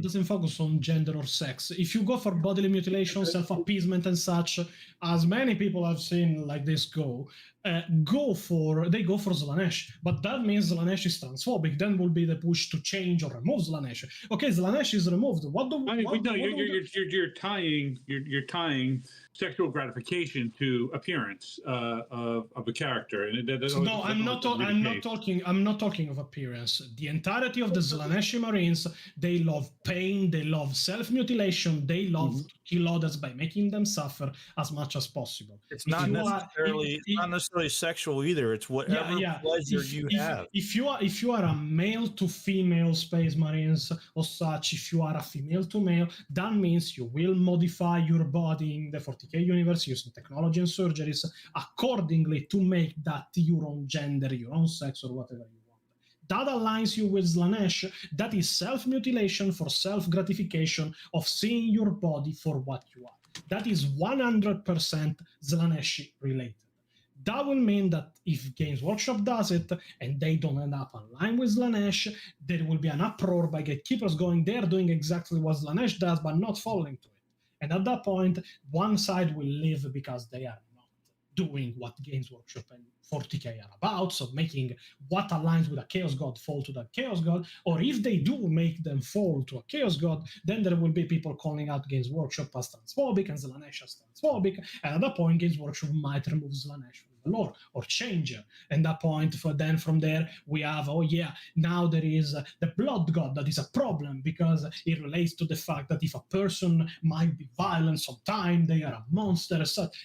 doesn't focus on gender or sex. If you go for bodily mutilation, self-appeasement and such, as many people I've seen like this they go for Slanesh. But that means Slanesh is transphobic. Then will be the push to change or remove Slanesh. Okay, Slanesh is removed. You're tying sexual gratification to appearance of a character, and I'm not talking of appearance. The entirety of the Slaneshi Marines, they love pain, they love self-mutilation, they love to kill others by making them suffer as much as possible. It's not necessarily sexual either. It's whatever pleasure you have. If you are a male to female space marines or such, if you are a female to male, that means you will modify your body in the 40k universe universe, using technology and surgeries accordingly to make that your own gender, your own sex, or whatever you want. That aligns you with Slanesh. That is self-mutilation for self-gratification of seeing your body for what you are. That is 100% Slanesh related. That will mean that if Games Workshop does it and they don't end up aligned with Slanesh, there will be an uproar by gatekeepers going, they're doing exactly what Slanesh does, but not following to it. And at that point, one side will live because they are not doing what Games Workshop and 40k are about, so making what aligns with a Chaos God fall to that Chaos God, or if they do make them fall to a Chaos God, then there will be people calling out Games Workshop as transphobic and Slanesh as transphobic, and at that point Games Workshop might remove Slanesh from the lore, or change it. And that point, then from there, we have, oh yeah, now there is the Blood God that is a problem, because it relates to the fact that if a person might be violent sometime, they are a monster,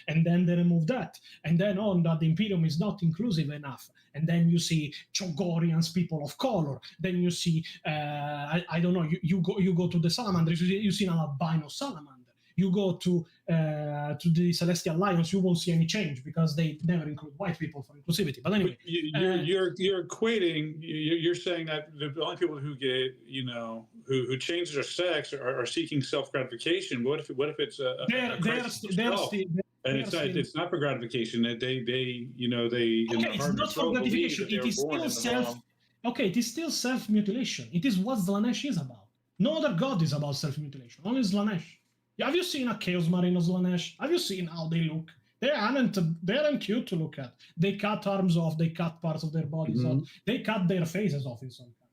and then they remove that. And then on that the Imperium is not inclusive enough, and then you see Chogorians, people of color, then you see I don't know, you go to the Salamanders, you see an albino salamander, you go to the Celestial Alliance, you won't see any change because they never include white people for inclusivity. But anyway, you're equating. You're saying that the only people who get, who change their sex are seeking self gratification. What if it's it's not for gratification. That they it's not for gratification. It is still self. Okay, it is still self mutilation. It is what Slanesh is about. No other god is about self mutilation. Only Slanesh. Have you seen a Chaos Marine of Slanesh? Have you seen how they look? They aren't cute to look at. They cut arms off. They cut parts of their bodies off. They cut their faces off in some cases.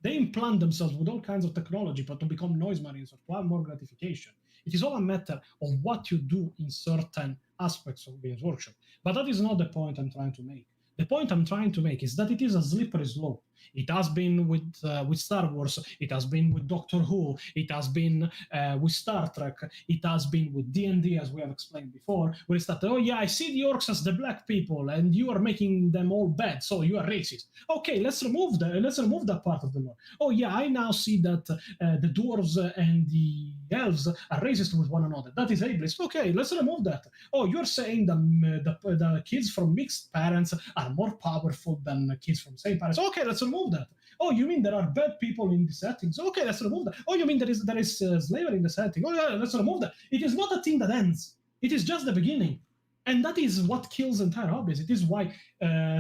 They implant themselves with all kinds of technology, but to become noise marines or to have more gratification. It is all a matter of what you do in certain aspects of Games Workshop. But that is not the point I'm trying to make. The point I'm trying to make is that it is a slippery slope. It has been with Star Wars. It has been with Doctor Who. It has been with Star Trek. It has been with D&D, as we have explained before, where it's that, oh yeah, I see the orcs as the black people, and you are making them all bad, so you are racist. Okay, let's remove that part of the lore. Oh yeah, I now see that the dwarves and the elves are racist with one another. That is ableist. Okay, let's remove that. Oh, you're saying the kids from mixed parents are more powerful than kids from same parents. Okay, let's remove that. Oh, you mean there are bad people in the settings? Okay, let's remove that. Oh, you mean there is slavery in the setting? Oh, yeah, let's remove that. It is not a thing that ends. It is just the beginning. And that is what kills entire hobbies. It is why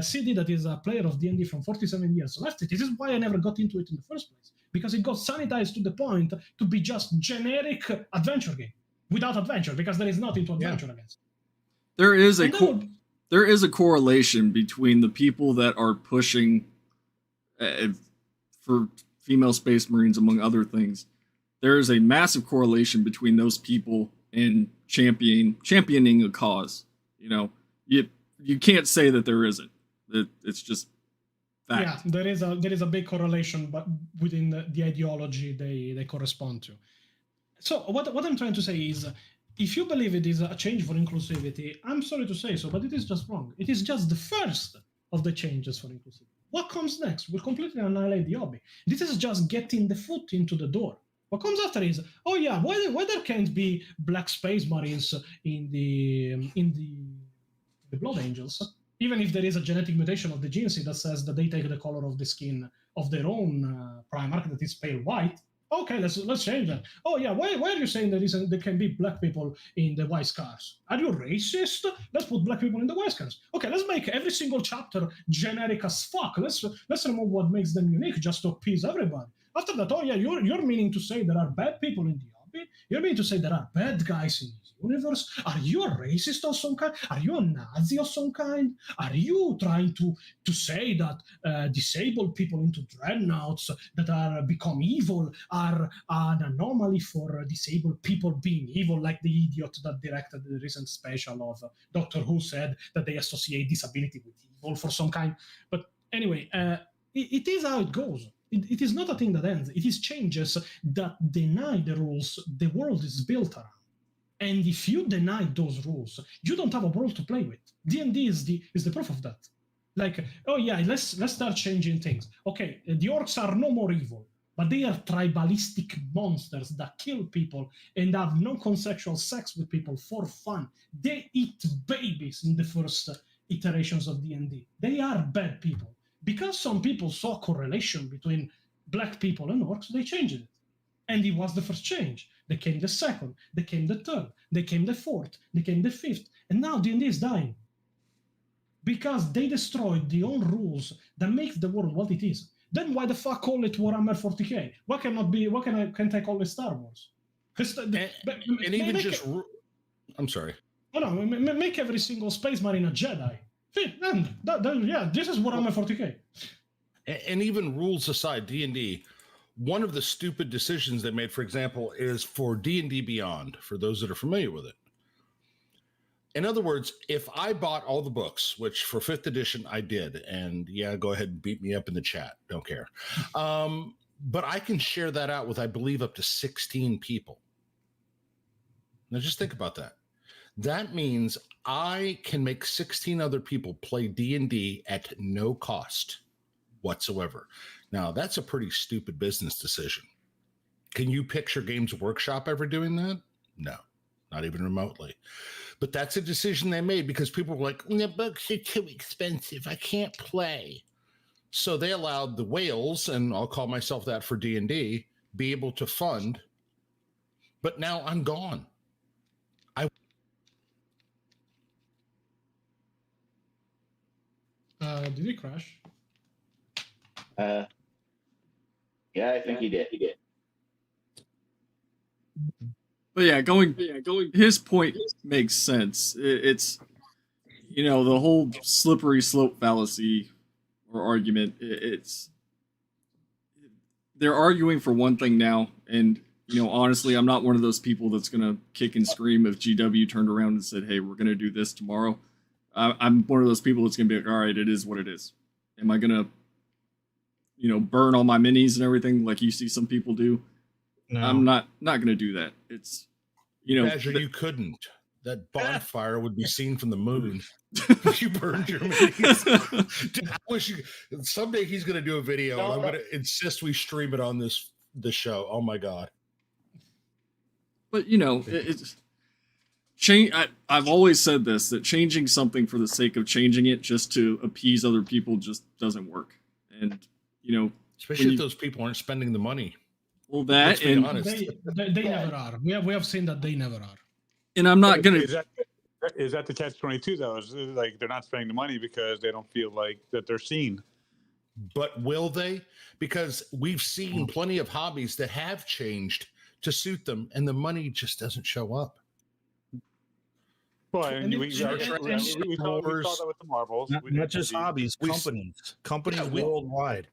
CD, that is a player of D&D from 47 years, left it. This is why I never got into it in the first place. Because it got sanitized to the point to be just generic adventure game. Without adventure, because there is nothing to adventure against. There is a correlation between the people that are pushing for female space marines, among other things. There is a massive correlation between those people and championing a cause. You can't say that there isn't. It's just fact. Yeah, there is a big correlation, but within the ideology they correspond to. So what I'm trying to say is, if you believe it is a change for inclusivity, I'm sorry to say so, but it is just wrong. It is just the first of the changes for inclusivity. What comes next will completely annihilate the hobby. This is just getting the foot into the door. What comes after is, oh yeah, why there can't be black space marines in the Blood Angels, even if there is a genetic mutation of the genes that says that they take the color of the skin of their own Primarch that is pale white. Okay, let's change that. Oh yeah, why are you saying that there can be black people in the White Scars? Are you racist? Let's put black people in the White Scars. Okay, let's make every single chapter generic as fuck. Let's remove what makes them unique just to appease everybody. After that, oh yeah, you're meaning to say there are bad people in the hobby? You're meaning to say there are bad guys in this universe? Are you a racist of some kind? Are you a Nazi of some kind? Are you trying to say that disabled people into dreadnoughts that are become evil are an anomaly for disabled people being evil, like the idiot that directed the recent special of Doctor Who said that they associate disability with evil for some kind? But anyway, it is how it goes. It is not a thing that ends. It is changes that deny the rules the world is built around. And if you deny those rules, you don't have a world to play with. D&D is the proof of that. Like, oh yeah, let's start changing things. Okay, the orcs are no more evil. but they are tribalistic monsters that kill people and have non-consensual sex with people for fun. They eat babies in the first iterations of D&D. They are bad people. Because some people saw correlation between black people and orcs, they changed it. And it was the first change. They came the second, they came the third, they came the fourth, they came the fifth, and now D&D is dying. Because they destroyed the own rules that make the world what it is. Then why the fuck call it Warhammer 40k? Why can't I call it Star Wars? And even just, I'm sorry. No, make every single Space Marine a Jedi. Yeah, this is Warhammer 40k. And even rules aside, D&D, one of the stupid decisions they made, for example, is for D&D Beyond, for those that are familiar with it. In other words, if I bought all the books, which for 5th edition I did, and yeah, go ahead and beat me up in the chat, don't care. But I can share that out with, I believe, up to 16 people. Now just think about that. That means I can make 16 other people play D&D at no cost whatsoever. Now, that's a pretty stupid business decision. Can you picture Games Workshop ever doing that? No, not even remotely. But that's a decision they made because people were like, the books are too expensive. I can't play. So they allowed the whales, and I'll call myself that for D&D, be able to fund. But now I'm gone. Did he crash? Yeah, I think he did. But yeah, going. His point makes sense. It's, you know, the whole slippery slope fallacy or argument. It's they're arguing for one thing now, and you know, honestly, I'm not one of those people that's gonna kick and scream if GW turned around and said, "Hey, we're gonna do this tomorrow." I'm one of those people that's gonna be like, "All right, it is what it is." Am I gonna, you know, burn all my minis and everything like you see some people do? No. I'm not gonna do that. It's, you know, Badger, you couldn't. That bonfire would be seen from the moon. If you burned your minis. Dude, I wish you. Someday he's going to do a video, and I'm going to insist we stream it on the show. Oh my god! But you know, it's change. I've always said this, that changing something for the sake of changing it just to appease other people just doesn't work. And you know, especially if those people aren't spending the money. Well, that and they never are. We have seen that they never are. And I'm not gonna. Is that the catch-22 though? Is like they're not spending the money because they don't feel like that they're seen. But will they? Because we've seen plenty of hobbies that have changed to suit them, and the money just doesn't show up. Well, and we saw that with the Marvels. Not just hobbies, companies worldwide.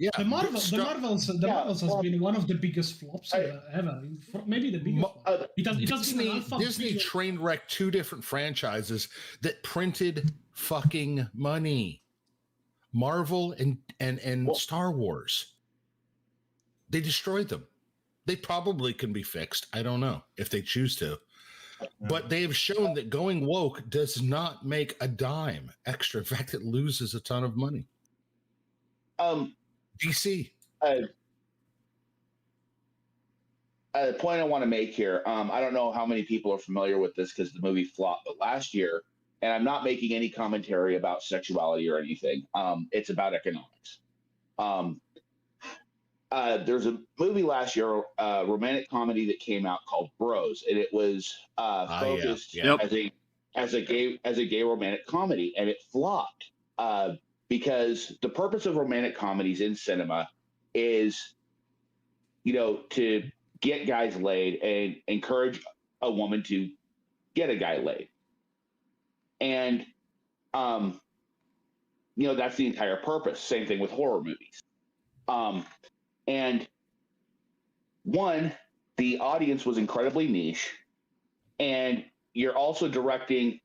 Yeah, the Marvels has been one of the biggest flops ever. Maybe the biggest flop. Disney train wrecked 2 different franchises that printed fucking money. Marvel and Star Wars. They destroyed them. They probably can be fixed. I don't know if they choose to. But they have shown that going woke does not make a dime extra. In fact, it loses a ton of money. DC. The point I want to make here, I don't know how many people are familiar with this because the movie flopped, but last year, and I'm not making any commentary about sexuality or anything, it's about economics. There's a movie last year, a romantic comedy that came out called Bros, and it was focused as a gay romantic comedy, and it flopped. Because the purpose of romantic comedies in cinema is, you know, to get guys laid and encourage a woman to get a guy laid. And, you know, that's the entire purpose. Same thing with horror movies. And one, the audience was incredibly niche. And you're also directing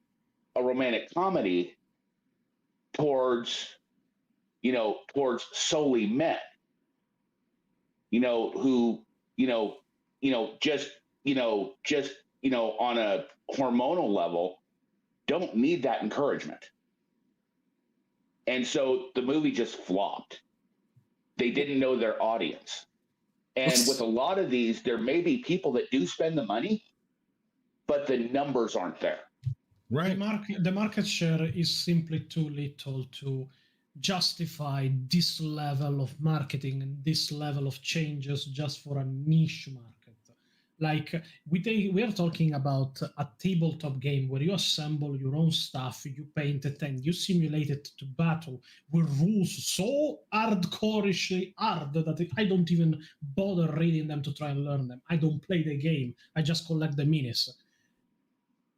a romantic comedy towards solely men, who, just on a hormonal level, don't need that encouragement. And so the movie just flopped. They didn't know their audience. And with a lot of these, there may be people that do spend the money, but the numbers aren't there. Right. The market share is simply too little to justify this level of marketing and this level of changes just for a niche market. Like we are talking about a tabletop game where you assemble your own stuff, you paint it, and you simulate it to battle with rules so hardcore-ishly hard that I don't even bother reading them to try and learn them. I don't play the game. I just collect the minis.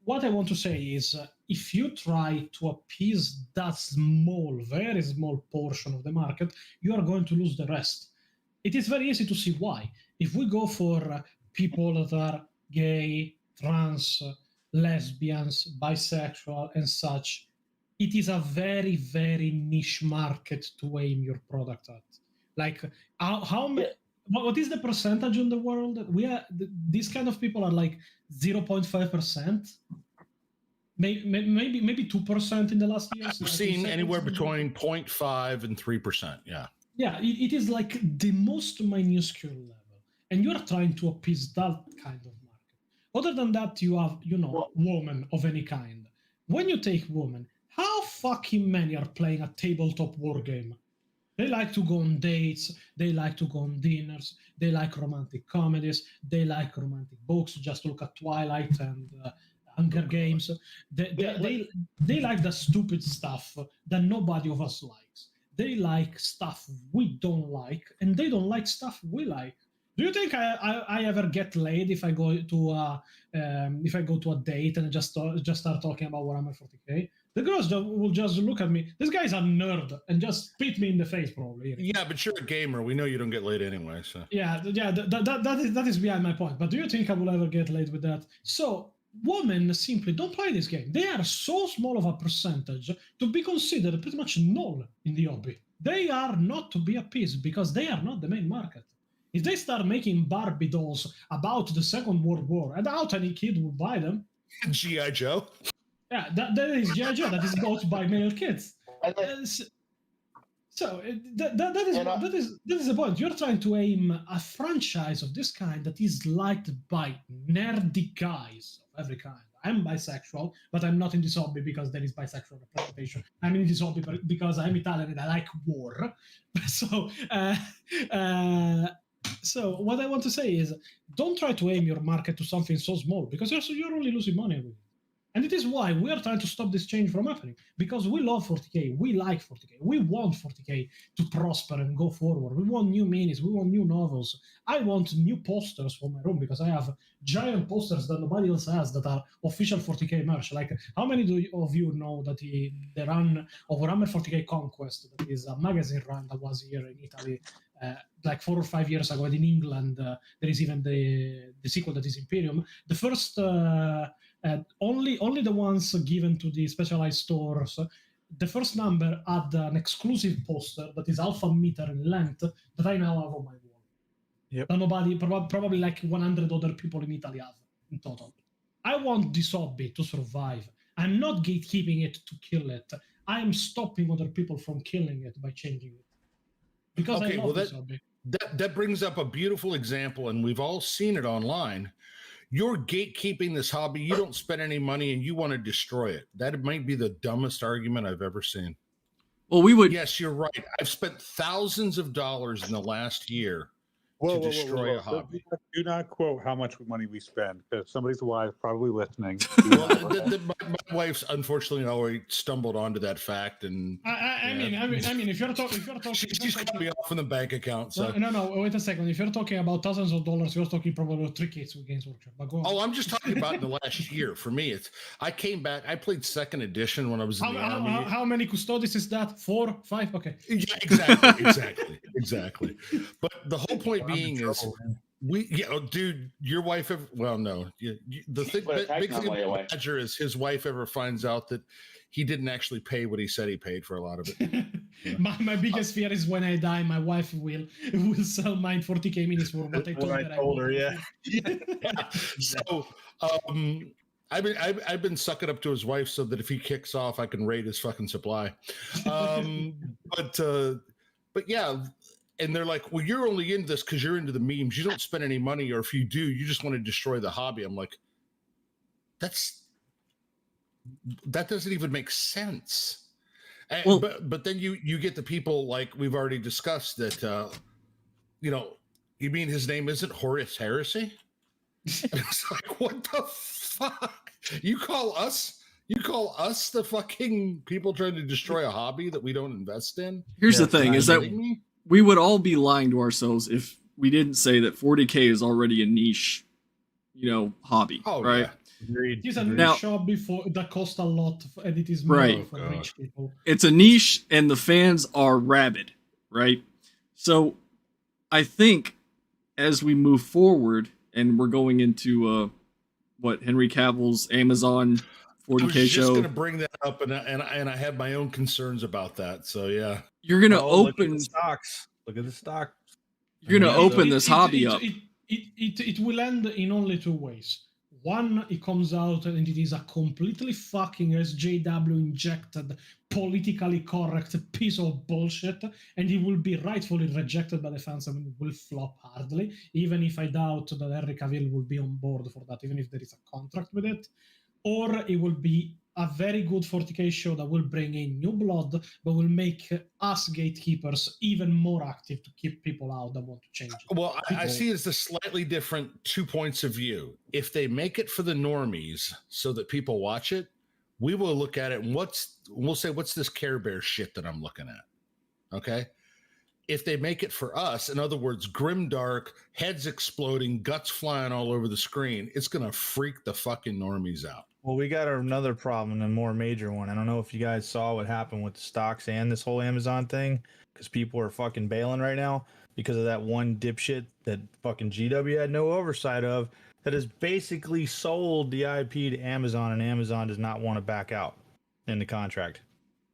What I want to say is, if you try to appease that small, very small portion of the market, you are going to lose the rest. It is very easy to see why. If we go for people that are gay, trans, lesbians, bisexual, and such, it is a very, very niche market to aim your product at. Like, how many? What is the percentage in the world? These kind of people are like 0.5%, maybe 2% in the last years. I've seen anywhere between 0.5 and 3%. Yeah. Yeah, it is like the most minuscule level, and you are trying to appease that kind of market. Other than that, you have, women of any kind. When you take women, how fucking many are playing a tabletop war game? They like to go on dates, they like to go on dinners, they like romantic comedies, they like romantic books, just look at Twilight and Hunger Games. They like the stupid stuff that nobody of us likes. They like stuff we don't like, and they don't like stuff we like. Do you think I ever get laid if I go to a date and just start talking about Warhammer 40k? The girls will just look at me. This guy's a nerd, and just spit me in the face, probably. Yeah, but you're a gamer. We know you don't get laid anyway. So yeah. That is behind my point. But do you think I will ever get laid with that? So women simply don't play this game. They are so small of a percentage to be considered pretty much null in the hobby. They are not to be appeased because they are not the main market. If they start making Barbie dolls about the Second World War, I doubt any kid will buy them. G.I. Joe. Yeah, that is G.I. Joe that is bought by male kids. So that is the point. You're trying to aim a franchise of this kind that is liked by nerdy guys of every kind. I'm bisexual, but I'm not in this hobby because there is bisexual representation. I'm in this hobby because I'm Italian and I like war. So what I want to say is, don't try to aim your market to something so small because you're only losing money with it. And it is why we are trying to stop this change from happening, because we love 40k, we like 40k, we want 40k to prosper and go forward. We want new minis, we want new novels. I want new posters for my room because I have giant posters that nobody else has that are official 40k merch. Like, how many of you know that the run of Warhammer 40k Conquest, that is a magazine run that was here in Italy like 4 or 5 years ago, and in England there is even the sequel that is Imperial. The first only the ones given to the specialized stores. The first number had an exclusive poster that is alpha meter in length that I now have on my wall. Yep. That nobody, probably like 100 other people in Italy have in total. I want this hobby to survive. I'm not gatekeeping it to kill it. I am stopping other people from killing it by changing it. Because I love this hobby. That brings up a beautiful example, and we've all seen it online. You're gatekeeping this hobby. You don't spend any money, and you want to destroy it. That might be the dumbest argument I've ever seen. Well, we would. Yes, you're right. I've spent thousands of dollars in the last year to destroy a hobby. Do not quote how much money we spend, because somebody's wife probably listening. Well, my wife's unfortunately already stumbled onto that fact, and I mean, if you're talking, she's cut me off from the bank account. So no, wait a second. If you're talking about thousands of dollars, you're talking probably 3 kids with Games Workshop. But go on. Oh, I'm just talking about in the last year. For me, I came back. I played second edition when I was in the army. How many Custodes is that? 4, 5? Okay. Yeah, exactly. But the whole point being is, dude, your wife ever? Well, no. The big thing about Badger is his wife ever finds out that he didn't actually pay what he said he paid for a lot of it. Yeah. My biggest fear is when I die, my wife will sell mine 40k minis for what I told her. Yeah. So, I've been sucking up to his wife so that if he kicks off, I can raid his fucking supply. But yeah, and they're like, well, you're only into this because you're into the memes. You don't spend any money, or if you do, you just want to destroy the hobby. I'm like, that doesn't even make sense. Well- but then you get the people like we've already discussed that you mean his name isn't Horus Heresy? It's like, what the fuck? You call us the fucking people trying to destroy a hobby that we don't invest in? Here's the Yes, thing: Are is you that kidding me? we would all be lying to ourselves if we didn't say that 40K is already a niche, hobby. Oh, right? yeah. Agreed. It is a Now- niche hobby that costs a lot, and it is more Right. for Oh, God. rich people. It's a niche, and the fans are rabid, right? So, I think as we move forward, and we're going into Henry Cavill's Amazon I was 40K just show, going to bring that up, and I have my own concerns about that. So yeah, you're gonna Look at open the stocks. Look at the stock. you're gonna Yeah, open It- this it- hobby it- up. It will end in only two ways. One, it comes out and it is a completely fucking SJW injected, politically correct piece of bullshit, and it will be rightfully rejected by the fans and will flop hardly, even if I doubt that Henry Cavill will be on board for that, even if there is a contract with it. Or it will be a very good 40K show that will bring in new blood, but will make us gatekeepers even more active to keep people out that want to change it. well, I People- see it as a slightly different 2 points of view. If they make it for the normies so that people watch it, we will look at it and we'll say, what's this Care Bear shit that I'm looking at? Okay. If they make it for us, in other words, grimdark, heads exploding, guts flying all over the screen, it's gonna freak the fucking normies out. Well, we got another problem, a more major one. I don't know if you guys saw what happened with the stocks and this whole Amazon thing, because people are fucking bailing right now because of that one dipshit that fucking GW had no oversight of, that has basically sold the IP to Amazon, and Amazon does not want to back out in the contract.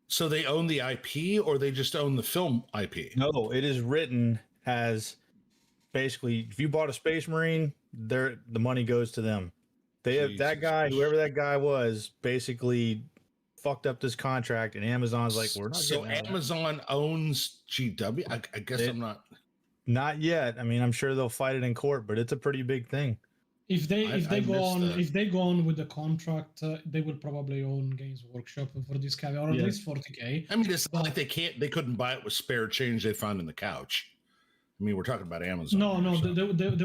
So they own the IP, or they just own the film IP? No, it is written as basically if you bought a Space Marine, the money goes to them. They have that Jesus. guy, whoever that guy was, basically fucked up this contract, and Amazon's like, we're not. So getting out of that. Amazon owns GW. I guess It- I'm not. Not yet. I mean, I'm sure they'll fight it in court, but it's a pretty big thing. If they I missed that. go on with the contract, they will probably own Games Workshop for this caveat, or at Yeah. least 40K. I mean, it's not But- like they couldn't buy it with spare change they found in the couch. I mean, we're talking about Amazon. No, here, no, so. they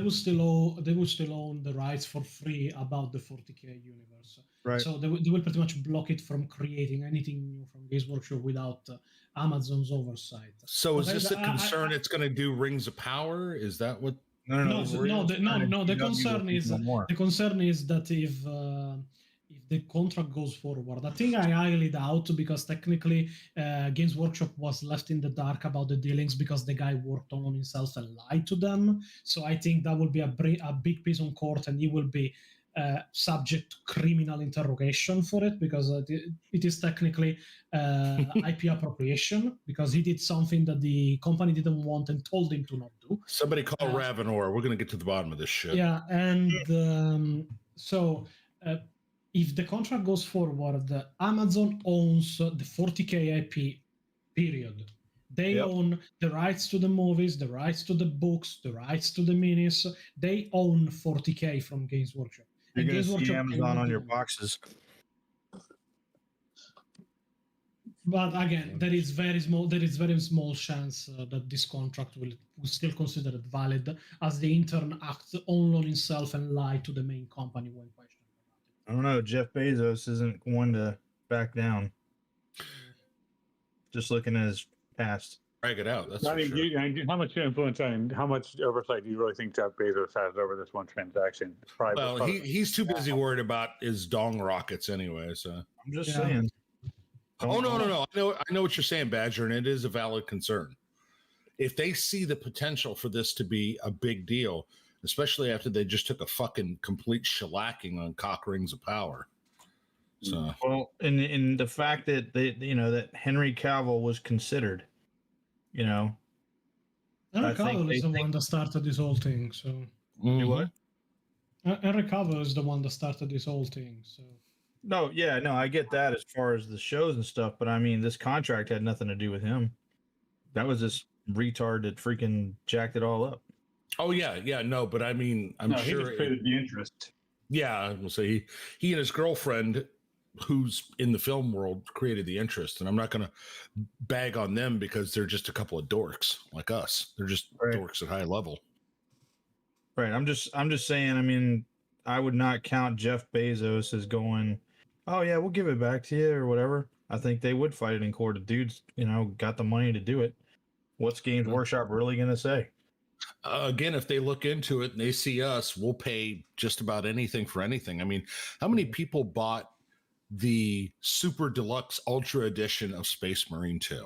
will still own the rights for free about the 40K universe. Right. So they will pretty much block it from creating anything new from Games Workshop without Amazon's oversight. So is But this a I- concern? It's going to do Rings of Power? Is that what? No. No, the concern is more. the concern is that if the contract goes forward, I think I highly doubt, because technically Games Workshop was left in the dark about the dealings because the guy worked on himself and lied to them. So I think that will be a big piece on court, and he will be subject to criminal interrogation for it, because it is technically IP appropriation, because he did something that the company didn't want and told him to not do. Somebody call Uh, Ravenor. We're going to get to the bottom of this shit. Yeah, and so if the contract goes forward, Amazon owns the 40K IP, period. They Yep. own the rights to the movies, the rights to the books, the rights to the minis. They own 40K from Games Workshop. You're And going Games to see Workshop Amazon cannot on your do it. boxes. But again, there is very small chance that this contract will still consider it valid, as the intern acts only on himself and lie to the main company when questioned about it. I don't know. Jeff Bezos isn't one to back down. Just looking at his past. Drag it out. That's I for mean, sure. how much influence and how much oversight do you really think Jeff Bezos has over this one transaction? Well, he's too busy worried about his dong rockets anyway. So. I'm just Yeah. saying. Oh no! I know what you're saying, Badger, and it is a valid concern. If they see the potential for this to be a big deal, especially after they just took a fucking complete shellacking on Cock Rings of Power. So Well, in the fact that that Henry Cavill was considered, Henry I think Cavill is they the think- one that started this whole thing. So Do what? Henry Cavill is the one that started this whole thing. So No, yeah, no, I get that as far as the shows and stuff, but I mean, this contract had nothing to do with him. That was retard that freaking jacked it all up. Oh yeah, no, but I mean, I'm No, he sure. just created the interest. Yeah, I will say he and his girlfriend, who's in the film world, created the interest, and I'm not going to bag on them because they're just a couple of dorks like us. They're just Right. dorks at high level. Right. I'm just saying. I mean, I would not count Jeff Bezos as going, "Oh yeah, we'll give it back to you" or whatever. I think they would fight it in court. The dude's, got the money to do it. What's Games Workshop really going to say? Again, if they look into it and they see us, we'll pay just about anything for anything. I mean, how many people bought the super deluxe ultra edition of Space Marine 2?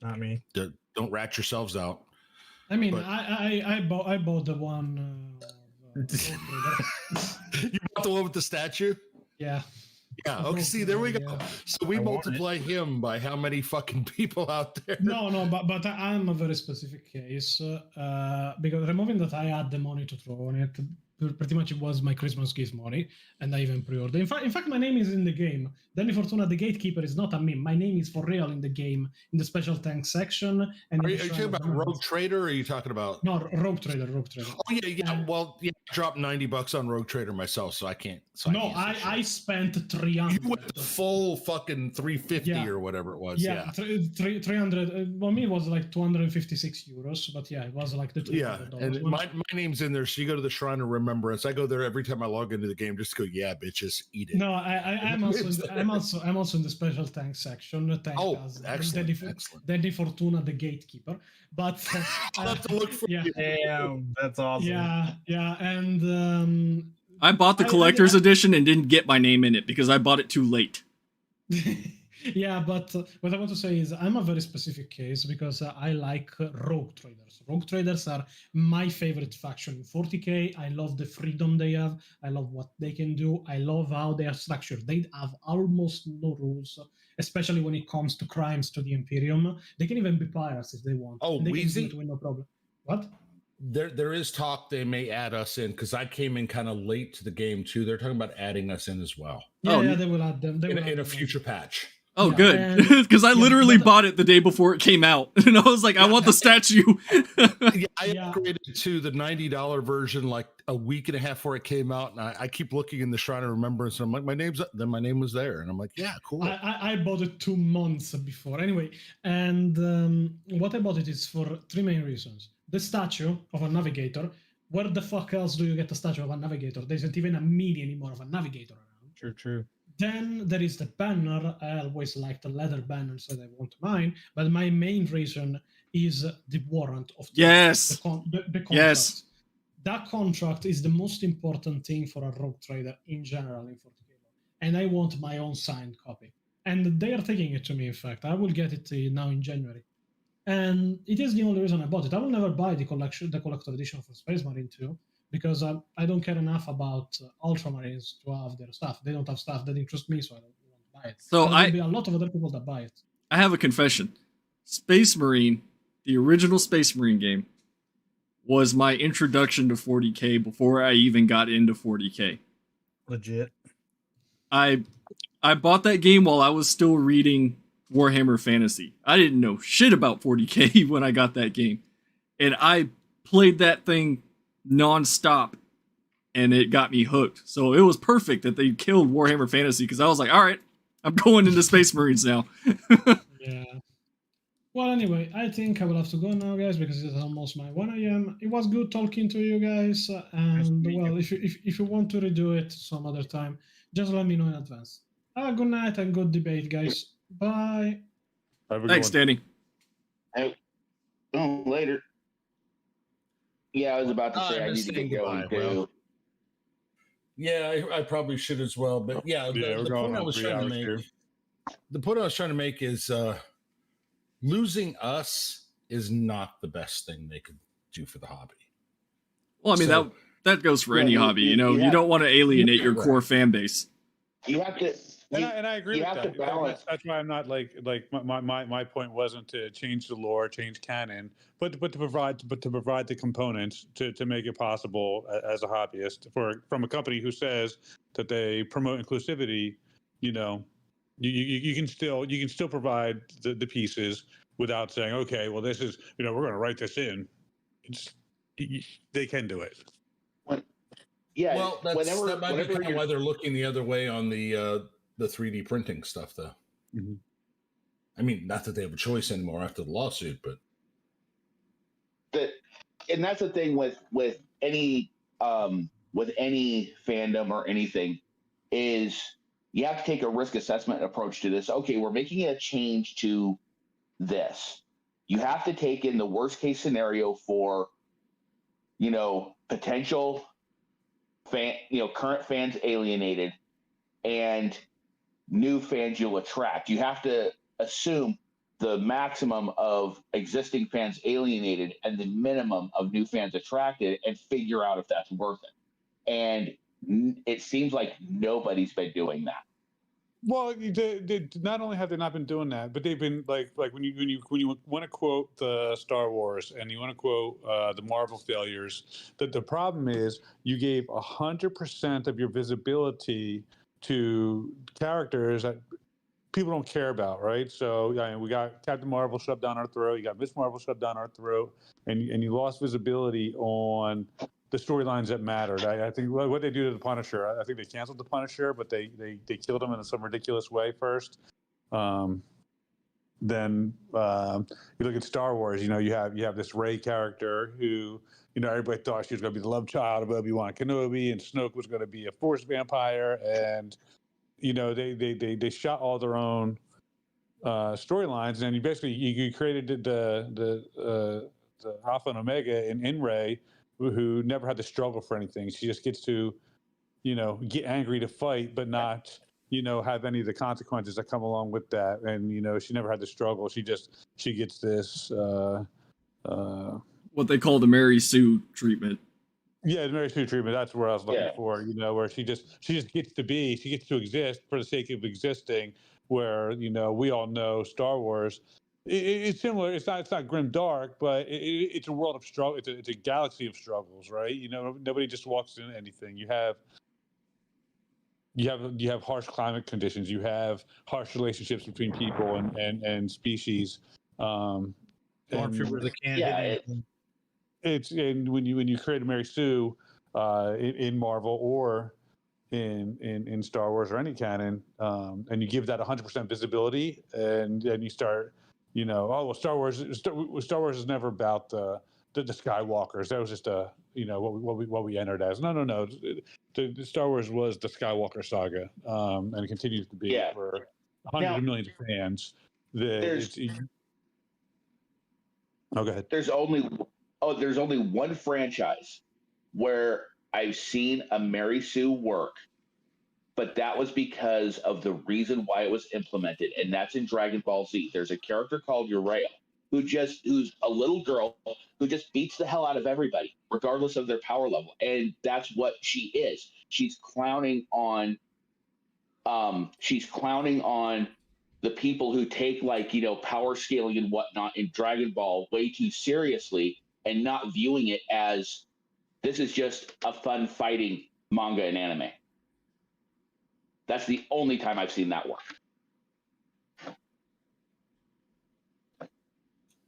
Not me. Don't rat yourselves out. I mean, But- I bought the one. You bought the one with the statue? Yeah. Yeah. Okay. See, there we go. Yeah. So we I want multiply him by how many fucking people out there? No, but I'm a very specific case because removing that I had the money to throw on it, pretty much it was my Christmas gift money, and I even pre-ordered. In fact, my name is in the game. Danny Fortuna, the Gatekeeper, is not a meme. My name is for real in the game, in the special tanks section. And Are in you the talking Shrine of about Remembrance. Rogue Trader, or are you talking about? No, Rogue Trader. Oh yeah. Well, yeah, I dropped $90 on Rogue Trader myself, so I can't. So No, I, can't say I shit. spent 300. You went the full fucking 350 Yeah. or whatever it was. Yeah. 300. Well, me it was like 256 euros, but yeah, it was like the Yeah, $300 and one. my name's in there. So you go to the Shrine of Remembrance. I go there every time I log into the game just to go, yeah, bitches, eat it. No, I'm also It's I'm also in the special tank section. Tank Oh, has excellent, excellent. Danny Fortuna, the Gatekeeper. But I'll have to look for yeah, you. Damn, that's awesome. yeah, and I bought the collector's edition and didn't get my name in it because I bought it too late. yeah, but what I want to say is I'm a very specific case because I like rogue traders. Rogue traders are my favorite faction in 40k. I love the freedom they have. I love what they can do. I love how they are structured. They have almost no rules, especially when it comes to crimes to the Imperium. They can even be pirates if they want. Oh, and they Wheezy? can do it with no problem. What? There is talk they may add us in because I came in kind of late to the game too. They're talking about adding us in as well Yeah, Oh, yeah, they will add them. They will in add a them. future patch. Oh, Yeah, good. and- Because I yeah, literally but- bought it the day before it came out. And I was like, I want the statue. Yeah, I Yeah. upgraded to the $90 version like a week and a half before it came out, and I keep looking in the Shrine of Remembrance, and I'm like, my name was there, and I'm like, yeah, cool. I bought it 2 months before. Anyway, and what I bought it is for 3 main reasons. The statue of a navigator. Where the fuck else do you get a statue of a navigator? There isn't even a mini anymore of a navigator around. True. Then there is the banner. I always liked the leather banners that I want mine. But my main reason is the warrant of Yes. the contract. Yes. That contract is the most important thing for a rogue trader in general in 40k. And I want my own signed copy. And they are taking it to me, in fact. I will get it now in January. And it is the only reason I bought it. I will never buy the collector edition for Space Marine 2 because I don't care enough about Ultramarines to have their stuff. They don't have stuff that interests me, so I don't want to buy it. So But there will be a lot of other people that buy it. I have a confession. Space Marine, the original Space Marine game, was my introduction to 40k before I even got into 40k. Legit. I bought that game while I was still reading Warhammer Fantasy. I didn't know shit about 40k when I got that game. And I played that thing nonstop and it got me hooked. So it was perfect that they killed Warhammer Fantasy because I was like, all right, I'm going into Space Marines now. Yeah. Well, anyway, I think I will have to go now, guys, because it's almost my 1 a.m. It was good talking to you guys, and meet well, if you want to redo it some other time, just let me know in advance. Have a good night and good debate, guys. Bye. Have a good Thanks, one. Danny. Oh, later. Yeah, I was about to say I need just to saying get going goodbye, Will. too. Yeah, I probably should as well. But yeah, Yeah, we're the going point I on was 3 trying to hours make. here. The point I was trying to make is losing us is not the best thing they could do for the hobby. Well, I mean, So- that goes for Yeah, any you- hobby. you- You know, you you have- don't want to alienate your Right. core fan base. You have to. And I agree you with have that. to balance. That's why I'm not like my point wasn't to change the lore, change canon, but to provide the components to make it possible as a hobbyist from a company who says that they promote inclusivity. You know, you can still provide the pieces without saying, okay, well, this is, we're going to write this in. They can do it. Yeah. Well, that might be kind of you're- why they're looking the other way on the 3D printing stuff, though. Mhm. I mean, not that they have a choice anymore after the lawsuit, but and that's the thing with any fandom or anything is you have to take a risk assessment approach to this. Okay, we're making a change to this. You have to take in the worst case scenario for, potential current fans alienated and new fans you'll attract. You have to assume the maximum of existing fans alienated and the minimum of new fans attracted and figure out if that's worth it. And it seems like nobody's been doing that. Well, they not only have they not been doing that, but they've been like when you want to quote the Star Wars and you want to quote the Marvel failures, that the problem is you gave 100% of your visibility to characters that people don't care about, right? So we got Captain Marvel shoved down our throat, you got Miss Marvel shoved down our throat, and you lost visibility on the storylines that mattered. I think what they do to the Punisher, I think they canceled the Punisher, but they killed him in some ridiculous way first. Then you look at Star Wars. You have this Rey character who everybody thought she was going to be the love child of Obi-Wan Kenobi, and Snoke was going to be a Force vampire, and they shot all their own storylines, and you created the Alpha and Omega in Rey, who never had to struggle for anything. She just gets to, get angry to fight, but not, have any of the consequences that come along with that. And, she never had to struggle. She gets this, what they call the Mary Sue treatment. Yeah, the Mary Sue treatment. That's where I was looking for, where she just gets to exist for the sake of existing, where, we all know Star Wars. It's similar. It's not grim dark, but it's a world of struggle. It's a galaxy of struggles, right? Nobody just walks into anything. You have harsh climate conditions. You have harsh relationships between people and species. Stormtroopers that can't hit anything. And when you create a Mary Sue in Marvel or in Star Wars or any canon, and you give that 100% visibility, and you start. Star Wars is never about the Skywalkers. That was just what we entered as. No. The Star Wars was the Skywalker saga, and it continues to be for hundreds of millions of fans. Go ahead. There's only one franchise where I've seen a Mary Sue work, but that was because of the reason why it was implemented, and that's in Dragon Ball Z. There's a character called Uriel who's a little girl who just beats the hell out of everybody, regardless of their power level, and that's what she is. She's clowning on the people who take power scaling and whatnot in Dragon Ball way too seriously and not viewing it as this is just a fun fighting manga and anime. That's the only time I've seen that work.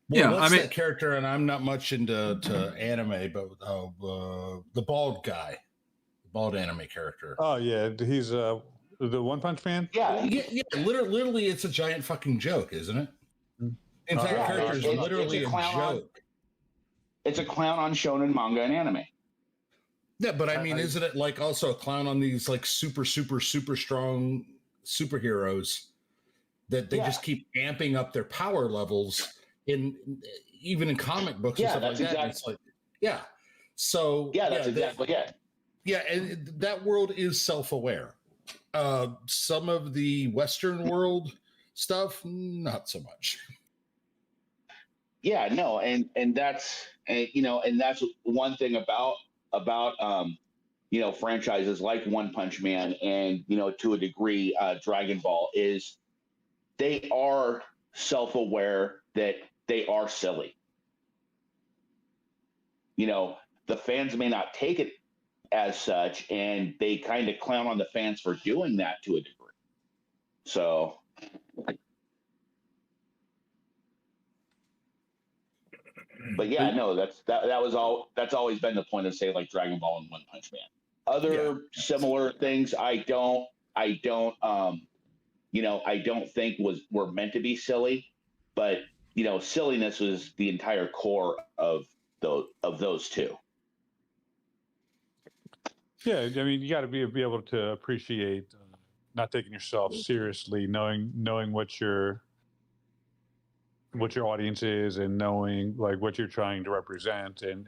Well, what's that character? And I'm not much into anime, but the bald guy, the bald anime character. Oh yeah, he's the One Punch Man. Yeah. Literally, it's a giant fucking joke, isn't it? In fact, the character is literally a joke. It's a clown on shonen manga and anime. Yeah, but I mean, isn't it like also a clown on these like super strong superheroes that they just keep amping up their power levels even in comic books and stuff like that. Exactly. It's like, so that's exactly it. Yeah, and that world is self-aware. Some of the Western world stuff, not so much. Yeah, no, and that's one thing about franchises like One Punch Man and to a degree Dragon Ball is they are self-aware that they are silly. The fans may not take it as such, and they kind of clown on the fans for doing that to a degree. So But yeah, no, that was all. That's always been the point of, say, like Dragon Ball and One Punch Man. Other similar things, I don't think were meant to be silly, but silliness was the entire core of those two. Yeah, I mean, you got to be able to appreciate not taking yourself seriously, knowing what your audience is, and knowing like what you're trying to represent and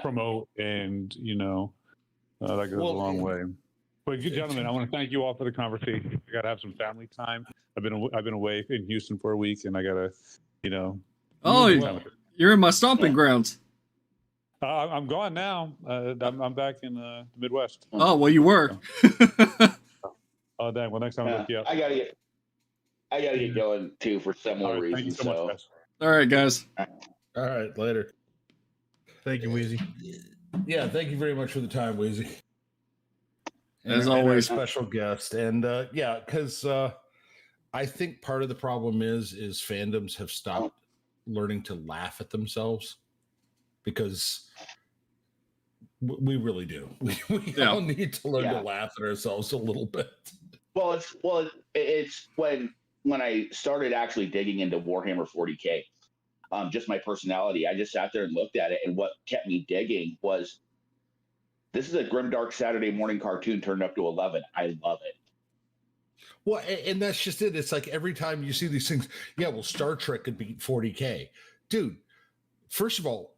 promote, and that goes a long way. But good gentlemen, I want to thank you all for the conversation. I got to have some family time. I've been away in Houston for a week, and I got to Oh, you're in my stomping grounds. I'm gone now. I'm back in the Midwest. Oh, well, you were. Oh, dang. Well, next time I'll look you up. I gotta get going too for similar reasons. Thank you so much, guys. All right, guys. All right, later. Thank you, Wheezy. Yeah, thank you very much for the time, Wheezy. As And our always. special guest. And because I think part of the problem is fandoms have stopped learning to laugh at themselves, because we really do. We all need to learn to laugh at ourselves a little bit. Well, it's when I started actually digging into Warhammer 40K, just my personality, I just sat there and looked at it, and what kept me digging was, this is a grimdark Saturday morning cartoon turned up to 11. I love it. Well, and that's just it. It's like every time you see these things, Star Trek could beat 40K. Dude, first of all,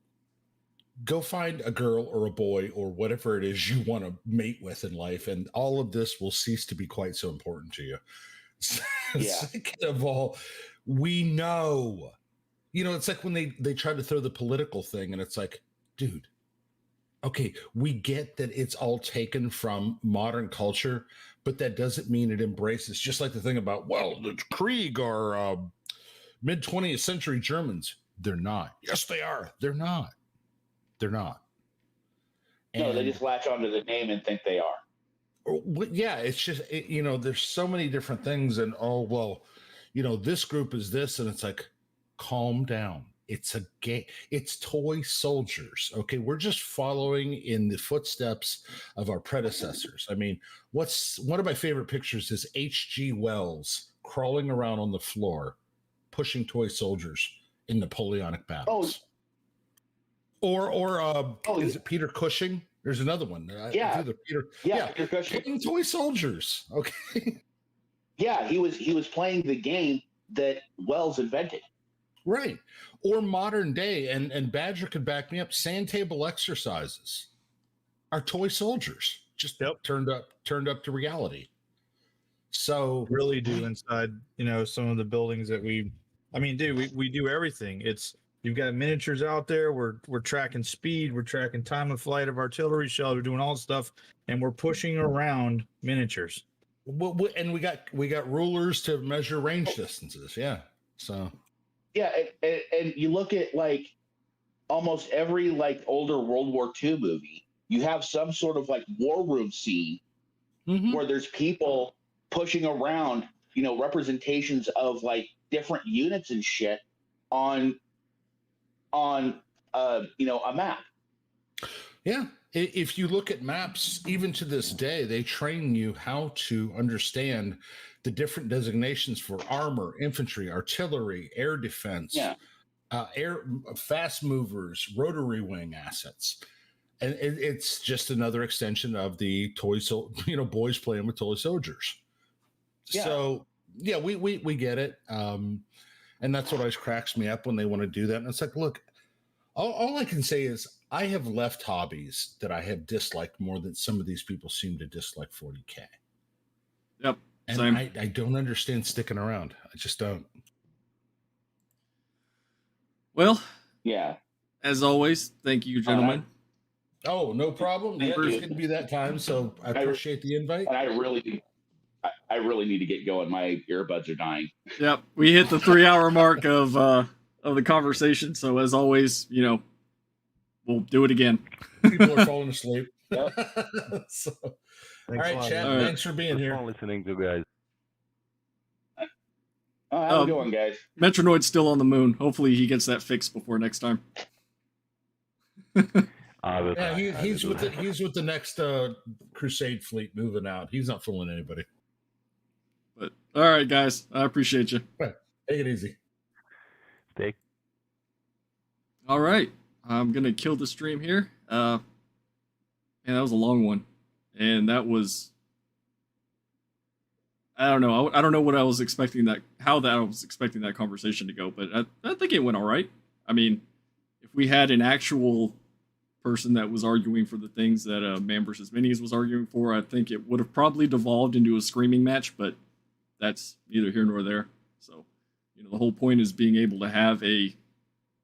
go find a girl or a boy or whatever it is you want to mate with in life, and all of this will cease to be quite so important to you. Second of all, we know, it's like when they try to throw the political thing, and it's like, dude, okay, we get that it's all taken from modern culture, but that doesn't mean it embraces, just like the thing about, the Krieg are mid-20th century Germans. They're not. Yes, they are. They're not. They're not. No, they just latch onto the name and think they are. It's just, there's so many different things, and this group is this, and it's like, calm down. It's a game. It's toy soldiers. Okay, we're just following in the footsteps of our predecessors. I mean, one of my favorite pictures is H.G. Wells crawling around on the floor, pushing toy soldiers in Napoleonic battles. Is it Peter Cushing? There's another one. Peter Cushing. Playing toy soldiers. Okay. Yeah, he was playing the game that Wells invented. Right. Or modern day, and Badger could back me up, sand table exercises are toy soldiers, just turned up to reality. So really do inside, some of the buildings that we do everything. You've got miniatures out there. We're tracking speed. We're tracking time of flight of artillery shells. We're doing all this stuff, and we're pushing around miniatures. And we got rulers to measure range distances. Yeah. So. Yeah, and you look at like almost every like older World War II movie, you have some sort of like war room scene where there's people pushing around, representations of like different units and shit on a map. Yeah. If you look at maps, even to this day, they train you how to understand the different designations for armor, infantry, artillery, air defense, air fast movers, rotary wing assets. And it's just another extension of the boys playing with toy soldiers. Yeah. So we get it. And that's what always cracks me up when they want to do that. And it's like, look, all I can say is I have left hobbies that I have disliked more than some of these people seem to dislike 40K. Yep. And Same. I don't understand sticking around. I just don't. Well, yeah. As always, thank you, gentlemen. Oh, no problem. Yeah, it's going to be that time, so I appreciate the invite. And I really need to get going. My earbuds are dying. Yep, we hit the 3-hour mark of the conversation. So as always, we'll do it again. People are falling asleep. Yep. All right, Chad. Thanks for being here. Listening to guys. Have a good one, guys. Metronoid's still on the moon. Hopefully he gets that fixed before next time. Yeah, he's with the next Crusade fleet moving out. He's not fooling anybody. But all right, guys, I appreciate you. Take it easy. Take. All right, I'm gonna kill the stream here. And that was a long one, and that was. I don't know. I don't know what I was expecting how I was expecting that conversation to go, but I think it went all right. I mean, if we had an actual person that was arguing for the things that Man vs. Minis was arguing for, I think it would have probably devolved into a screaming match, but that's neither here nor there. So, the whole point is being able to have a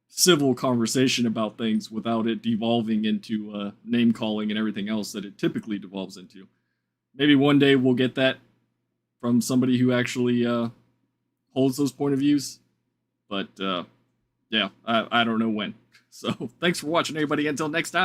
civil conversation about things without it devolving into name calling and everything else that it typically devolves into. Maybe one day we'll get that from somebody who actually holds those point of views, but yeah, I don't know when. So thanks for watching, everybody. Until next time.